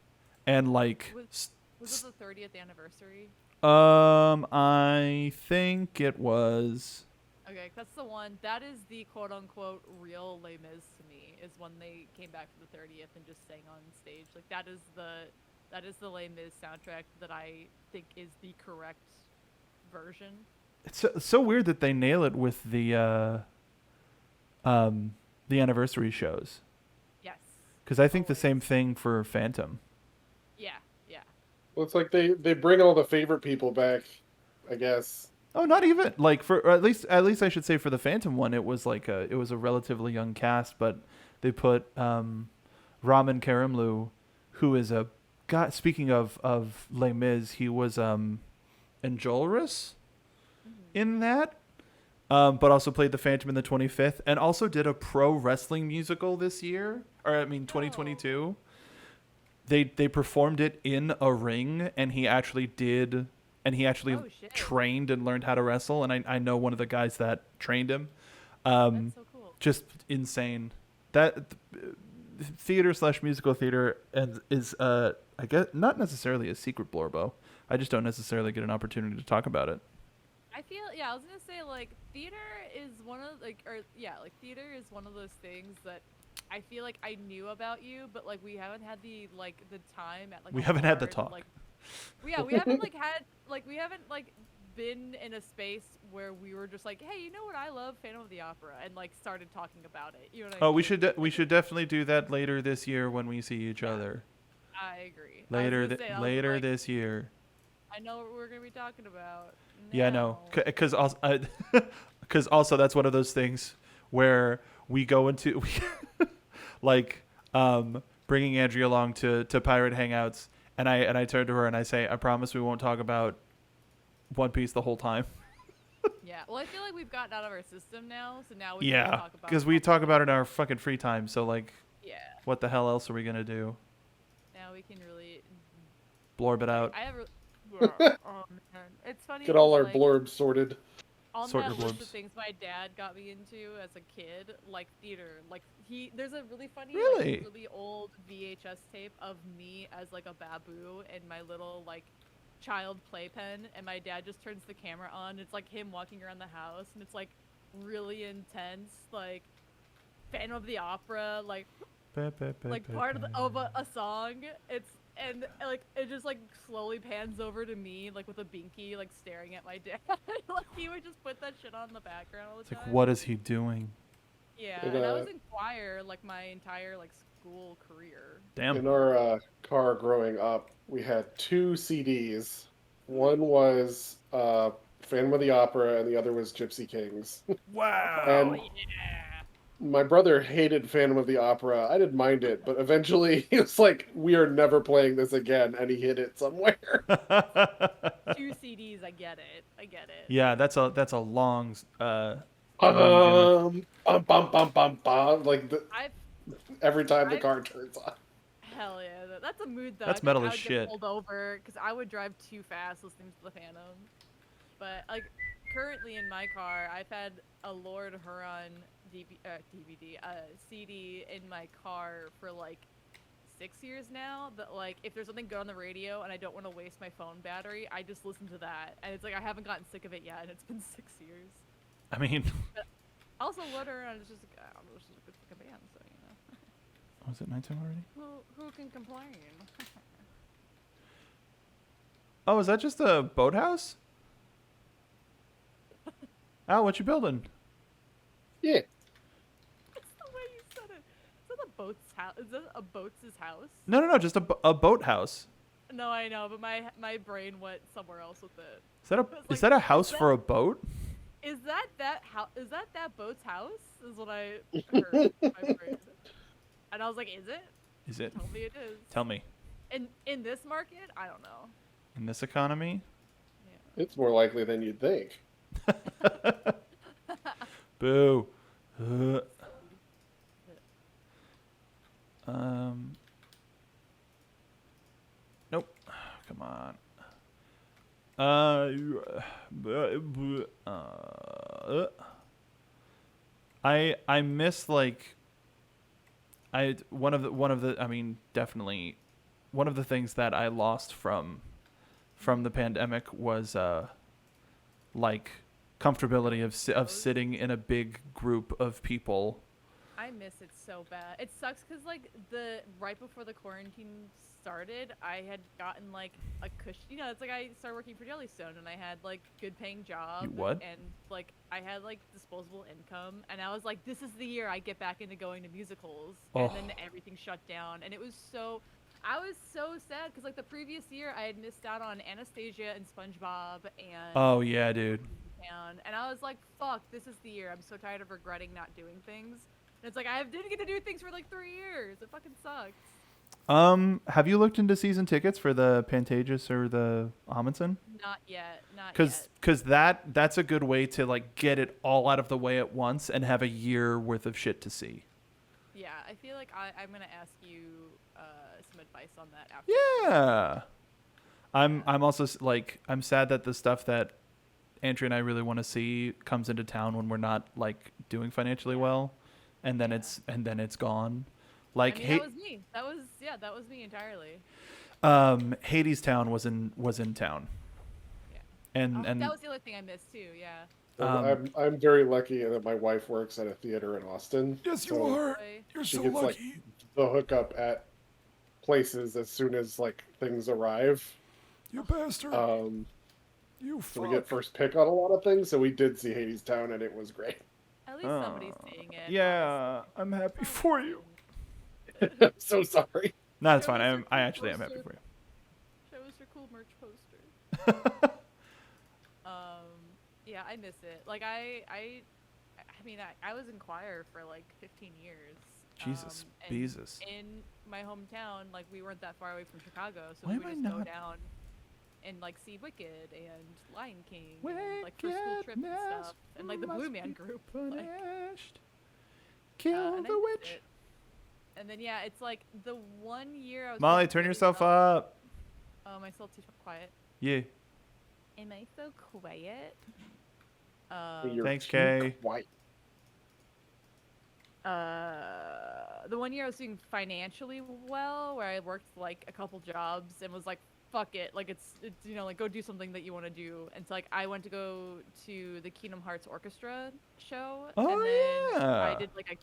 S1: And like,
S4: Was it the 30th anniversary?
S1: I think it was.
S4: Okay, that's the one. That is the quote-unquote real Les Mis to me. Is when they came back for the 30th and just sang on stage. Like that is the Les Mis soundtrack that I think is the correct version.
S1: It's so weird that they nail it with the anniversary shows.
S4: Yes.
S1: Because I think the same thing for Phantom.
S4: Yeah. Yeah.
S3: Well, it's like they bring all the favorite people back, I guess.
S1: Oh, not even like for or at least I should say for the Phantom one, it was like a relatively young cast, but they put Raman Karimloo, who is a guy. Speaking of Les Mis, he was Enjolras in that. but also played the Phantom in the 25th, and also did a pro wrestling musical this year, or I mean 2022. They performed it in a ring, and he actually
S4: Oh, shit.
S1: trained and learned how to wrestle, and I know one of the guys that trained him.
S4: That's so cool.
S1: Just insane. That theater / musical theater and is I guess not necessarily a secret Blorbo. I just don't necessarily get an opportunity to talk about it.
S4: I feel I was gonna say like theater is one of theater is one of those things that I feel like I knew about you, but like we haven't had the time at like
S1: We
S4: a
S1: haven't had the
S4: bar to,
S1: talk.
S4: like we haven't we haven't been in a space where we were just like, hey, you know what I love, Phantom of the Opera, and like started talking about it. You know what I
S1: Oh,
S4: mean?
S1: we should definitely do that later this year when we see each other.
S4: I agree.
S1: Later this year.
S4: I know what we're gonna be talking about.
S1: Yeah, no,
S4: now.
S1: because also that's one of those things where we go into bringing Andrea along to pirate hangouts, and I turn to her and I say, I promise we won't talk about One Piece the whole time.
S4: Yeah, well, I feel like we've gotten out of our system now, so now we can
S1: Yeah,
S4: talk about
S1: because we talk about it in our fucking free time. So like,
S4: yeah.
S1: what the hell else are we gonna do?
S4: Now we can really.
S1: Blorb it out.
S4: I have. Oh man, it's funny.
S3: Get all
S4: 'cause,
S3: our
S4: like,
S3: blurbs sorted.
S4: on
S1: Sort
S4: that
S1: your
S4: list
S1: blurbs.
S4: of things my dad got me into as a kid, like theater. Like there's a really funny,
S1: Really?
S4: really old VHS tape of me as like a baboo and my little child playpen, and my dad just turns the camera on. It's like him walking around the house, and it's like really intense, like Phantom of the Opera, like part of a song. And it just like slowly pans over to me, like with a binky, like staring at my dad. Like he would just put that shit on in the background all the
S1: It's
S4: time.
S1: like, what is he doing?
S4: Yeah,
S3: And,
S4: and I was in choir like my entire school career.
S1: Damn.
S3: In our car growing up, we had 2 CDs. One was Phantom of the Opera, and the other was Gypsy Kings.
S1: Wow.
S3: And
S4: Oh yeah.
S3: my brother hated Phantom of the Opera. I didn't mind it, but eventually he was like, "We are never playing this again," and he hid it somewhere.
S4: 2 CDs, I get it.
S1: Yeah, that's a long long
S3: Bum, bum, bum, bum, bum, like
S4: I've
S3: every time the
S4: I've-
S3: car turns on.
S4: Hell yeah, that's a mood though.
S1: That's
S4: I think
S1: metal
S4: I
S1: as
S4: would
S1: shit.
S4: Get pulled over because I would drive too fast listening to the Phantom. But currently in my car, I've had a Lord Huron CD in my car for 6 years now. But if there's something good on the radio and I don't want to waste my phone battery, I just listen to that. And it's I haven't gotten sick of it yet, and it's been 6 years.
S1: I mean,
S4: Also, Lord Huron is just I don't know, it's just a good fucking band, so you know.
S1: was it nighttime already?
S4: Who can complain?
S1: Oh, is that just a boathouse? Al, what you building?
S3: Yeah,
S4: That's the way you said it. Is that a boat's house? Is that a boat's house?
S1: No, just a boathouse.
S4: No, I know, but my brain went somewhere else with it.
S1: Is that a
S4: It's
S1: is that a house
S4: is that-
S1: for a boat?
S4: Is that boat's house? Is what I heard. in my brain. And I was like, is it?
S1: Is it?
S4: Tell me it is.
S1: Tell me.
S4: In this market, I don't know.
S1: In this economy?
S4: Yeah.
S3: it's more likely than you'd think.
S1: Boo. Nope. Come on. I miss one of the I mean definitely one of the things that I lost from the pandemic was comfortability of sitting in a big group of people.
S4: I miss it so bad. It sucks because right before the quarantine started, I had gotten a cushion. You know, it's I started working for Jellystone, and I had good paying job.
S1: You what?
S4: And I had disposable income, and I was like, this is the year I get back into going to musicals.
S1: Oh.
S4: And then everything shut down, and it was so. I was so sad because the previous year I had missed out on Anastasia and SpongeBob and.
S1: Oh yeah, dude.
S4: And I was like, fuck, this is the year. I'm so tired of regretting not doing things. And it's I didn't get to do things for 3 years. It fucking sucks.
S1: Have you looked into season tickets for the Pantages or the Amundsen?
S4: Not yet. Not
S1: Because
S4: yet.
S1: that's a good way to like get it all out of the way at once and have a year worth of shit to see.
S4: Yeah, I feel like I'm gonna ask you some advice on that after.
S1: Yeah. I'm also like I'm sad that the stuff that Andrea and I really want to see comes into town when we're not like doing financially well, and then it's gone. Like
S4: I mean, that was me. That was me entirely.
S1: Hades Town was in town.
S4: Yeah.
S1: And
S4: that was the other thing I missed too. Yeah.
S3: I'm very lucky in that my wife works at a theater in Austin.
S1: yes, you
S3: so
S1: are. You're
S3: She
S1: so
S3: gets like
S1: lucky.
S3: the hookup at places as soon as like things arrive.
S1: You bastard. You
S3: So we get first pick on a lot of things. So we did see Hades Town, and it was great.
S4: At least somebody's seeing it.
S1: Yeah, I'm happy for you.
S3: I'm so sorry.
S1: No, it's
S4: Show
S1: fine.
S4: us your
S1: I
S4: cool
S1: actually am happy
S4: poster.
S1: for you.
S4: Show us your cool merch poster. Yeah, I miss it. Like I mean, I was in choir for like 15 years.
S1: Jesus,
S4: and
S1: Jesus.
S4: In my hometown, like we weren't that far away from Chicago, so
S1: Why
S4: we would
S1: am I
S4: just go
S1: not-
S4: down and like see Wicked and Lion King, and, like for school trips and stuff, and like the Blue Man Group. Like,
S1: Kill
S4: and I
S1: the
S4: missed
S1: witch.
S4: it. And then yeah, it's like the 1 year I was.
S1: Molly,
S4: supposed to
S1: turn
S4: go to
S1: yourself
S4: South-
S1: up.
S4: Oh, am I still too quiet?
S1: Yeah.
S4: Am I so quiet?
S3: You're
S1: Thanks,
S3: too
S1: Kay.
S3: quiet.
S4: The 1 year I was doing financially well, where I worked like a couple jobs and was like, fuck it, like it's you know, like go do something that you want to do. And so like I went to go to the Kingdom Hearts Orchestra show,
S1: Oh,
S4: and then I
S1: yeah.
S4: did like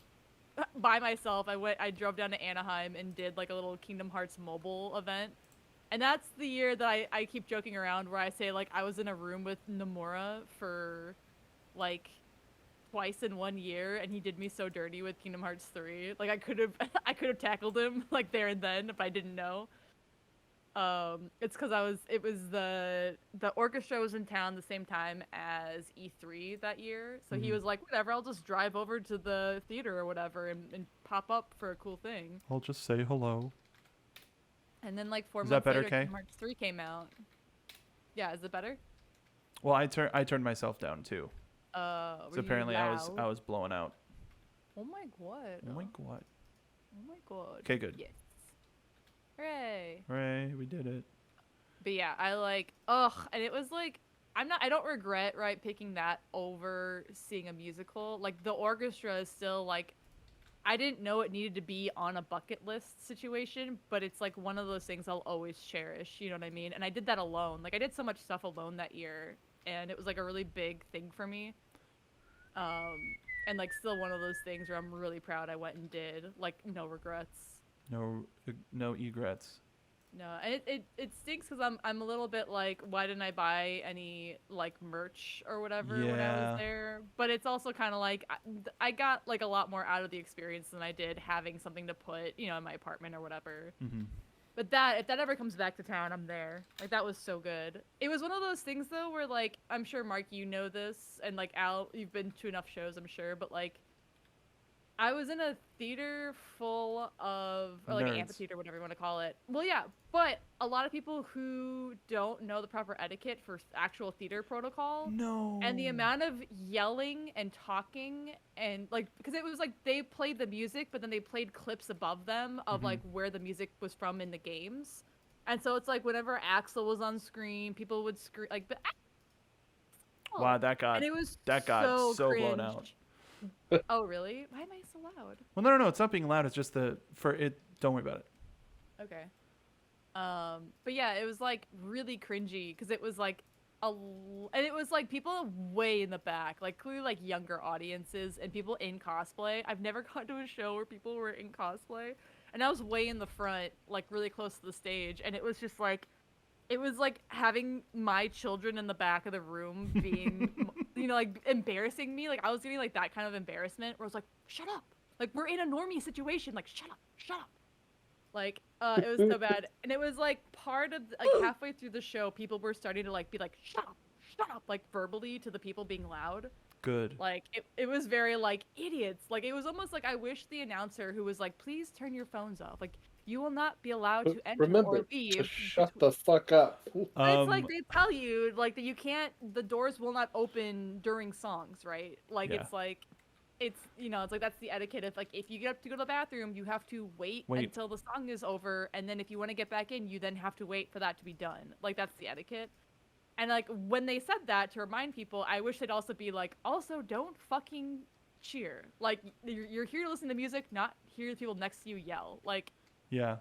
S4: by myself. I drove down to Anaheim and did like a little Kingdom Hearts mobile event. And that's the year that I keep joking around where I say like I was in a room with Nomura for like twice in 1 year, and he did me so dirty with Kingdom Hearts 3. Like I could have tackled him like there and then if I didn't know. It's because the orchestra was in town the same time as E3 that year, so he was like, whatever, I'll just drive over to the theater or whatever and pop up for a cool thing.
S1: I'll just say hello.
S4: And then like 4
S1: Is
S4: months
S1: that better,
S4: later,
S1: Kay?
S4: Kingdom Hearts 3 came out. Yeah, is it better?
S1: Well, I turned myself down too.
S4: Were
S1: So
S4: you
S1: apparently I was
S4: loud?
S1: blowing out.
S4: Oh my god.
S1: Oh my god.
S4: Oh my god.
S1: Okay, good.
S4: Yes. Hooray.
S1: Hooray, we did it.
S4: But yeah, and it was like, I don't regret, right, picking that over seeing a musical. Like, the orchestra is still, like, I didn't know it needed to be on a bucket list situation, but it's, like, one of those things I'll always cherish, you know what I mean? And I did that alone. Like, I did so much stuff alone that year, and it was, like, a really big thing for me. And, like, still one of those things where I'm really proud I went and did. Like, no regrets.
S1: No egrets.
S4: No, and it stinks because I'm a little bit like, why didn't I buy any like merch or whatever when I
S1: Yeah.
S4: was there? But it's also kind of like I got like a lot more out of the experience than I did having something to put, you know, in my apartment or whatever.
S1: Mm-hmm.
S4: But if that ever comes back to town, I'm there. Like that was so good. It was one of those things though where like I'm sure Mark, you know this, and like Al, you've been to enough shows, I'm sure, but like I was in a theater full of, or like an
S1: Nerds.
S4: amphitheater, whatever you want to call it. Well, yeah, but a lot of people who don't know the proper etiquette for actual theater protocol.
S1: No.
S4: And the amount of yelling and talking and like, because it was like they played the music, but then they played clips above them of like where the music was from in the games. And so it's like whenever Axel was on screen, people would scream like, but
S1: Wow, that got
S4: and it was
S1: so blown
S4: cringe.
S1: out.
S4: Oh, really? Why am I so loud?
S1: Well, no, it's not being loud. It's just don't worry about it.
S4: Okay. But yeah, it was like really cringy because it was like and it was like people way in the back, like clearly like younger audiences and people in cosplay. I've never gone to a show where people were in cosplay, and I was way in the front, like really close to the stage, and it was just like, it was like having my children in the back of the room being, you know, like embarrassing me. Like I was getting like that kind of embarrassment where I was like, shut up. Like we're in a normie situation. Like shut up. Like it was so bad. And it was like part of like halfway through the show, people were starting to like be like, shut up, like verbally to the people being loud.
S1: Good.
S4: Like it was very like idiots. Like it was almost like I wish the announcer who was like, please turn your phones off. Like you will not be allowed
S3: But
S4: to enter
S3: remember
S4: or
S3: to
S4: leave.
S3: shut the fuck up.
S4: But it's like they tell you like that you can't. The doors will not open during songs, right? Like
S1: Yeah.
S4: it's like, it's it's like that's the etiquette of like if you get up to go to the bathroom, you have to wait until the song is over, and then if you want to get back in, you then have to wait for that to be done. Like that's the etiquette. And like when they said that to remind people, I wish they'd also be like, also don't fucking cheer. Like you're here to listen to music, not hear the people next to you yell. Like
S1: Yeah.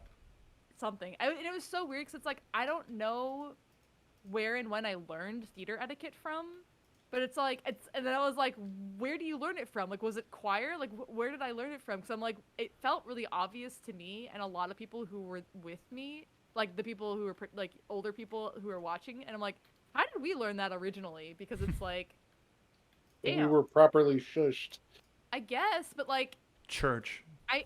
S4: something. And it was so weird because it's like I don't know where and when I learned theater etiquette from, but it's like and then I was like, where do you learn it from? Like was it choir? Like where did I learn it from? Because I'm like, it felt really obvious to me and a lot of people who were with me, like the people who were like older people who were watching, and I'm like, how did we learn that originally? Because it's like,
S3: We
S4: damn,
S3: were properly shushed.
S4: I guess, but like
S1: Church.
S4: I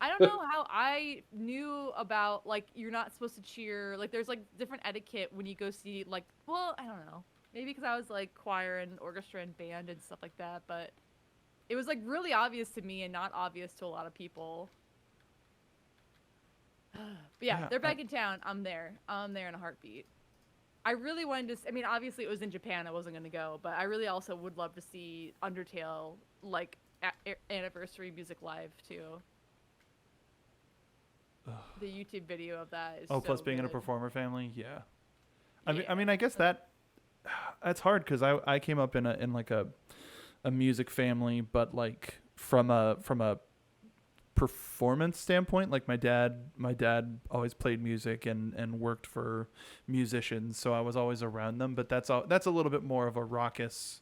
S4: don't know how I knew about like you're not supposed to cheer. Like there's like different etiquette when you go see like, well, I don't know. Maybe because I was like choir and orchestra and band and stuff like that, but it was like really obvious to me and not obvious to a lot of people. But yeah,
S1: Yeah,
S4: they're back in town. I'm there. I'm there in a heartbeat. I really wanted to. I mean, obviously it was in Japan. I wasn't gonna go, but I really also would love to see Undertale like anniversary music live too. The YouTube video of that is
S1: Plus
S4: so
S1: being in a
S4: good.
S1: performer family, yeah.
S4: Yeah.
S1: I mean, I guess that's hard because I came up in like a music family, but like from a performance standpoint, like my dad always played music and worked for musicians, so I was always around them. But that's a little bit more of a raucous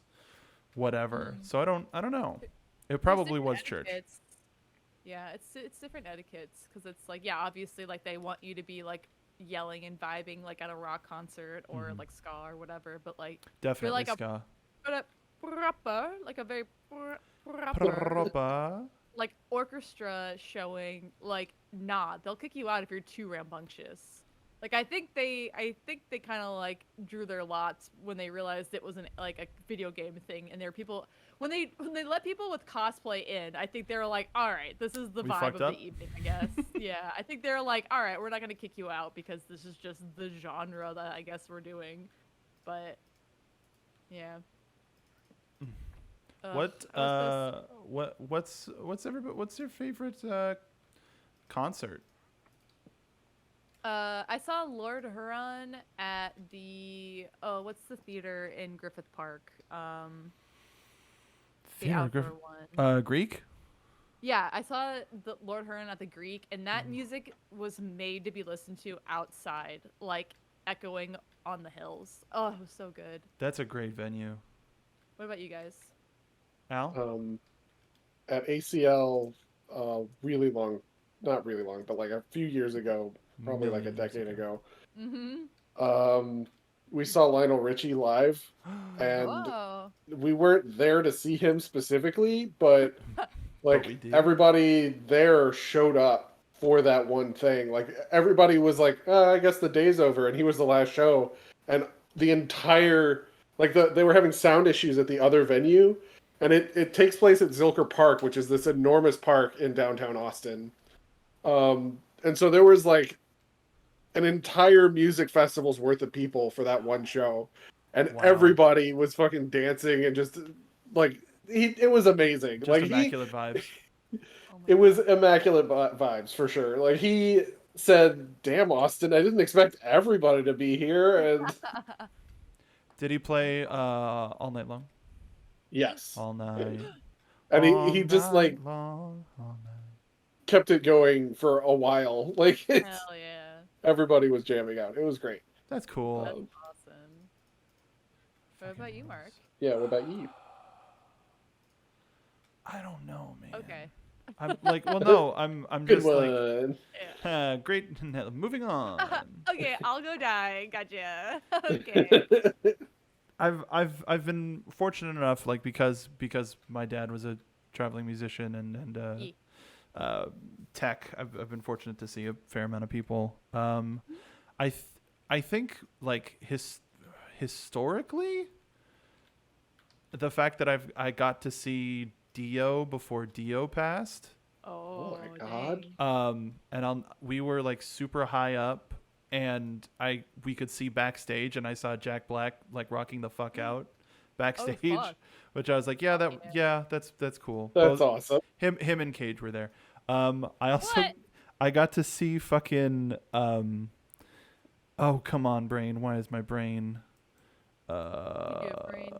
S1: whatever. So I don't know. It
S4: There's
S1: probably
S4: different
S1: was church.
S4: etiquettes. Yeah, it's different etiquettes because it's like, yeah, obviously like they want you to be like yelling and vibing like at a rock concert or like ska or whatever, but like
S1: Definitely
S4: like
S1: ska.
S4: a proper, like a very proper
S1: Propa.
S4: like orchestra showing, like nah, they'll kick you out if you're too rambunctious. Like I think they kind of like drew their lots when they realized it wasn't like a video game thing, and there were people when they let people with cosplay in. I think they were like, all right, this is the
S1: We
S4: vibe
S1: fucked
S4: of
S1: up?
S4: the evening, I guess. Yeah, I think they're like, all right, we're not gonna kick you out because this is just the genre that I guess we're doing. But yeah.
S1: What's your favorite concert?
S4: I saw Lord Huron at the what's the theater in Griffith Park? The outdoor one.
S1: Greek?
S4: Yeah, I saw the Lord Huron at the Greek, and that music was made to be listened to outside, like echoing on the hills. Oh, it was so good.
S1: That's a great venue.
S4: What about you guys?
S1: Al?
S3: At ACL, really long, not really long, but like a few years ago, probably like a
S1: Million years
S3: decade ago.
S4: Mm-hmm.
S3: We saw Lionel Richie live, and
S4: Whoa.
S3: we weren't there to see him specifically, but like
S1: we did.
S3: everybody there showed up for that one thing. Like everybody was like, I guess the day's over, and he was the last show, and the entire they were having sound issues at the other venue, and it takes place at Zilker Park, which is this enormous park in downtown Austin. And so there was like an entire music festival's worth of people for that one show, and
S1: Wow.
S3: everybody was fucking dancing and just like it was amazing.
S1: Just
S3: like
S1: immaculate vibes.
S4: Oh my
S3: it
S4: God.
S3: was immaculate vibes for sure. Like he said, "Damn, Austin, I didn't expect everybody to be here." And
S1: Did he play all night long?
S3: yes,
S1: All night.
S3: and
S1: all
S3: he just
S1: night
S3: like
S1: long, all night.
S3: kept it going for a while. Like
S4: Hell yeah.
S3: everybody was jamming out. It was great.
S1: That's cool.
S4: That's awesome. What about you, Mark?
S3: Yeah. What about you?
S1: I don't know, man.
S4: Okay.
S1: I'm like, well, no, I'm
S3: Good
S1: just like,
S3: one.
S4: Yeah.
S1: great. Moving on.
S4: Okay, I'll go die. Gotcha. Okay.
S1: I've been fortunate enough, like because my dad was a traveling musician and tech. I've been fortunate to see a fair amount of people. I think like historically, the fact that I got to see Dio before Dio passed
S4: Oh,
S3: my God.
S4: dang.
S1: And we were like super high up, and we could see backstage, and I saw Jack Black like rocking the fuck out backstage,
S4: fuck.
S1: which I was like, that's cool.
S3: That's
S1: Both
S3: awesome.
S1: him and Cage were there. I also
S4: What?
S1: I got to see fucking oh come on brain, why is my brain
S4: You get brain.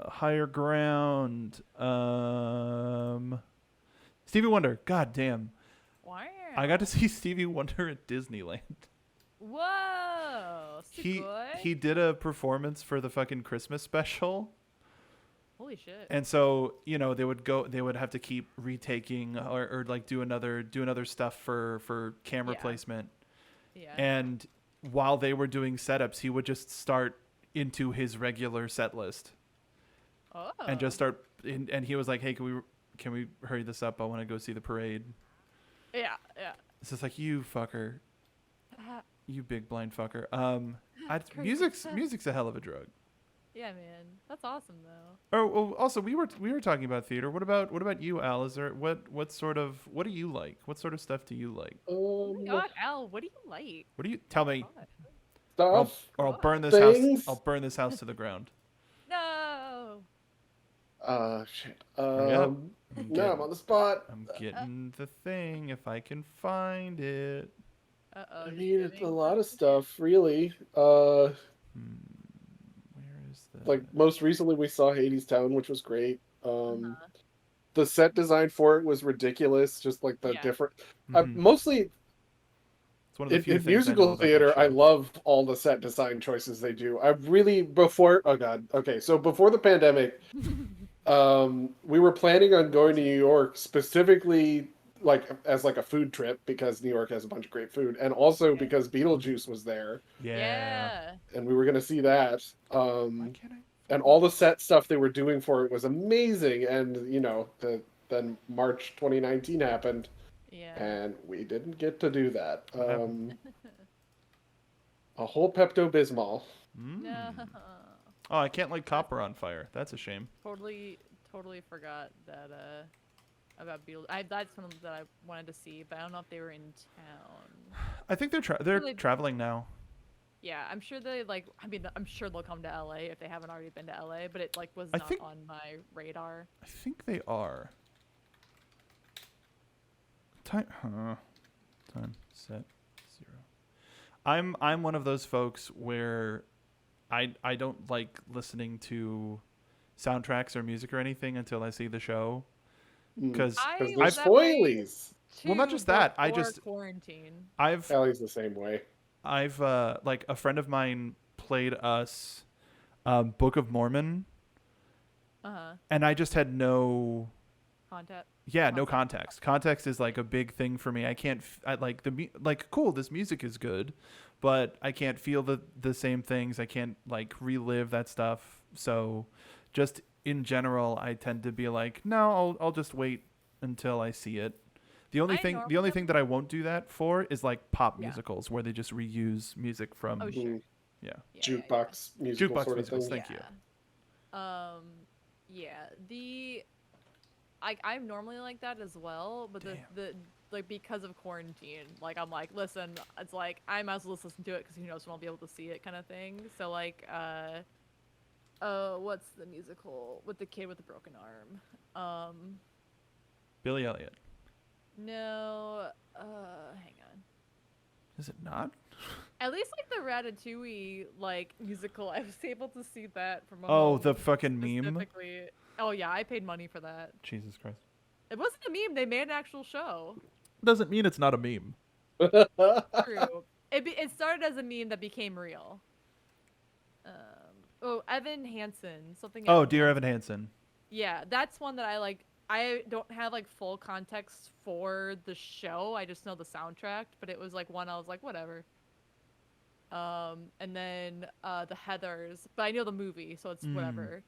S1: higher ground Stevie Wonder, god damn.
S4: Wow.
S1: I got to see Stevie Wonder at Disneyland.
S4: Whoa.
S1: He did a performance for the fucking Christmas special.
S4: Holy shit.
S1: And so, they would have to keep retaking or like do another stuff for camera
S4: Yeah.
S1: placement.
S4: Yeah.
S1: And while they were doing setups, he would just start into his regular set list
S4: Oh.
S1: and just start and he was like, "Hey, can we hurry this up? I want to go see the parade."
S4: Yeah. Yeah.
S1: It's just like, you fucker, you big blind fucker.
S4: Crazy.
S1: Music's a hell of a drug.
S4: Yeah, man. That's awesome though.
S1: Oh, also we were talking about theater. What about you, Al? Is there what do you like? What sort of stuff do you like?
S4: Oh my god, Al, what do you like?
S1: What do you tell me?
S4: God.
S3: Stuff.
S1: Or I'll burn this
S3: Things.
S1: house. I'll burn this house to the ground.
S4: No.
S3: Shit.
S1: Hurry up.
S3: No, I'm on the spot.
S1: I'm getting the thing if I can find it.
S4: Uh-oh.
S3: I mean, it's a lot of stuff, really.
S1: Where is the
S3: Like most recently, we saw Hades Town, which was great. The set design for it was ridiculous. Just like the
S4: Yeah.
S3: different.
S1: Mhm.
S3: Mostly
S1: It's one of the few
S3: in
S1: things I know
S3: musical
S1: about that
S3: theater, I
S1: show.
S3: love all the set design choices they do. I really oh god, okay, so before the pandemic, we were planning on going to New York specifically like as like a food trip because New York has a bunch of great food, and also because Beetlejuice was there,
S1: Yeah.
S3: and we were gonna see that.
S1: Why can't I?
S3: And all the set stuff they were doing for it was amazing, and then March 2019 happened.
S4: Yeah.
S3: And we didn't get to do that.
S1: What happened?
S3: A whole Pepto-Bismol.
S4: No.
S1: Oh, I can't light copper on fire. That's a shame.
S4: Totally forgot that about Beetlejuice. That's one that I wanted to see, but I don't know if they were in town.
S1: I think they're
S4: Really-
S1: traveling now.
S4: Yeah, I'm sure I'm sure they'll come to LA if they haven't already been to LA, but it like was
S1: I
S4: not
S1: think-
S4: on my radar.
S1: I think they are. Time set 0. I'm one of those folks where I don't like listening to soundtracks or music or anything until I see the show because
S3: Because
S4: I
S3: they're
S4: was that way
S3: spoilies.
S1: Well, not
S4: too
S1: just that, I
S4: before
S1: just-
S4: quarantine.
S1: I've
S3: Allie's the same way.
S1: like a friend of mine played us Book of Mormon, and I just had no
S4: Contact.
S1: no context. Context is like a big thing for me. I can't I like cool, this music is good, but I can't feel the same things. I can't like relive that stuff. So just in general, I tend to be like, no, I'll just wait until I see it. The only thing that I won't do that for is like pop musicals where they just reuse music from
S4: Oh, sure.
S1: yeah.
S4: Yeah,
S3: Jukebox musical
S1: Jukebox
S3: sort of
S1: musicals,
S3: thing.
S1: thank you.
S4: Yeah. I'm normally like that as well, but the like because of quarantine, like I'm like, listen, it's like I might as well just listen to it because who knows when I'll be able to see it, kind of thing. So like, what's the musical with the kid with the broken arm?
S1: Billy Elliot.
S4: No, hang on.
S1: Is it not?
S4: At least like the Ratatouille like musical, I was able to see that from.
S1: Oh,
S4: home
S1: the fucking meme.
S4: specifically. Oh yeah, I paid money for that.
S1: Jesus Christ.
S4: It wasn't a meme. They made an actual show.
S1: Doesn't mean it's not a meme.
S4: True. It started as a meme that became real. Evan Hansen, something.
S1: Oh, Dear Evan Hansen.
S4: Yeah, that's one that I like. I don't have like full context for the show. I just know the soundtrack, but it was like one I was like, whatever. And then the Heathers, but I know the movie, so it's whatever.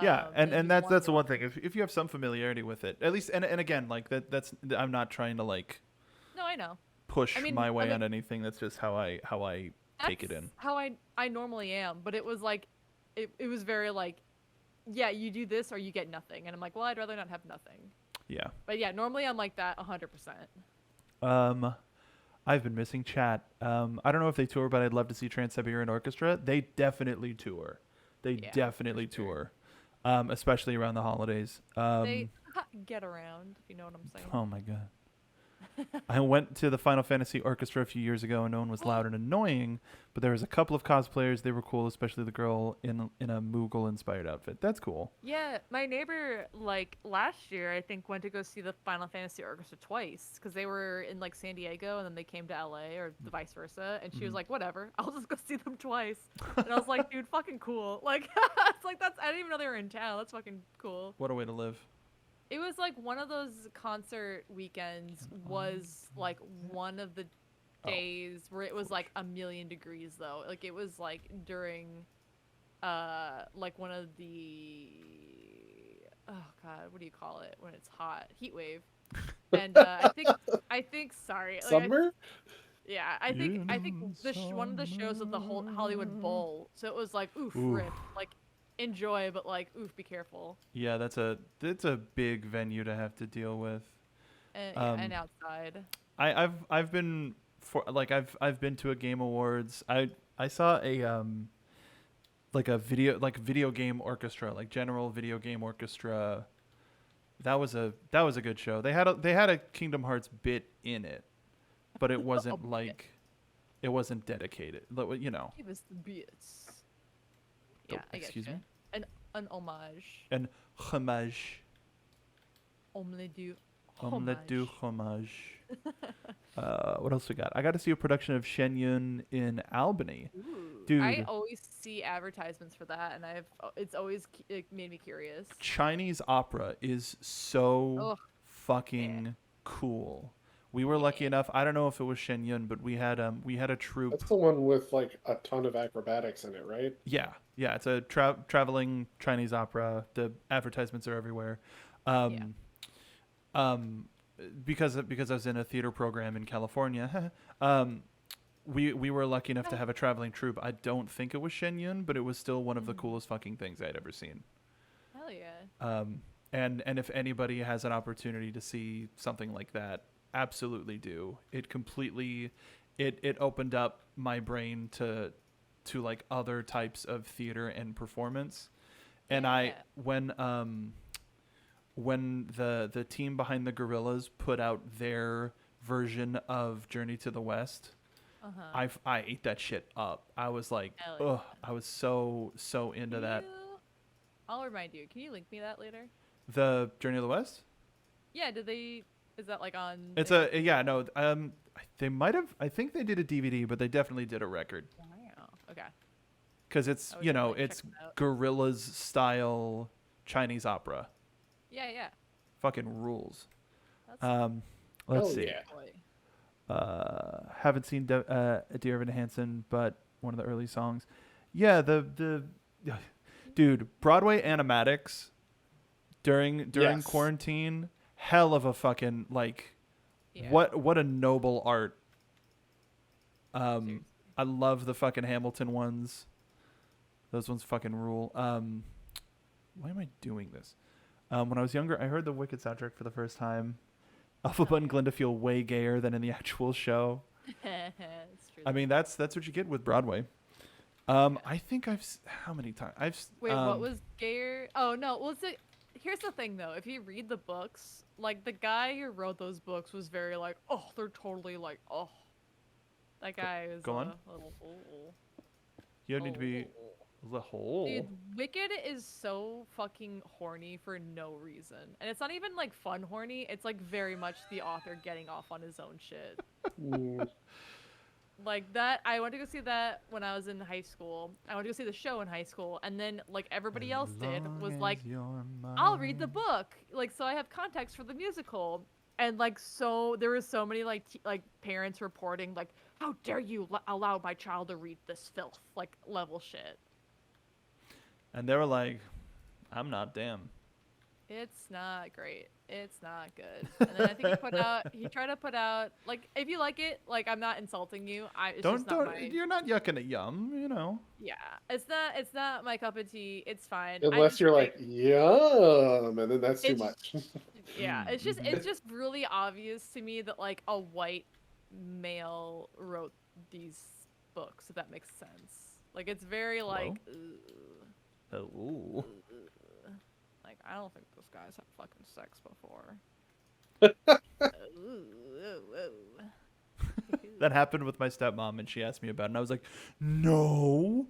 S1: Yeah, and that's the
S4: one
S1: one thing. If you have some familiarity with it, at least, and again, like that's I'm not trying to like
S4: No, I know.
S1: push
S4: I mean,
S1: my way
S4: I mean-
S1: on anything. That's just how I take it
S4: That's
S1: in.
S4: how I normally am, but it was like, it was very like, yeah, you do this or you get nothing. And I'm like, well, I'd rather not have nothing.
S1: Yeah.
S4: But yeah, normally I'm like that 100%.
S1: I've been missing chat. I don't know if they tour, but I'd love to see Trans-Siberian Orchestra. They definitely tour. They
S4: Yeah, for
S1: definitely
S4: sure.
S1: tour, especially around the holidays.
S4: They get around, if you know what I'm saying.
S1: Oh my god. I went to the Final Fantasy Orchestra a few years ago, and no one was loud and annoying, but there was a couple of cosplayers. They were cool, especially the girl in a Moogle-inspired outfit. That's cool.
S4: Yeah, my neighbor, like, last year, I think, went to go see the Final Fantasy Orchestra twice, because they were in, like, San Diego, and then they came to LA, or the vice versa, and she was like, whatever, I'll just go see them twice. And I was like, dude, fucking cool. Like, it's like, I didn't even know they were in town. That's fucking cool.
S1: What a way to live.
S4: It was, like, one of those concert weekends was, like, one of the days where it was, like, 1,000,000 degrees, though. Like, it was, like, during... like one of the what do you call it when it's hot? Heat wave. And I think sorry. Like,
S3: Summer?
S4: I think one of the shows of the whole Hollywood Bowl. So it was like oof. Rip. Like enjoy, but like oof, be careful.
S1: Yeah, it's a big venue to have to deal with.
S4: And outside.
S1: I've been I've been to a Game Awards. I saw a video game orchestra, like General Video Game Orchestra. That was a good show. They had a Kingdom Hearts bit in it, but it wasn't it wasn't dedicated. You know.
S4: Give us the bits. Yeah, I guess.
S1: Excuse me.
S4: An homage.
S1: An homage.
S4: Omelette du
S1: Omelette du homage. What else we got? I got to see a production of Shen Yun in Albany.
S4: Ooh.
S1: Dude.
S4: I always see advertisements for that, and it's always made me curious.
S1: Chinese opera is so fucking cool. We were lucky enough. I don't know if it was Shen Yun, but we had a troupe.
S3: That's the one with like a ton of acrobatics in it, right?
S1: Yeah. It's a traveling Chinese opera. The advertisements are everywhere. Because I was in a theater program in California, we were lucky enough to have a traveling troupe. I don't think it was Shen Yun, but it was still one of the coolest fucking things I'd ever seen.
S4: Hell yeah.
S1: And if anybody has an opportunity to see something like that, absolutely do. It completely it opened up my brain to like other types of theater and performance. And when the team behind the Gorillas put out their version of Journey to the West, I ate that shit up. I was like, ugh, I was so into that.
S4: I'll remind you. Can you link me that later?
S1: The Journey of the West?
S4: Yeah, is that like on...
S1: It's they might have, I think they did a DVD, but they definitely did a record.
S4: Wow. Okay.
S1: Because it's, it's Gorillas style Chinese opera.
S4: Yeah.
S1: Fucking rules.
S4: That's
S1: Let's see.
S3: Yeah.
S1: Haven't seen Dear Evan Hansen, but one of the early songs. Yeah, the dude, Broadway animatics during quarantine, hell of a fucking what a noble art. I love the fucking Hamilton ones. Those ones fucking rule. Why am I doing this? When I was younger, I heard the Wicked soundtrack for the first time. Alphabet and Glinda feel way gayer than in the actual show.
S4: It's true.
S1: I mean, that's what you get with Broadway. I think how many times?
S4: Wait, what was gayer? Oh, no. Well, here's the thing, though. If you read the books, like, the guy who wrote those books was very, like, oh, they're totally, like, oh. That guy is
S1: go on.
S4: a little...
S1: You don't need to be the whole.
S4: Dude, Wicked is so fucking horny for no reason. And it's not even, like, fun horny. It's, like, very much the author getting off on his own shit. Like, that, I went to go see that when I was in high school. I went to go see the show in high school. And then, like, everybody else did was, like, I'll read the book. Like, so I have context for the musical. And, like, so, there was so many, like, parents reporting, like, how dare you allow my child to read this filth? Like, level shit.
S1: And they were like, I'm not damn.
S4: It's not great. It's not good. And then I think he tried to put out, like, if you like it, like, I'm not insulting you. It's just not my,
S1: You're not yucking at yum, you know.
S4: yeah, it's not my cup of tea. It's fine.
S3: Unless you're like, yum, and then that's too
S4: It's
S3: much.
S4: yeah, it's just
S1: Mhm.
S4: it's just really obvious to me that like a white male wrote these books, if that makes sense. Like it's very like
S1: Oh, ooh.
S4: like I don't think those guys have fucking sex before.
S1: That happened with my stepmom, and she asked me about it, and I was like, no.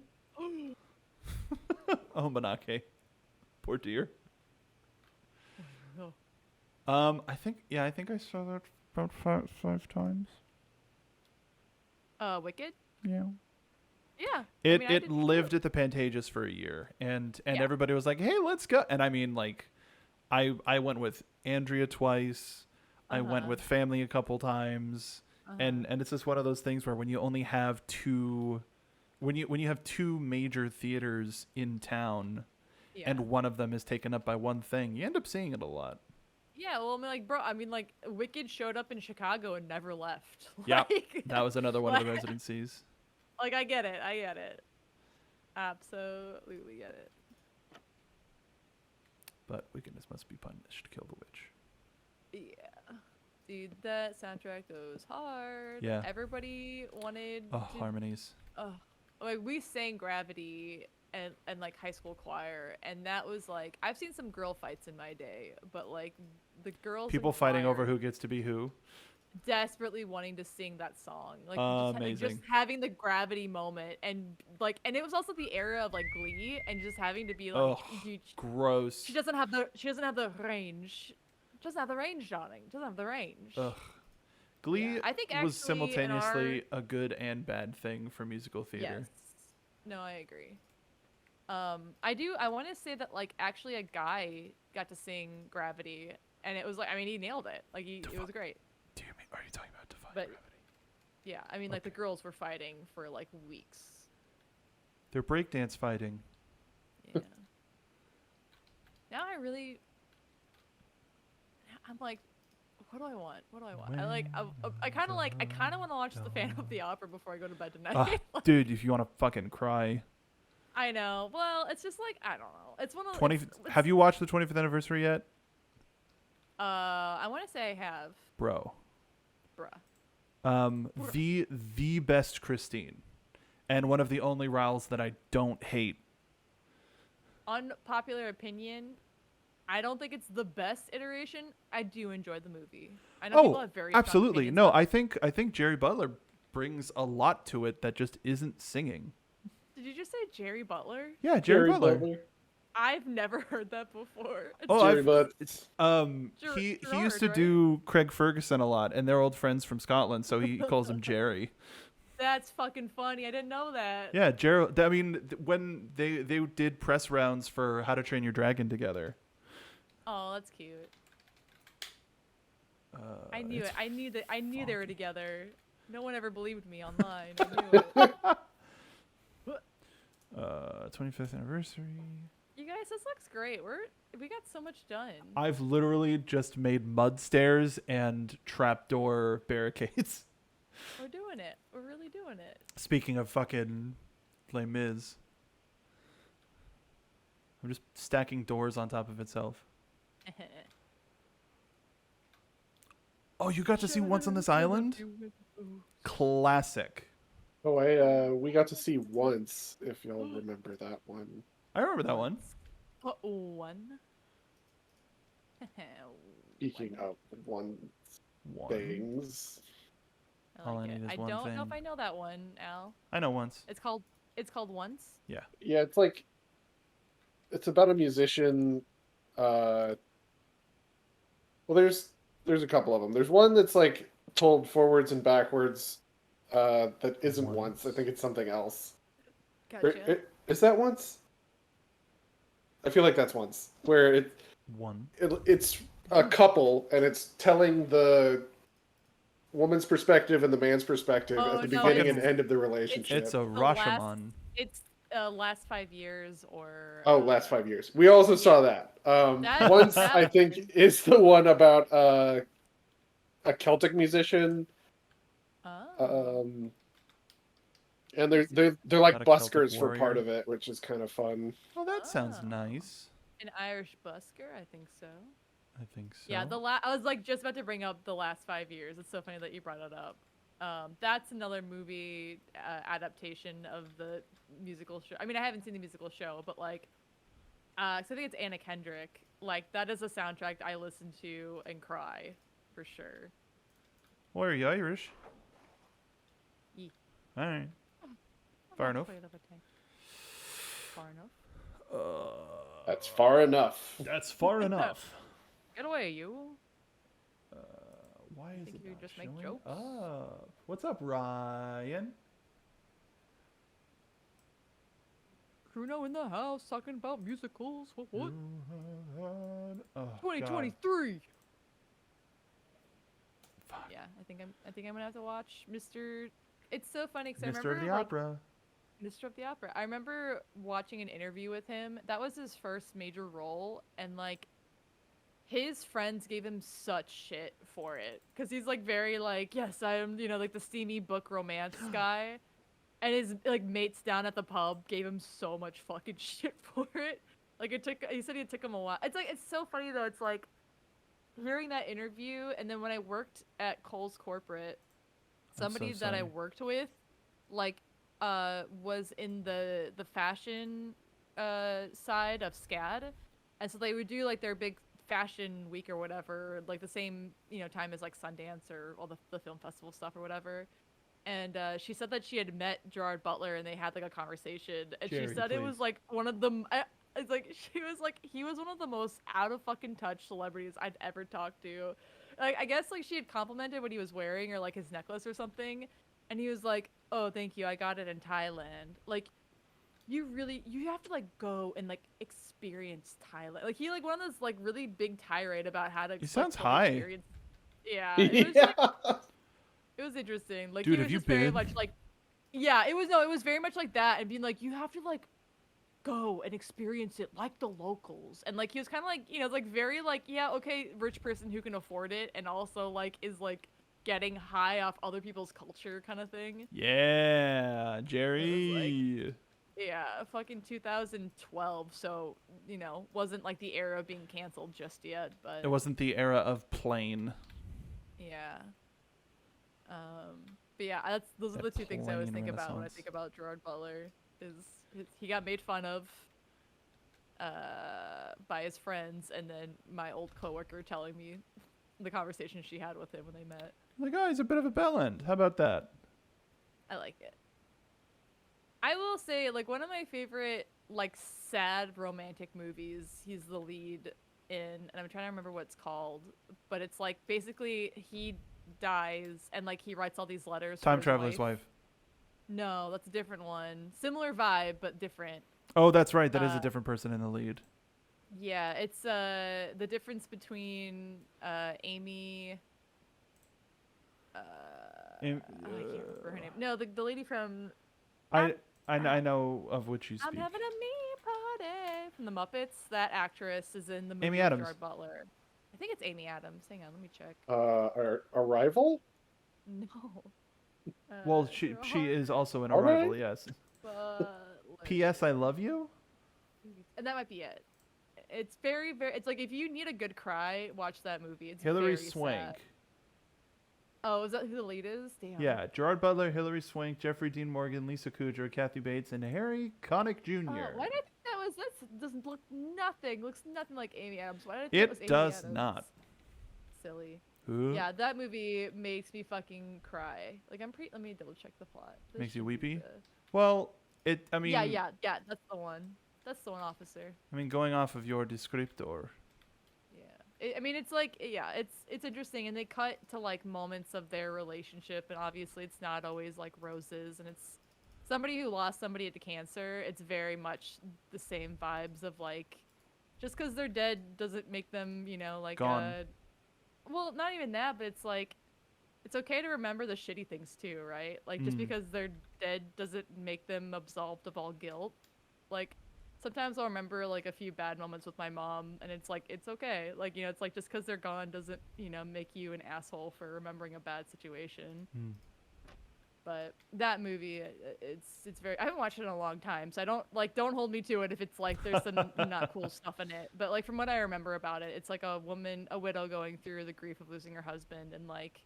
S1: Oh, Manake. Poor dear. I think I saw that about five times.
S4: Wicked?
S1: Yeah.
S4: Yeah.
S1: It
S4: I did too.
S1: lived at the Pantages for a year, and
S4: Yeah.
S1: everybody was like, "Hey, let's go!" And I mean, like, I went with Andrea twice. I went with family a couple times, and it's just one of those things where when you only have two, when you have two major theaters in town,
S4: Yeah.
S1: and one of them is taken up by one thing, you end up seeing it a lot.
S4: Yeah, well, I mean, like, bro, I mean, like, Wicked showed up in Chicago and never left.
S1: Yeah,
S4: Like,
S1: that was another one of the residencies.
S4: like, I get it. Absolutely get it.
S1: But wickedness must be punished. Kill the witch.
S4: Yeah. Dude, that soundtrack goes hard.
S1: Yeah.
S4: Everybody wanted
S1: Oh,
S4: to,
S1: harmonies.
S4: like, we sang Gravity and like high school choir, and that was like, I've seen some girl fights in my day, but like the girls
S1: People
S4: in
S1: fighting
S4: choir
S1: over who gets to be who.
S4: desperately wanting to sing that song, like
S1: Amazing.
S4: just having the Gravity moment, and like, and it was also the era of like Glee, and just having to be like,
S1: Ugh,
S4: dude,
S1: gross.
S4: she doesn't have the range. Doesn't have the range, Johnny. Doesn't have the range.
S1: Ugh. Glee
S4: Yeah, I think
S1: was
S4: actually in
S1: simultaneously a good and bad thing for musical theater.
S4: Yes. No, I agree. I want to say that like actually a guy got to sing Gravity, and it was like, I mean, he nailed it. Like it was great.
S1: Are you talking about Defying
S4: But-
S1: Gravity?
S4: Yeah, I mean, like the
S1: Okay.
S4: girls were fighting for like weeks.
S1: They're breakdance fighting.
S4: Yeah. Now I'm like, what do I want? What do I want? I kind of want to watch the Phantom of the Opera before I go to bed tonight.
S1: Ah, dude, if you want to fucking cry.
S4: I know. Well, it's just like, I don't know. It's one of
S1: 20.
S4: it's-
S1: Have you watched the 25th anniversary yet?
S4: I want to say I have,
S1: Bro.
S4: bruh.
S1: The best Christine. And one of the only Rowls that I don't hate.
S4: Unpopular opinion, I don't think it's the best iteration. I do enjoy the movie. I know people
S1: Oh,
S4: have very strong
S1: absolutely.
S4: opinions
S1: No,
S4: about
S1: I think Jerry Butler brings a lot to it that just isn't singing.
S4: Did you just say Jerry Butler?
S1: Yeah, Jerry Butler.
S4: I've never heard that before.
S1: Oh,
S3: Jerry
S1: I've-
S3: Butts.
S1: He
S4: Gerard,
S1: used to
S4: right?
S1: do Craig Ferguson a lot, and they're old friends from Scotland, so he calls him Jerry.
S4: That's fucking funny. I didn't know that.
S1: Yeah, Gerald. I mean, when they did press rounds for How to Train Your Dragon together.
S4: Oh, that's cute. I knew
S1: it's
S4: it. I knew they were together. No one ever believed me online. I knew it.
S1: 25th anniversary.
S4: You guys, this looks great. We got so much done.
S1: I've literally just made mud stairs and trapdoor barricades.
S4: We're doing it. We're really doing it.
S1: Speaking of fucking Les Mis, I'm just stacking doors on top of itself. Oh, you got to see Once on This Island? Classic.
S3: Oh, we got to see Once, if y'all remember that one.
S1: I remember that one.
S4: One.
S3: Speaking of one things.
S4: I
S1: All I
S4: like
S1: need
S4: it.
S1: is
S4: I
S1: one
S4: don't know if
S1: thing.
S4: I know that one, Al.
S1: I know Once.
S4: It's called Once.
S1: Yeah.
S3: Yeah, it's like it's about a musician. Well, there's a couple of them. There's one that's like told forwards and backwards. That isn't Once. I think it's something else.
S4: Gotcha.
S3: Is that Once? I feel like that's Once. Where it's a couple and it's telling the woman's perspective and the man's perspective
S4: Oh,
S3: at the
S4: no,
S3: beginning
S1: it's-
S3: and end of the relationship.
S1: It's a
S4: The last-
S1: Rashomon.
S4: It's last 5 years or.
S3: Last 5 years. We also saw that. Once
S4: that
S3: I think
S4: one.
S3: is the one about a Celtic musician.
S4: Oh.
S3: And they're like
S1: About a Celtic
S3: buskers for part
S1: warrior?
S3: of it, which is kind of fun.
S1: Well, that sounds
S4: Oh.
S1: nice.
S4: An Irish busker, I think so.
S1: I think so.
S4: Yeah, I was like just about to bring up the last 5 years. It's so funny that you brought it up. That's another movie adaptation of the musical show. I mean, I haven't seen the musical show, but like, so I think it's Anna Kendrick. Like, that is a soundtrack I listen to and cry, for sure.
S1: Well, are you Irish?
S4: Yee.
S1: All right. Far enough.
S4: Far enough.
S3: That's far enough.
S1: That's far enough.
S4: Get away, you.
S1: Why is
S4: think
S1: it
S4: you
S1: not
S4: just make
S1: showing
S4: jokes?
S1: up? What's up, Ryan?
S4: Bruno in the house talking about musicals. What?
S1: Oh, God.
S4: 2023.
S1: Fuck.
S4: Yeah, I think I'm gonna have to watch Mr. It's so funny because I
S1: Mr.
S4: remember
S1: of the
S4: like,
S1: Opera.
S4: Mr. of the Opera. I remember watching an interview with him. That was his first major role, and like, his friends gave him such shit for it because he's like very like, yes, I am, like the steamy book romance guy, and his like mates down at the pub gave him so much fucking shit for it. Like he said it took him a while. It's like, it's so funny though. It's like hearing that interview, and then when I worked at Kohl's Corporate, somebody that I
S1: sorry.
S4: worked with, like, was in the fashion side of SCAD, and so they would do like their big fashion week or whatever, like the same time as like Sundance or all the film festival stuff or whatever. And she said that she had met Gerard Butler and they had like a conversation, and
S1: Jerry,
S4: she said it was
S1: please.
S4: like one of the. It's like she was like he was one of the most out of fucking touch celebrities I'd ever talked to. Like, I guess like she had complimented what he was wearing or like his necklace or something, and he was like, "Oh, thank you, I got it in Thailand." Like, you have to like go and like experience Thailand. Like he like one of those like really big tirade about how to.
S1: He sounds
S4: fully
S1: high.
S4: experience- Yeah, it was like, it was interesting. Like
S1: Dude,
S4: he
S1: have
S4: was
S1: you
S4: just very
S1: been?
S4: much like, yeah, it was very much like that, and being like, you have to like go and experience it like the locals. And like he was kind of like, it's like very like, yeah, okay, rich person who can afford it and also like is like getting high off other people's culture kind of thing.
S1: Yeah, Jerry.
S4: Yeah, fucking 2012, so wasn't like the era of being canceled just yet, but
S1: It wasn't the era of plane.
S4: yeah. But yeah, those are the two things I always
S1: plane
S4: think about when I
S1: renaissance.
S4: think about Gerard Butler. He got made fun of by his friends, and then my old coworker telling me the conversation she had with him when they met.
S1: Like, oh, he's a bit of a bellend. How about that?
S4: I like it. I will say, like, one of my favorite, like, sad romantic movies he's the lead in, and I'm trying to remember what it's called, but it's like basically he dies and like he writes all these letters for
S1: Time
S4: his
S1: Traveler's Wife.
S4: No, that's a different one. Similar vibe, but different.
S1: Oh, that's right. That is a different person in the lead.
S4: Yeah, it's the difference between Amy. I can't remember her name. No, the lady from.
S1: I know of which you speak.
S4: I'm having a me party from the Muppets. That actress is in the movie
S1: Amy
S4: with
S1: Adams.
S4: Gerard Butler. I think it's Amy Adams. Hang on, let me check.
S3: Arrival?
S4: No.
S1: Well, she is also in
S3: All right.
S1: Arrival, yes. P.S. I Love You?
S4: And that might be it. It's very, very. It's like if you need a good cry, watch that movie. It's
S1: Hilary
S4: very
S1: Swank.
S4: sad. Oh, is that who the lead is? Damn.
S1: Yeah, Gerard Butler, Hilary Swank, Jeffrey Dean Morgan, Lisa Kudrow, Kathy Bates, and Harry Connick Jr.
S4: Oh, why did I think that was? That doesn't look nothing. Looks nothing like Amy Adams. Why did I think it was Amy
S1: does
S4: Adams?
S1: not.
S4: Silly.
S1: Ooh.
S4: Yeah, that movie makes me fucking cry. Like Let me double check the plot. This
S1: Makes you
S4: should be
S1: weepy?
S4: the-
S1: Well, I mean...
S4: Yeah. That's the one. That's the one, officer.
S1: I mean, going off of your descriptor.
S4: Yeah. I mean, it's like, yeah, it's interesting, and they cut to like moments of their relationship, and obviously it's not always like roses, and it's somebody who lost somebody to cancer. It's very much the same vibes of like, just because they're dead doesn't make them, like
S1: Gone.
S4: well, not even that, but it's like it's okay to remember the shitty things too, right? Like just because they're dead doesn't make them absolved of all guilt. Like sometimes I'll remember like a few bad moments with my mom, and it's like it's okay. Like it's like just because they're gone doesn't make you an asshole for remembering a bad situation. But that movie, it's very. I haven't watched it in a long time, so I don't hold me to it if it's like there's some not cool stuff in it. But like from what I remember about it, it's like a widow going through the grief of losing her husband, and like,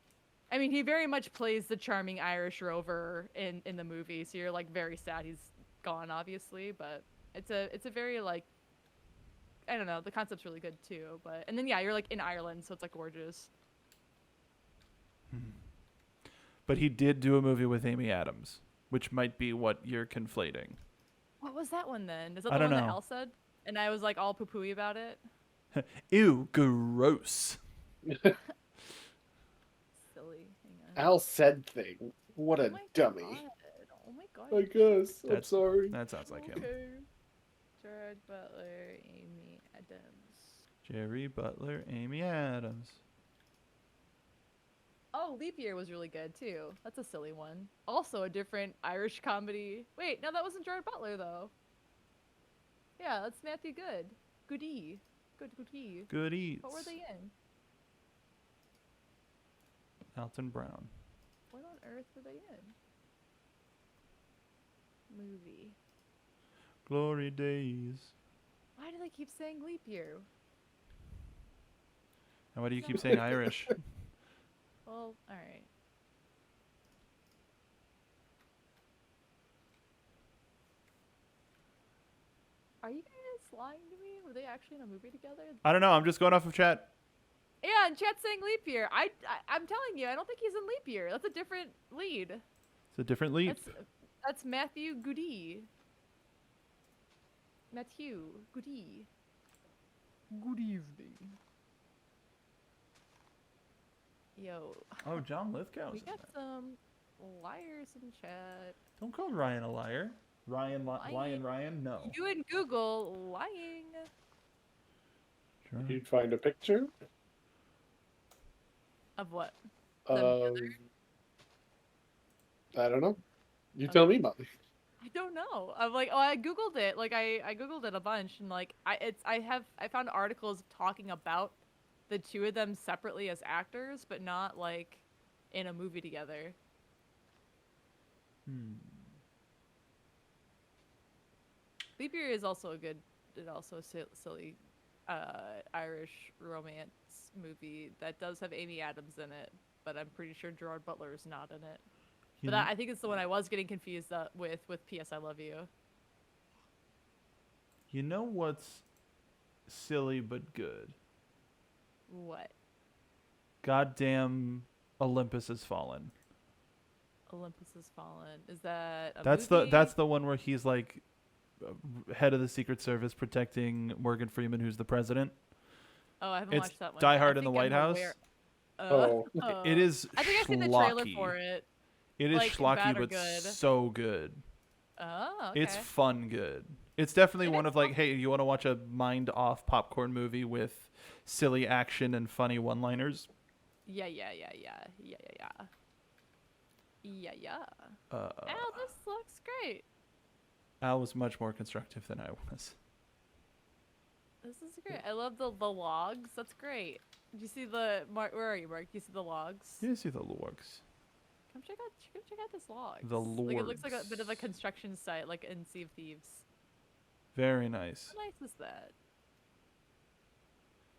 S4: I mean, he very much plays the charming Irish rover in the movie, so you're like very sad he's gone, obviously. But it's a very like, I don't know, the concept's really good too. But and then yeah, you're like in Ireland, so it's like gorgeous.
S1: But he did do a movie with Amy Adams, which might be what you're conflating.
S4: What was that one then? Is that
S1: I
S4: the
S1: don't
S4: one that
S1: know.
S4: Al said? And I was like all poo-pooey about it.
S1: Ew, gross.
S4: Silly. Hang on.
S3: Al said thing. What a
S4: Oh my
S3: dummy.
S4: God. Oh my god.
S3: I guess. I'm
S1: That's-
S3: sorry.
S1: That sounds like him.
S4: Okay. Gerard Butler, Amy Adams.
S1: Jerry Butler, Amy Adams.
S4: Oh, Leap Year was really good too. That's a silly one. Also a different Irish comedy. Wait, no, that wasn't Gerard Butler though. Yeah, that's Matthew Good. Goody. Goody.
S1: Good eats.
S4: What were they in?
S1: Alton Brown.
S4: What on earth were they in? Movie.
S1: Glory days.
S4: Why do they keep saying Leap Year?
S1: And why do you keep saying Irish?
S4: Well, alright. Are you guys lying to me? Were they actually in a movie together?
S1: I don't know. I'm just going off of chat.
S4: Yeah, and chat's saying Leap Year. I'm telling you, I don't think he's in Leap Year. That's a different lead.
S1: It's a different lead.
S4: That's Matthew Goody. Matthew Goody. Good evening. Yo,
S1: Oh, John Lithgow's
S4: we
S1: in
S4: got
S1: that.
S4: some liars in chat.
S1: Don't call Ryan a liar. Ryan. No.
S4: You and Google lying.
S1: Sure.
S3: You'd find a picture
S4: Of what?
S3: of. I don't know. You tell me, Molly.
S4: I don't know. I'm like, oh, I googled it. Like, I googled it a bunch, and like, I found articles talking about the two of them separately as actors, but not like in a movie together. Leap Year is also a good, and also silly, Irish romance movie that does have Amy Adams in it, but I'm pretty sure Gerard Butler is not in it.
S1: You
S4: But
S1: know-
S4: I think it's the one I was getting confused with P.S. I Love You.
S1: You know what's silly but good?
S4: What?
S1: Goddamn Olympus Has Fallen.
S4: Olympus Has Fallen. Is that a
S1: That's
S4: movie?
S1: the one where he's like head of the Secret Service protecting Morgan Freeman, who's the president.
S4: Oh, I haven't
S1: It's
S4: watched that one.
S1: Die
S4: yet.
S1: Hard
S4: I
S1: in the
S4: think
S1: White
S4: I'm
S1: House.
S4: aware-
S3: Oh.
S1: It is
S4: I think I've seen the trailer for it.
S1: It is
S4: like,
S1: schlocky,
S4: bad or
S1: but
S4: good.
S1: so good.
S4: Oh, okay.
S1: It's fun good. It's definitely
S4: It
S1: one
S4: is
S1: of like, hey, you want to watch a mind off popcorn movie with silly action and funny one-liners?
S4: Yeah. Oh, this looks great.
S1: Al was much more constructive than I was.
S4: This is great. I love the logs. That's great. Did you see the Mark? Where are you, Mark? Do you see the logs?
S1: You see the logs.
S4: Come check out this logs.
S1: The
S4: Like it looks like a bit of a
S1: logs.
S4: construction site, like in Sea of Thieves.
S1: Very nice.
S4: How nice is that?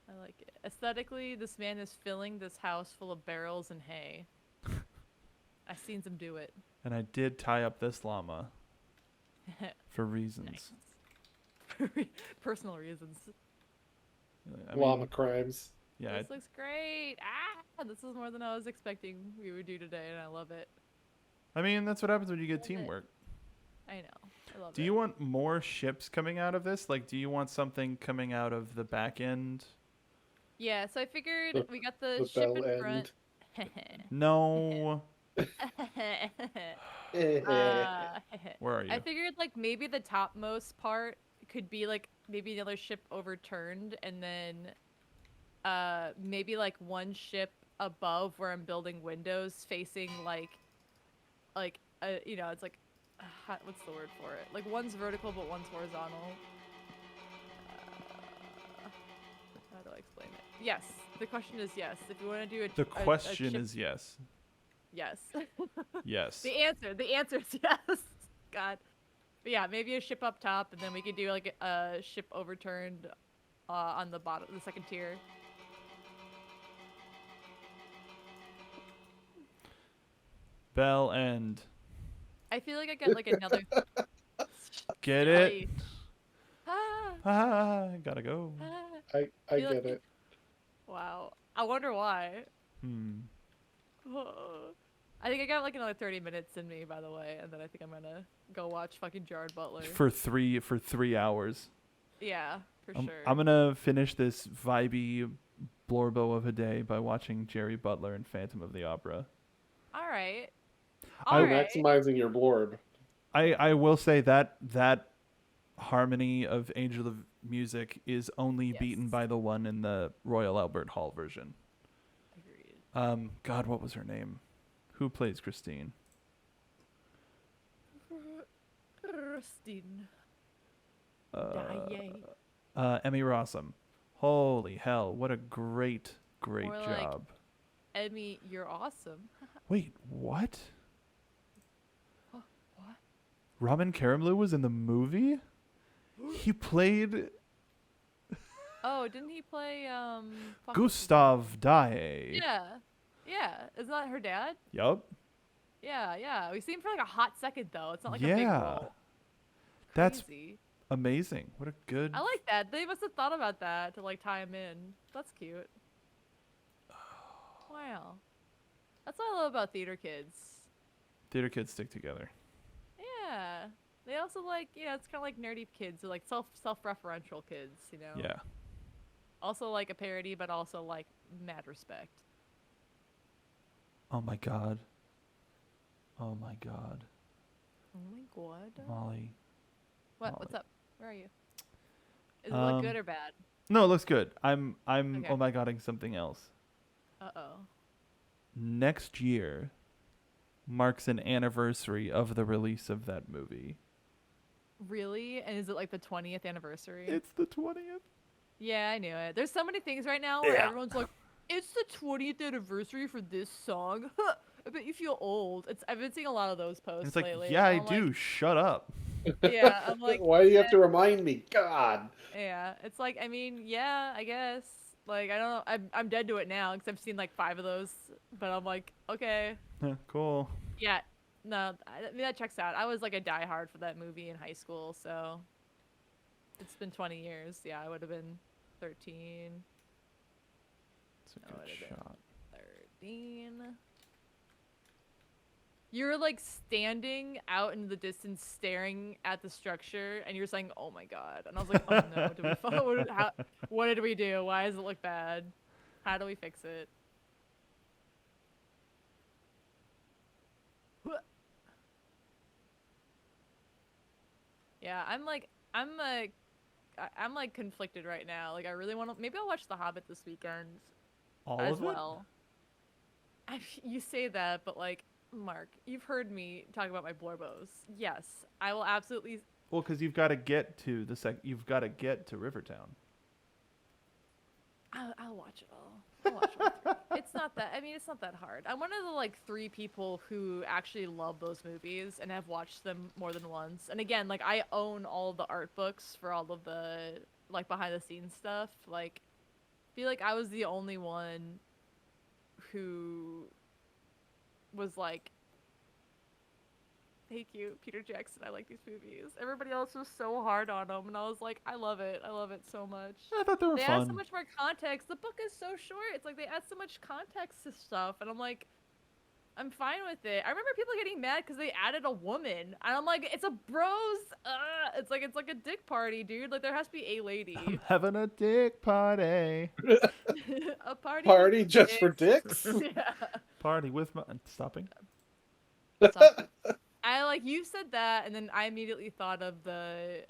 S4: I like it. Aesthetically, this man is filling this house full of barrels and hay. I've seen them do it.
S1: And I did tie up this llama for reasons.
S4: Personal reasons.
S1: I mean,
S3: Llama crimes.
S1: yeah,
S4: This looks great. Ah, this is more than I was expecting we would do today, and I love it.
S1: I mean that's what happens when you get
S4: Love it.
S1: teamwork.
S4: I know. I love it.
S1: Do you want more ships coming out of this? Like, do you want something coming out of the back end?
S4: Yeah, so I figured
S3: The-
S4: we got the
S3: The
S4: ship
S3: bell
S4: in front.
S1: No.
S3: end.
S1: Where are you?
S4: I figured like maybe the topmost part could be like maybe another ship overturned, and then maybe like one ship above where I'm building windows facing you know, it's like what's the word for it? Like one's vertical but one's horizontal. How do I explain it? Yes. The question is yes. If you want to do
S1: The question is yes.
S4: yes.
S1: Yes.
S4: The answer is yes. God. But yeah, maybe a ship up top, and then we could do like a ship overturned on the bottom, the second tier.
S1: Bell end.
S4: I feel like I got like another.
S1: Get it?
S4: Silly. Ah,
S1: Ah, gotta go.
S4: ah.
S3: I
S4: Feel
S3: get
S4: like-
S3: it.
S4: Wow. I wonder why.
S1: Hmm.
S4: I think I got like another 30 minutes in me, by the way, and then I think I'm gonna go watch fucking Jared Butler.
S1: For 3 hours.
S4: Yeah, for
S1: I'm,
S4: sure.
S1: I'm gonna finish this vibey blorbo of a day by watching Jerry Butler and Phantom of the Opera.
S4: All right.
S1: I-
S4: All right.
S3: Maximizing your blorb.
S1: I will say that harmony of Angel of Music is only beaten
S4: Yes.
S1: by the one in the Royal Albert Hall version.
S4: Agreed.
S1: God, what was her name? Who plays Christine?
S4: Rustin.
S1: Emmy Rossum. Holy hell, what a great
S4: More like-
S1: job.
S4: Emmy, you're awesome.
S1: Wait, what?
S4: What?
S1: Ramen Karimloo was in the movie? He played
S4: Oh, didn't he play fuck, what's his
S1: Gustav Dae.
S4: name? Yeah. Yeah. Isn't that her dad?
S1: Yup.
S4: Yeah. We see him for like a hot second though. It's not like a big
S1: Yeah.
S4: role.
S1: That's
S4: Crazy.
S1: amazing. What a good
S4: I like that. They must have thought about that to like tie him in. That's cute. Wow. That's what I love about theater kids.
S1: theater kids stick together.
S4: Yeah. They also like, it's kind of like nerdy kids, or like self-referential kids, you know.
S1: Yeah.
S4: Also like a parody, but also like mad respect.
S1: Oh my god. Oh my god.
S4: Oh my god.
S1: Molly.
S4: What?
S1: Molly.
S4: What's up? Where are you? Is it look good or bad?
S1: No, it looks good. I'm
S4: Okay.
S1: oh my goding something else.
S4: Uh-oh.
S1: Next year marks an anniversary of the release of that movie.
S4: Really? And is it like the 20th anniversary?
S1: It's the 20th.
S4: Yeah, I knew it. There's so many things right now where
S1: Yeah.
S4: everyone's like, it's the 20th anniversary for this song. I bet you feel old. I've been seeing a lot of those posts
S1: And it's like,
S4: lately.
S1: yeah, I
S4: and I'm
S1: do. Shut up.
S4: Like, yeah, I'm like,
S3: Why do you have to remind me? God.
S4: yeah. It's like, I mean, yeah, I guess. Like, I don't know. I'm dead to it now because I've seen like 5 of those. But I'm like, okay.
S1: Cool.
S4: Yeah. No, I mean, that checks out. I was like a diehard for that movie in high school, so it's been 20 years. Yeah, I would have been 13.
S1: It's a
S4: That
S1: good
S4: would've been-
S1: shot.
S4: 13. You're like standing out in the distance staring at the structure and you're saying, oh my god. And I was like, oh no, did we follow? What did we do? Why does it look bad? How do we fix it? Yeah, I'm like conflicted right now. Like I really want to, maybe I'll watch The Hobbit this weekend
S1: All
S4: as
S1: of it?
S4: well. You say that, but like, Mark, you've heard me talk about my blorbos. Yes, I will absolutely.
S1: Well, because you've got to get to you've got to get to Rivertown.
S4: I'll watch it all. I'll watch all 3. It's not that. I mean, it's not that hard. I'm one of the like 3 people who actually love those movies and have watched them more than once. And again, like I own all the art books for all of the like behind the scenes stuff. Like, I feel like I was the only one who was like, thank you, Peter Jackson, I like these movies. Everybody else was so hard on them, and I was like, I love it so much.
S1: I thought they were
S4: They
S1: fun.
S4: add so much more context. The book is so short. It's like they add so much context to stuff, and I'm like, I'm fine with it. I remember people getting mad because they added a woman, and I'm like, it's a bros. It's like a dick party, dude. Like there has to be a lady.
S1: I'm having a dick party.
S4: A party.
S3: Party
S4: with
S3: just for
S4: dicks.
S3: dicks?
S4: Yeah.
S1: Party with my stopping.
S4: Stop. I like you said that, and then I immediately thought of the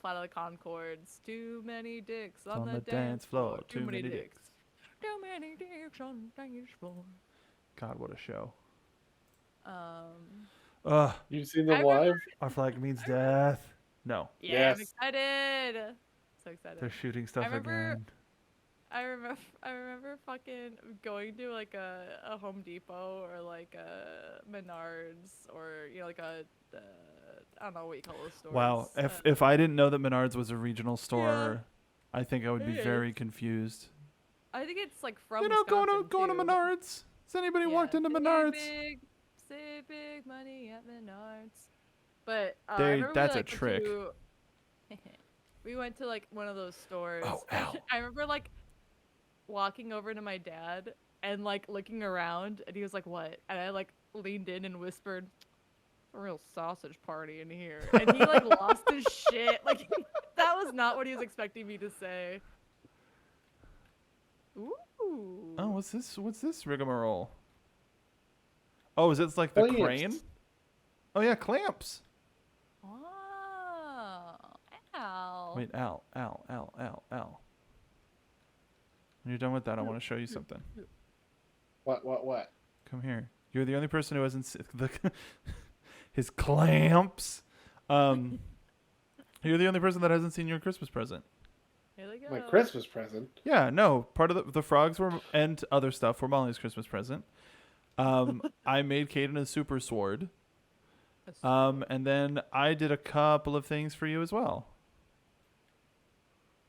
S4: Flight of the Conchords. Too many dicks on the dance floor. Too many dicks. Too many dicks on the dance floor.
S1: God, what a show.
S4: Um,
S1: Ugh,
S3: You've seen
S4: I
S3: them
S4: remember-
S3: live?
S1: our flag means death. No,
S4: yeah, I'm
S3: Yes.
S4: excited. So excited.
S1: they're shooting stuff
S4: remember-
S1: again.
S4: I remember fucking going to like a Home Depot or like a Menards or like a I don't know what you call those stores.
S1: Wow, if I didn't know that Menards was a regional store, I think I would be
S4: It
S1: very
S4: is.
S1: confused.
S4: I think it's like from
S1: You know, going to
S4: Wisconsin, too.
S1: Menards. Has anybody walked into
S4: save
S1: Menards?
S4: Save big money at Menards. But I
S1: They-
S4: remember
S1: that's
S4: we,
S1: a
S4: like,
S1: trick.
S4: we went to like one of those stores.
S1: Oh, ow.
S4: I remember like walking over to my dad and like looking around, and he was like, "What?" And I like leaned in and whispered, "A real sausage party in here." And he like lost his shit. Like that was not what he was expecting me to say. Ooh.
S1: Oh, what's this? What's this rigmarole? Oh, is it like the
S3: Clamps.
S1: crane? Oh yeah, clamps.
S4: Oh. Ow.
S1: Wait, ow. When you're done with that, I want to show you something.
S3: What?
S1: Come here. You're the only person who hasn't his clamps. You're the only person that hasn't seen your Christmas present.
S4: Here they go.
S3: My Christmas present.
S1: Yeah, no. Part of the frogs were and other stuff were Molly's Christmas present. I made Caden a super sword. And then I did a couple of things for you as well.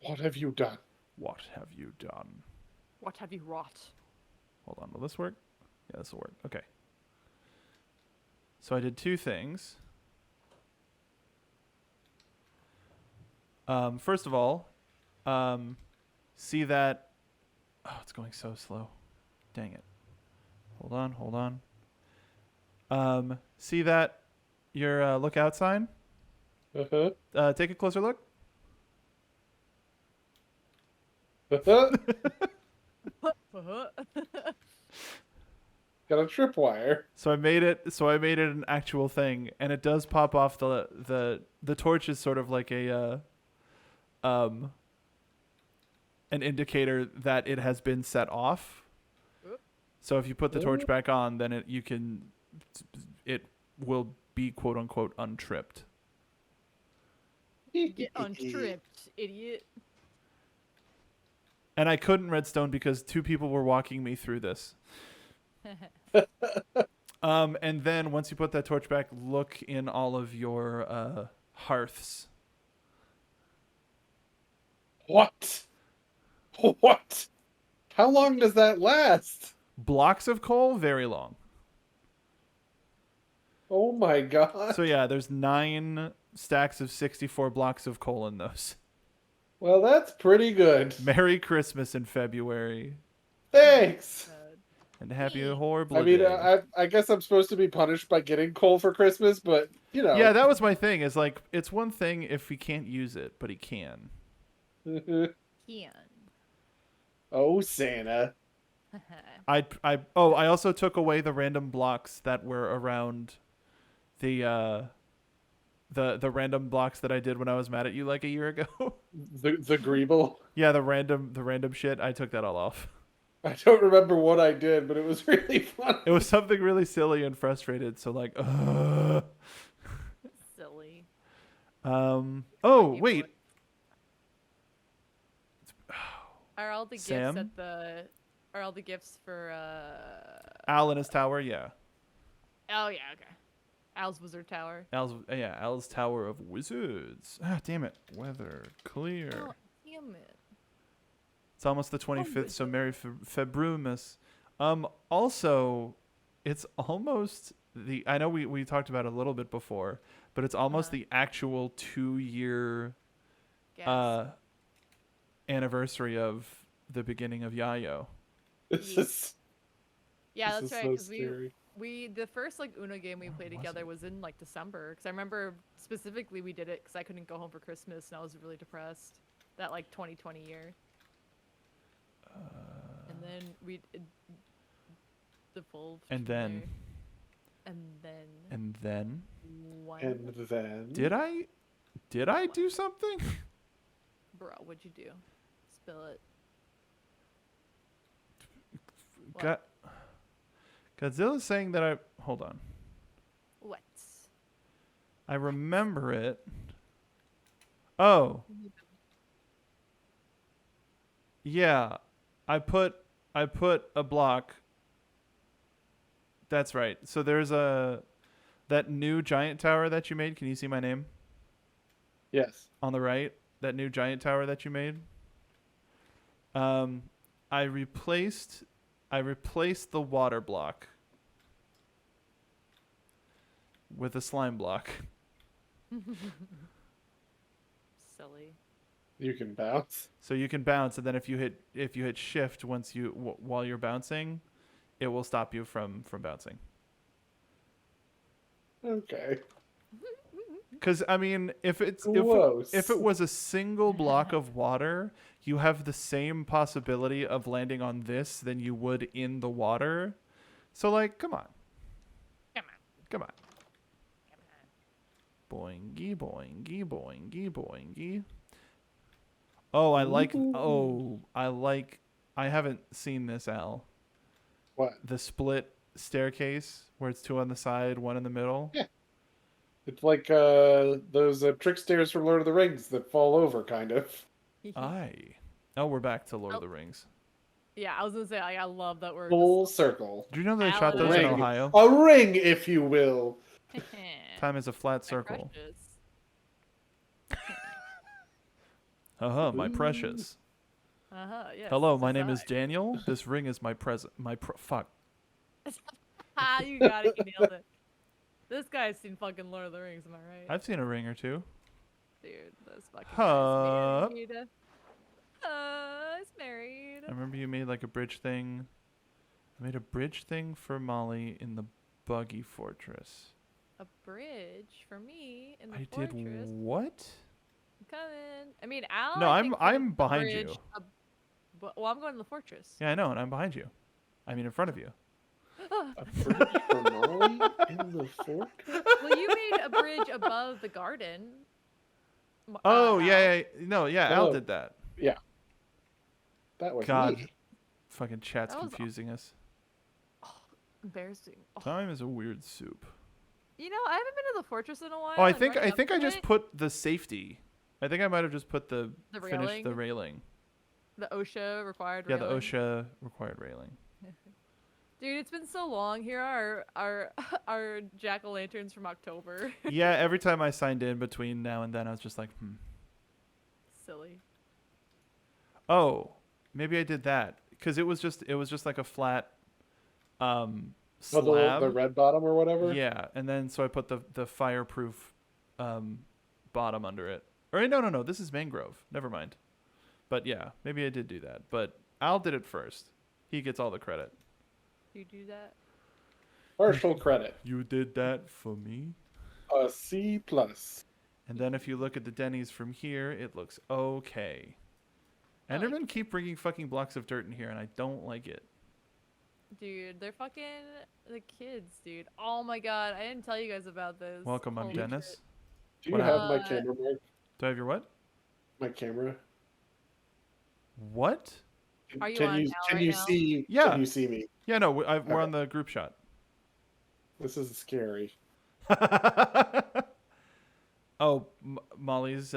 S3: What have you done?
S1: What have you done?
S4: What have you wrought?
S1: Hold on, will this work? Yeah, this will work. Okay. So I did two things. First of all, see that... Oh, it's going so slow. Dang it. Hold on. See that your lookout sign?
S3: Uh-huh.
S1: Take a closer look.
S3: Uh-huh. Got a tripwire.
S1: So I made it an actual thing, and it does pop off the torch is sort of like a an indicator that it has been set off.
S4: Oop.
S1: So if you put the torch back on, then it will be quote unquote untripped.
S4: Get untripped, idiot.
S1: And I couldn't redstone because two people were walking me through this. And then once you put that torch back, look in all of your hearths.
S3: What? What? How long does that last?
S1: Blocks of coal, very long.
S3: Oh my god.
S1: So yeah, there's 9 stacks of 64 blocks of coal in those.
S3: Well, that's pretty good.
S1: Merry Christmas in February.
S3: Thanks.
S1: And happy horrible
S3: I mean,
S1: day.
S3: I guess I'm supposed to be punished by getting coal for Christmas, but, you know.
S1: Yeah, that was my thing. Is like, it's one thing if he can't use it, but he can.
S4: Kian.
S3: Oh, Santa.
S1: I also took away the random blocks that were around the random blocks that I did when I was mad at you like a year ago.
S3: The Greeble.
S1: Yeah, the random shit. I took that all off.
S3: I don't remember what I did, but it was really fun.
S1: It was something really silly and frustrated. So like,
S4: Silly.
S1: Oh wait.
S4: Are all the gifts
S1: Sam?
S4: at the? Are all the gifts for?
S1: Al in his tower. Yeah.
S4: Oh yeah, okay. Al's Wizard Tower.
S1: Al's Tower of Wizards. Ah, damn it. Weather clear.
S4: Oh, damn it.
S1: It's almost the 25th, so Merry Februmas. Also, it's almost I know we talked about it a little bit before, but it's almost the actual 2-year
S4: Guess.
S1: anniversary of the beginning of Yayo.
S3: This is,
S4: Yeah,
S3: this
S4: that's
S3: is
S4: right.
S3: so
S4: Because
S3: scary.
S4: we the first like Uno game we played together was in like December. Because I remember specifically we did it because I couldn't go home for Christmas and I was really depressed. That like 2020 year. And then we devolved.
S1: And
S4: from
S1: then.
S4: there. And then.
S1: And then.
S4: One.
S3: And then...
S1: Did I do something?
S4: Bro, what'd you do? Spill it.
S1: Got Godzilla's saying that I hold on.
S4: What?
S1: I remember it. Oh. Yeah. I put a block. That's right. So there's that new giant tower that you made. Can you see my name?
S3: Yes.
S1: On the right, that new giant tower that you made. I replaced the water block with a slime block.
S4: Silly.
S3: You can bounce.
S1: So you can bounce, and then if you hit shift while you're bouncing, it will stop you from bouncing.
S3: Okay.
S1: Because I mean, if it was a single block of water, you have the same possibility of landing on this than you would in the water. So like, come on. Boingy, boingy, boingy, boingy. Oh, I haven't seen this, Al.
S3: What?
S1: The split staircase where it's 2 on the side, 1 in the middle.
S3: Yeah. It's like those trick stairs from Lord of the Rings that fall over, kind of.
S1: Oh, we're back to Lord of the Rings.
S4: Yeah, I was gonna say I love that we're
S3: Full circle.
S1: Do you know they shot those in Ohio?
S3: A ring, if you will.
S1: Time is a flat circle. My precious.
S4: Yes.
S1: Hello, my name is Daniel. This ring is my present. Fuck.
S4: You got it. You nailed it. This guy's seen fucking Lord of the Rings. Am I right?
S1: I've seen a ring or two.
S4: Dude, this fucking
S1: Huh?
S4: guy's married. He's married.
S1: I remember you made like a bridge thing. I made a bridge thing for Molly in the buggy fortress.
S4: A bridge for me in the
S1: I
S4: fortress.
S1: did what?
S4: I'm coming. I mean, Al.
S1: No,
S4: I think
S1: I'm
S4: the
S1: behind
S4: bridge
S1: you.
S4: Well, I'm going to the fortress.
S1: Yeah, I know, and I'm behind you. I mean, in front of you.
S3: A bridge for Molly in the fortress?
S4: Well, you made a bridge above the garden.
S1: Oh,
S4: Al.
S1: yeah. No, yeah, Al
S3: Oh.
S1: did that.
S3: Yeah. That was
S1: God.
S3: me.
S1: Fucking chat's
S4: That was
S1: confusing us.
S4: Embarrassing. Oh.
S1: Time is a weird soup.
S4: You know, I haven't been to the fortress in a while.
S1: Oh, I
S4: and
S1: think
S4: running up
S1: I
S4: to
S1: just
S4: it,
S1: put the safety. I think I might have just put the
S4: railing?
S1: the railing.
S4: The OSHA required.
S1: Yeah, the
S4: railing.
S1: OSHA required railing.
S4: Dude, it's been so long. Here are our jack-o'-lanterns from October.
S1: Yeah, every time I signed in between now and then, I was just like,
S4: Silly.
S1: Oh, maybe I did that because it was just like a flat slab.
S3: Oh, the red bottom or whatever?
S1: Yeah, and then so I put the fireproof bottom under it. Or no, this is mangrove. Never mind. But yeah, maybe I did do that. But Al did it first. He gets all the credit.
S4: You do that?
S3: Partial credit.
S1: You did that for me.
S3: A C+.
S1: And then if you look at the Denny's from here, it looks okay. Endermen keep bringing fucking blocks of dirt in here, and I don't like it.
S4: Dude, they're fucking the kids, dude. Oh my god, I didn't tell you guys about this.
S1: Welcome, I'm
S4: Holy
S1: Dennis.
S4: shit.
S3: Do you
S1: What
S3: have my
S4: happened?
S3: camera, Mark?
S1: Do I have your what?
S3: My camera?
S1: What?
S4: Are you
S3: Can
S4: on
S3: you
S4: now
S3: can
S4: right
S3: you
S4: now?
S3: see?
S1: Yeah.
S3: Can you see me?
S1: Yeah, no, we're
S3: Okay.
S1: on the group shot.
S3: This is scary.
S1: Oh, Molly's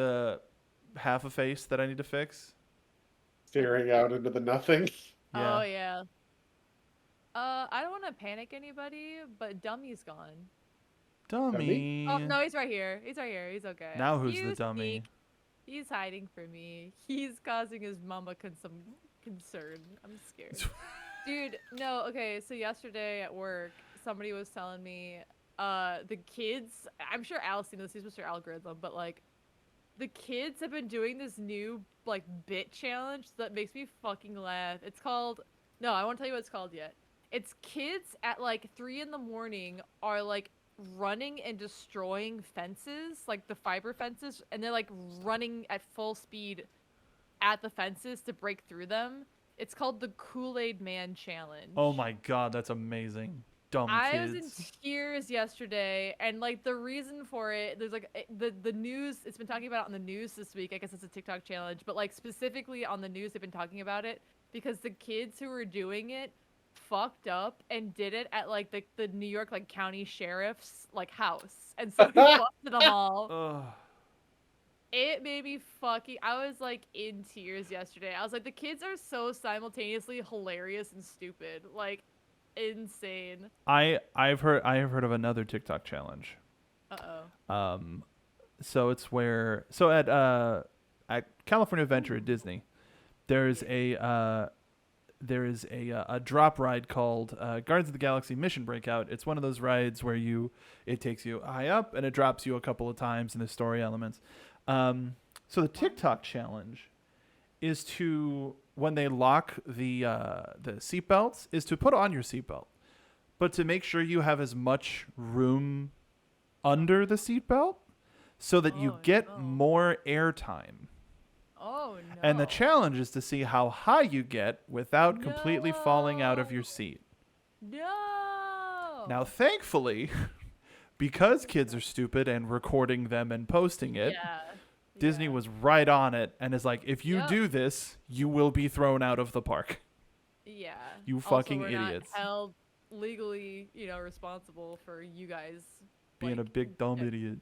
S1: half a face that I need to fix.
S3: Staring out into the nothing.
S1: Yeah.
S4: Oh yeah. I don't want to panic anybody, but Dummy's gone.
S1: Dummy.
S4: Oh no, he's right here. He's right here. He's okay.
S1: Now who's
S4: You
S1: the dummy?
S4: sneak. He's hiding from me. He's causing his mama some concern. I'm scared. Dude, no, okay, so yesterday at work, somebody was telling me, the kids, I'm sure Al's seen this, he's Mr. Algorithm, but like, the kids have been doing this new, like, bit challenge that makes me fucking laugh. It's called, no, I won't tell you what it's called yet. It's kids at like 3 in the morning are like running and destroying fences, like the fiber fences, and they're like running at full speed at the fences to break through them. It's called the Kool-Aid Man Challenge.
S1: Oh my god, that's amazing. Dumb
S4: I
S1: kids.
S4: was in tears yesterday, and like the reason for it, there's like the news. It's been talking about it on the news this week. I guess it's a TikTok challenge, but like specifically on the news, they've been talking about it because the kids who were doing it fucked up and did it at like the New York like county sheriff's like house, and so he busted them all.
S1: Ugh.
S4: It made me fucking. I was like in tears yesterday. I was like, the kids are so simultaneously hilarious and stupid, like insane.
S1: I have heard of another TikTok challenge. So it's where at California Adventure at Disney, there's a drop ride called Guardians of the Galaxy Mission Breakout. It's one of those rides where it takes you high up and it drops you a couple of times, and there's story elements. So the TikTok challenge is to, when they lock the seatbelts, is to put on your seatbelt, but to make sure you have as much room under the seatbelt so that you get more air time.
S4: Oh no!
S1: And the challenge is to see how high you get without completely falling out of your seat.
S4: No.
S1: Now, thankfully, because kids are stupid and recording them and posting it, Disney was right on it and is like, if you do this, you will be thrown out of the park.
S4: Yeah.
S1: You
S4: Also,
S1: fucking
S4: we're
S1: idiots.
S4: Not held legally, responsible for you guys
S1: Being a big dumb idiot.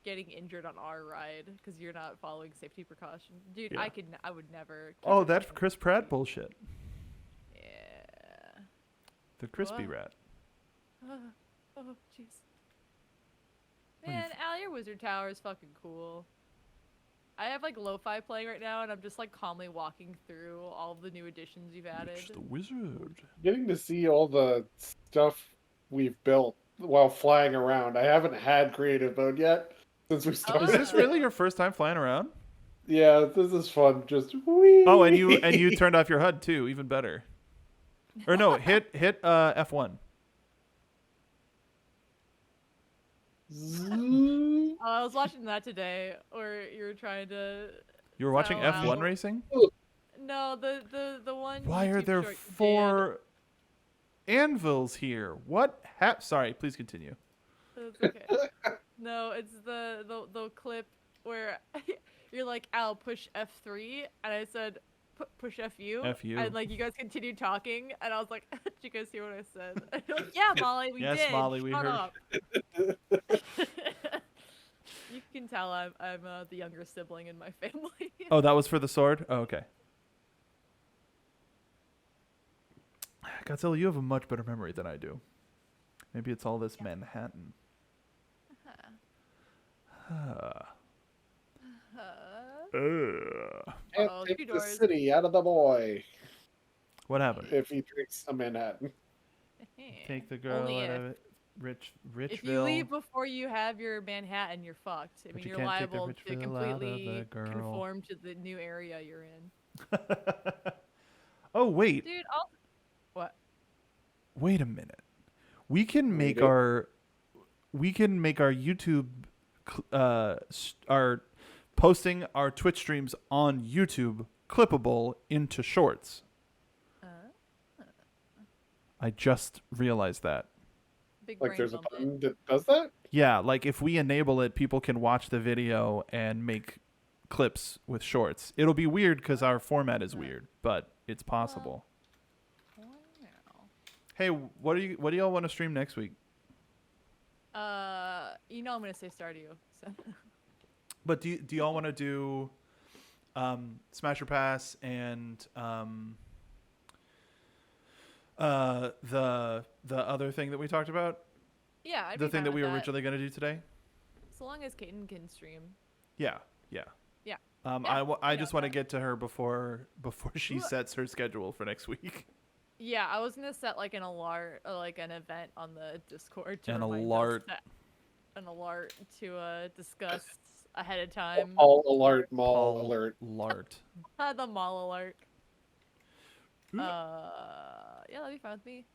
S4: getting injured on our ride because you're not following safety precautions. Dude,
S1: Yeah.
S4: I would never.
S1: Oh, that's Chris Pratt bullshit.
S4: Yeah.
S1: The crispy
S4: What?
S1: rat.
S4: Oh, jeez. Man, Al, your wizard tower is fucking cool. I have like lo-fi playing right now, and I'm just like calmly walking through all of the new additions you've added.
S1: It's the wizard.
S3: Getting to see all the stuff we've built while flying around. I haven't had creative mode yet since we started.
S1: Is this really your first time flying around?
S3: Yeah, this is fun. Just whee.
S1: Oh, and you turned off your HUD too, even better. Or no, hit F1.
S3: Zzz.
S4: I was watching that today, or you were trying to.
S1: You were watching
S4: Oh, wow.
S1: F1 racing?
S4: No, the one.
S1: Why are
S4: YouTube
S1: there
S4: short you did.
S1: 4 anvils here? What? Sorry, please continue.
S4: It's okay. No, it's the clip where you're like, Al, push F3, and I said, push FU.
S1: FU.
S4: And like you guys continued talking, and I was like, did you guys hear what I said? And you're like, yeah, Molly, we
S1: Yes,
S4: did.
S1: Molly, we
S4: Shut
S1: heard.
S4: up. You can tell I'm the younger sibling in my family.
S1: Oh, that was for the sword? Oh, okay. Godzilla, you have a much better memory than I do. Maybe it's all this Manhattan.
S3: Can't
S4: Uh-oh,
S3: take
S4: two
S3: the
S4: doors.
S3: city out of the boy
S1: What happened?
S3: if he drinks a Manhattan.
S1: Take the girl
S4: Only
S1: out
S4: if.
S1: of it. Richville.
S4: If you leave before you have your Manhattan, you're fucked. I mean,
S1: you
S4: you're
S1: can't take the
S4: liable to
S1: Richville out of the
S4: completely
S1: girl.
S4: conform to the new area you're in.
S1: Oh, wait.
S4: Dude, what?
S1: Wait a minute. We can make
S3: do?
S1: our YouTube our posting our Twitch streams on YouTube clippable into shorts. I just realized that.
S4: Big
S3: Like
S4: brain
S3: there's a
S4: bumping.
S3: button that does that?
S1: Yeah, like if we enable it, people can watch the video and make clips with shorts. It'll be weird because our format is weird, but it's possible.
S4: Wow.
S1: Hey, what do y'all want to stream next week?
S4: I'm gonna say Stardew. So.
S1: But do y'all want to do Smasher Pass and the other thing that we talked about?
S4: Yeah, I'd
S1: The
S4: be
S1: thing
S4: fine
S1: that
S4: with
S1: we were originally going to do today?
S4: So long as Kaiten can stream.
S1: Yeah.
S4: Yeah.
S1: I just want to get to her before she sets her schedule for next week.
S4: Yeah, I was gonna set like an alert, like an event on the Discord to
S1: An
S4: remind us
S1: alert.
S4: an alert to discuss ahead of time.
S3: All alert, mall alert.
S1: Lart.
S4: The mall alert.
S1: Ooh.
S4: Yeah, that'd be fine with me.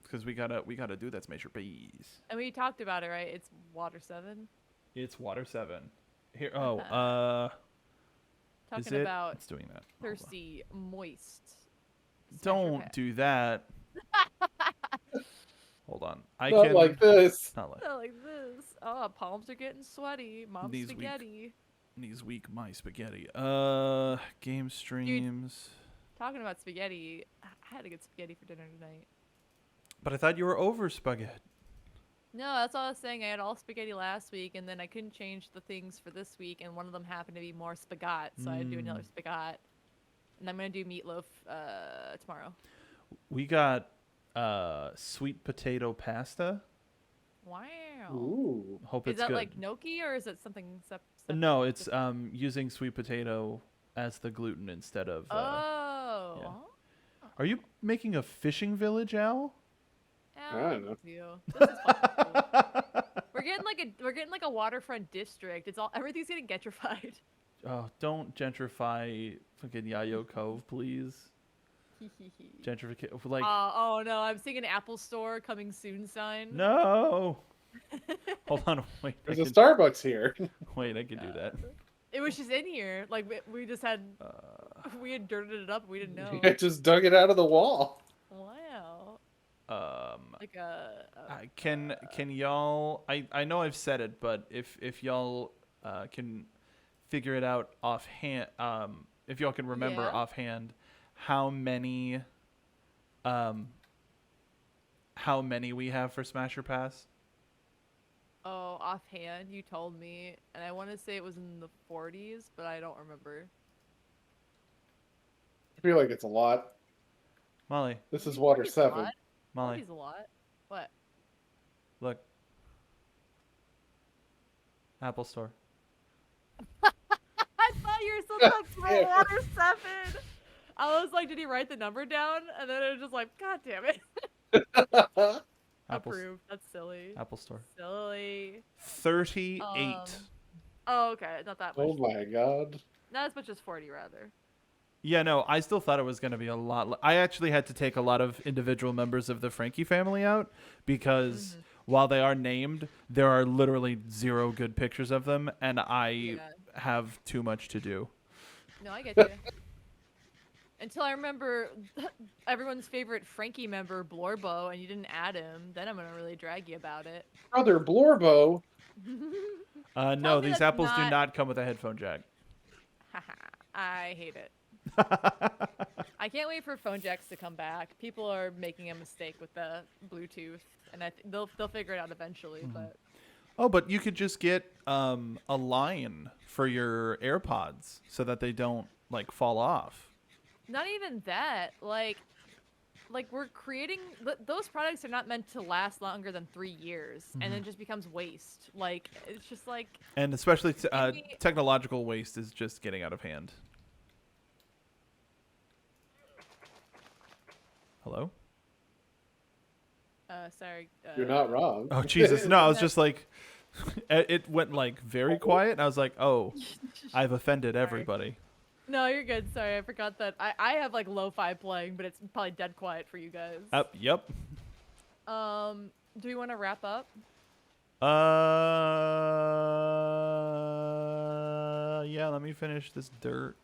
S1: Because we gotta do that Smasher Bees.
S4: And we talked about it, right? It's Water 7.
S1: It's Water 7. Here. Is
S4: Talking
S1: it?
S4: about
S1: It's doing that. Hold on.
S4: thirsty, moist.
S1: Don't
S4: Smasher
S1: do that. Hold on. I
S3: Not
S1: can.
S3: like this.
S1: Not like
S4: Not like this. Oh, palms are getting sweaty. Mom's
S1: These weak.
S4: spaghetti.
S1: Knees weak, my spaghetti. Game streams.
S4: talking about spaghetti, I had to get spaghetti for dinner tonight.
S1: But I thought you were over spaghetti.
S4: No, that's all I was saying. I had all spaghetti last week, and then I couldn't change the things for this week, and one of them happened to be more spagat, so I had to do another spagat. And I'm gonna do meatloaf tomorrow.
S1: We got sweet potato pasta.
S4: Wow.
S3: Ooh.
S1: Hope
S4: Is
S1: it's
S4: that
S1: good.
S4: like gnocchi, or is it something
S1: No, it's using sweet potato as the gluten instead of.
S4: Oh.
S1: yeah. Are you making a fishing village, Al?
S4: I
S3: don't know.
S4: This is fucking cool. We're getting like a waterfront district. It's all everything's getting gentrified.
S1: Oh, don't gentrify fucking Yayo Cove, please. Gentrification, like.
S4: Oh no, I'm seeing an Apple Store coming soon sign.
S1: No. Hold on, wait.
S3: There's a Starbucks here.
S1: Wait, I can do that.
S4: It was just in here. Like we just had we had dirted it up. We didn't know.
S3: I just dug it out of the wall.
S4: Wow. Like
S1: can y'all? I know I've said it, but if y'all can figure it out offhand, if y'all can remember offhand, how many we have for Smash or Pass?
S4: Oh, offhand, you told me, and I want to say it was in the 40s, but I don't remember.
S3: I feel like it's a lot.
S1: Molly,
S3: This is water
S4: 40's a
S3: 7.
S4: lot.
S1: Molly,
S4: 40's a lot. What?
S1: look. Apple Store.
S4: I thought you were still talking about water 7. I was like, did he write the number down? And then it was just like, God damn it. Approved. That's silly.
S1: Apple Store.
S4: Silly.
S1: 38.
S4: Oh, okay. Not that much.
S3: Oh my god.
S4: Not as much as 40, rather.
S1: Yeah, no, I still thought it was going to be a lot. I actually had to take a lot of individual members of the Frankie family out because while they are named, there are literally 0 good pictures of them, and I have too much to do.
S4: No, I get you. Until I remember everyone's favorite Frankie member, Blorbo, and you didn't add him, then I'm going to really drag you about it.
S3: Brother Blorbo.
S1: No,
S4: me
S1: these
S4: that's
S1: apples do
S4: not-
S1: not come with a headphone jack.
S4: I hate it. I can't wait for phone jacks to come back. People are making a mistake with the Bluetooth, and they'll figure it out eventually. But
S1: Oh, but you could just get a line for your AirPods so that they don't like fall off.
S4: not even that. Like we're creating those products are not meant to last longer than 3 years, and then just becomes waste. Like it's just like
S1: And especially
S4: Maybe-
S1: technological waste is just getting out of hand. Hello?
S4: sorry.
S3: You're not wrong.
S1: Oh, Jesus. No, I was just like, it went like very quiet. And I was like, oh, I've offended everybody.
S4: No, you're good. Sorry, I forgot that. I have like lo-fi playing, but it's probably dead quiet for you guys.
S1: Yep.
S4: Do we want to wrap up?
S1: Yeah, let me finish this dirt.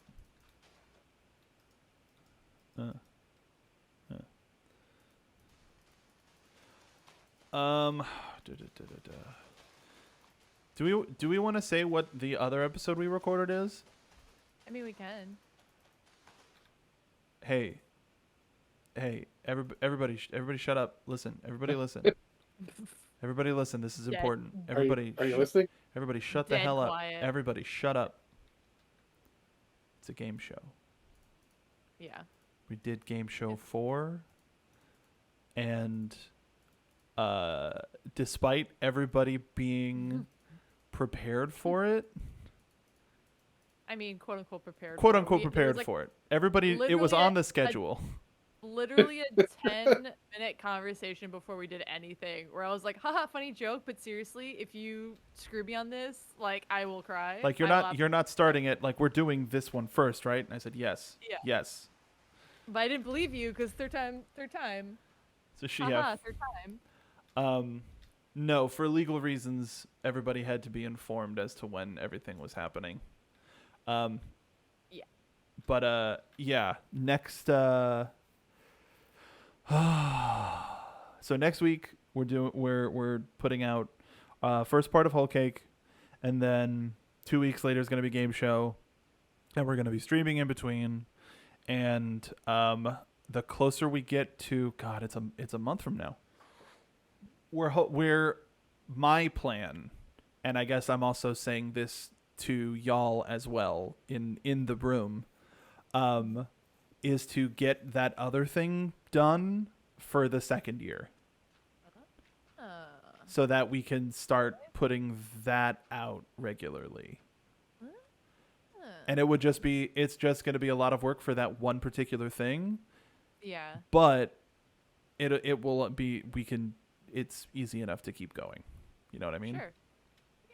S1: Do we want to say what the other episode we recorded is?
S4: I mean, we can.
S1: Hey, everybody shut up. Listen, everybody listen. Everybody listen, this is
S4: Dead.
S1: important.
S3: Are
S1: Everybody
S3: you listening?
S1: Everybody shut the
S4: Dead
S1: hell
S4: quiet.
S1: up. Everybody shut up. It's a game show.
S4: Yeah.
S1: We did game show 4, and despite everybody being prepared for it,
S4: I mean, quote unquote prepared.
S1: quote
S4: for it.
S1: unquote
S4: There was,
S1: prepared
S4: like,
S1: for it. Everybody, it was
S4: literally
S1: on the schedule.
S4: Literally a 10-minute conversation before we did anything, where I was like, haha, funny joke, but seriously, if you screw me on this, like, I will cry.
S1: Like you're not starting it like we're doing this one first, right? And I said yes.
S4: Yeah.
S1: Yes.
S4: But I didn't believe you because third time.
S1: So she
S4: Haha, third time.
S1: No, for legal reasons, everybody had to be informed as to when everything was happening.
S4: Yeah.
S1: But yeah, next so next week we're putting out first part of Whole Cake, and then 2 weeks later is going to be game show, and we're going to be streaming in between, and the closer we get to God, it's a month from now. We're my plan, and I guess I'm also saying this to y'all as well in the room, is to get that other thing done for the second year, so that we can start putting that out regularly. And it's just going to be a lot of work for that one particular thing.
S4: Yeah.
S1: But it will be, it's easy enough to keep going. You know what I mean?
S4: Sure.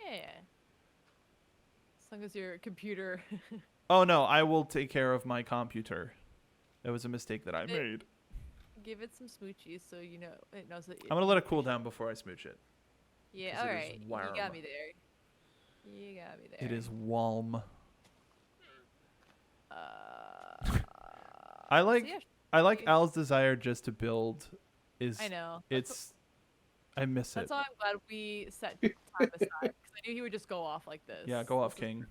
S4: Yeah. As long as your computer.
S1: Oh no, I will take care of my computer. That was a mistake that I made.
S4: Give it some smoochies so you know it knows that.
S1: I'm going to let it cool down before I smooch it.
S4: Yeah,
S1: 'cause
S4: all
S1: it is
S4: right. You
S1: warm.
S4: got me there. You got me there.
S1: It is warm.
S4: So
S1: I like Al's desire just to build.
S4: I know.
S1: I miss it.
S4: That's why I'm glad we set time aside, because I knew he would just go off like this.
S1: Yeah, go off, King.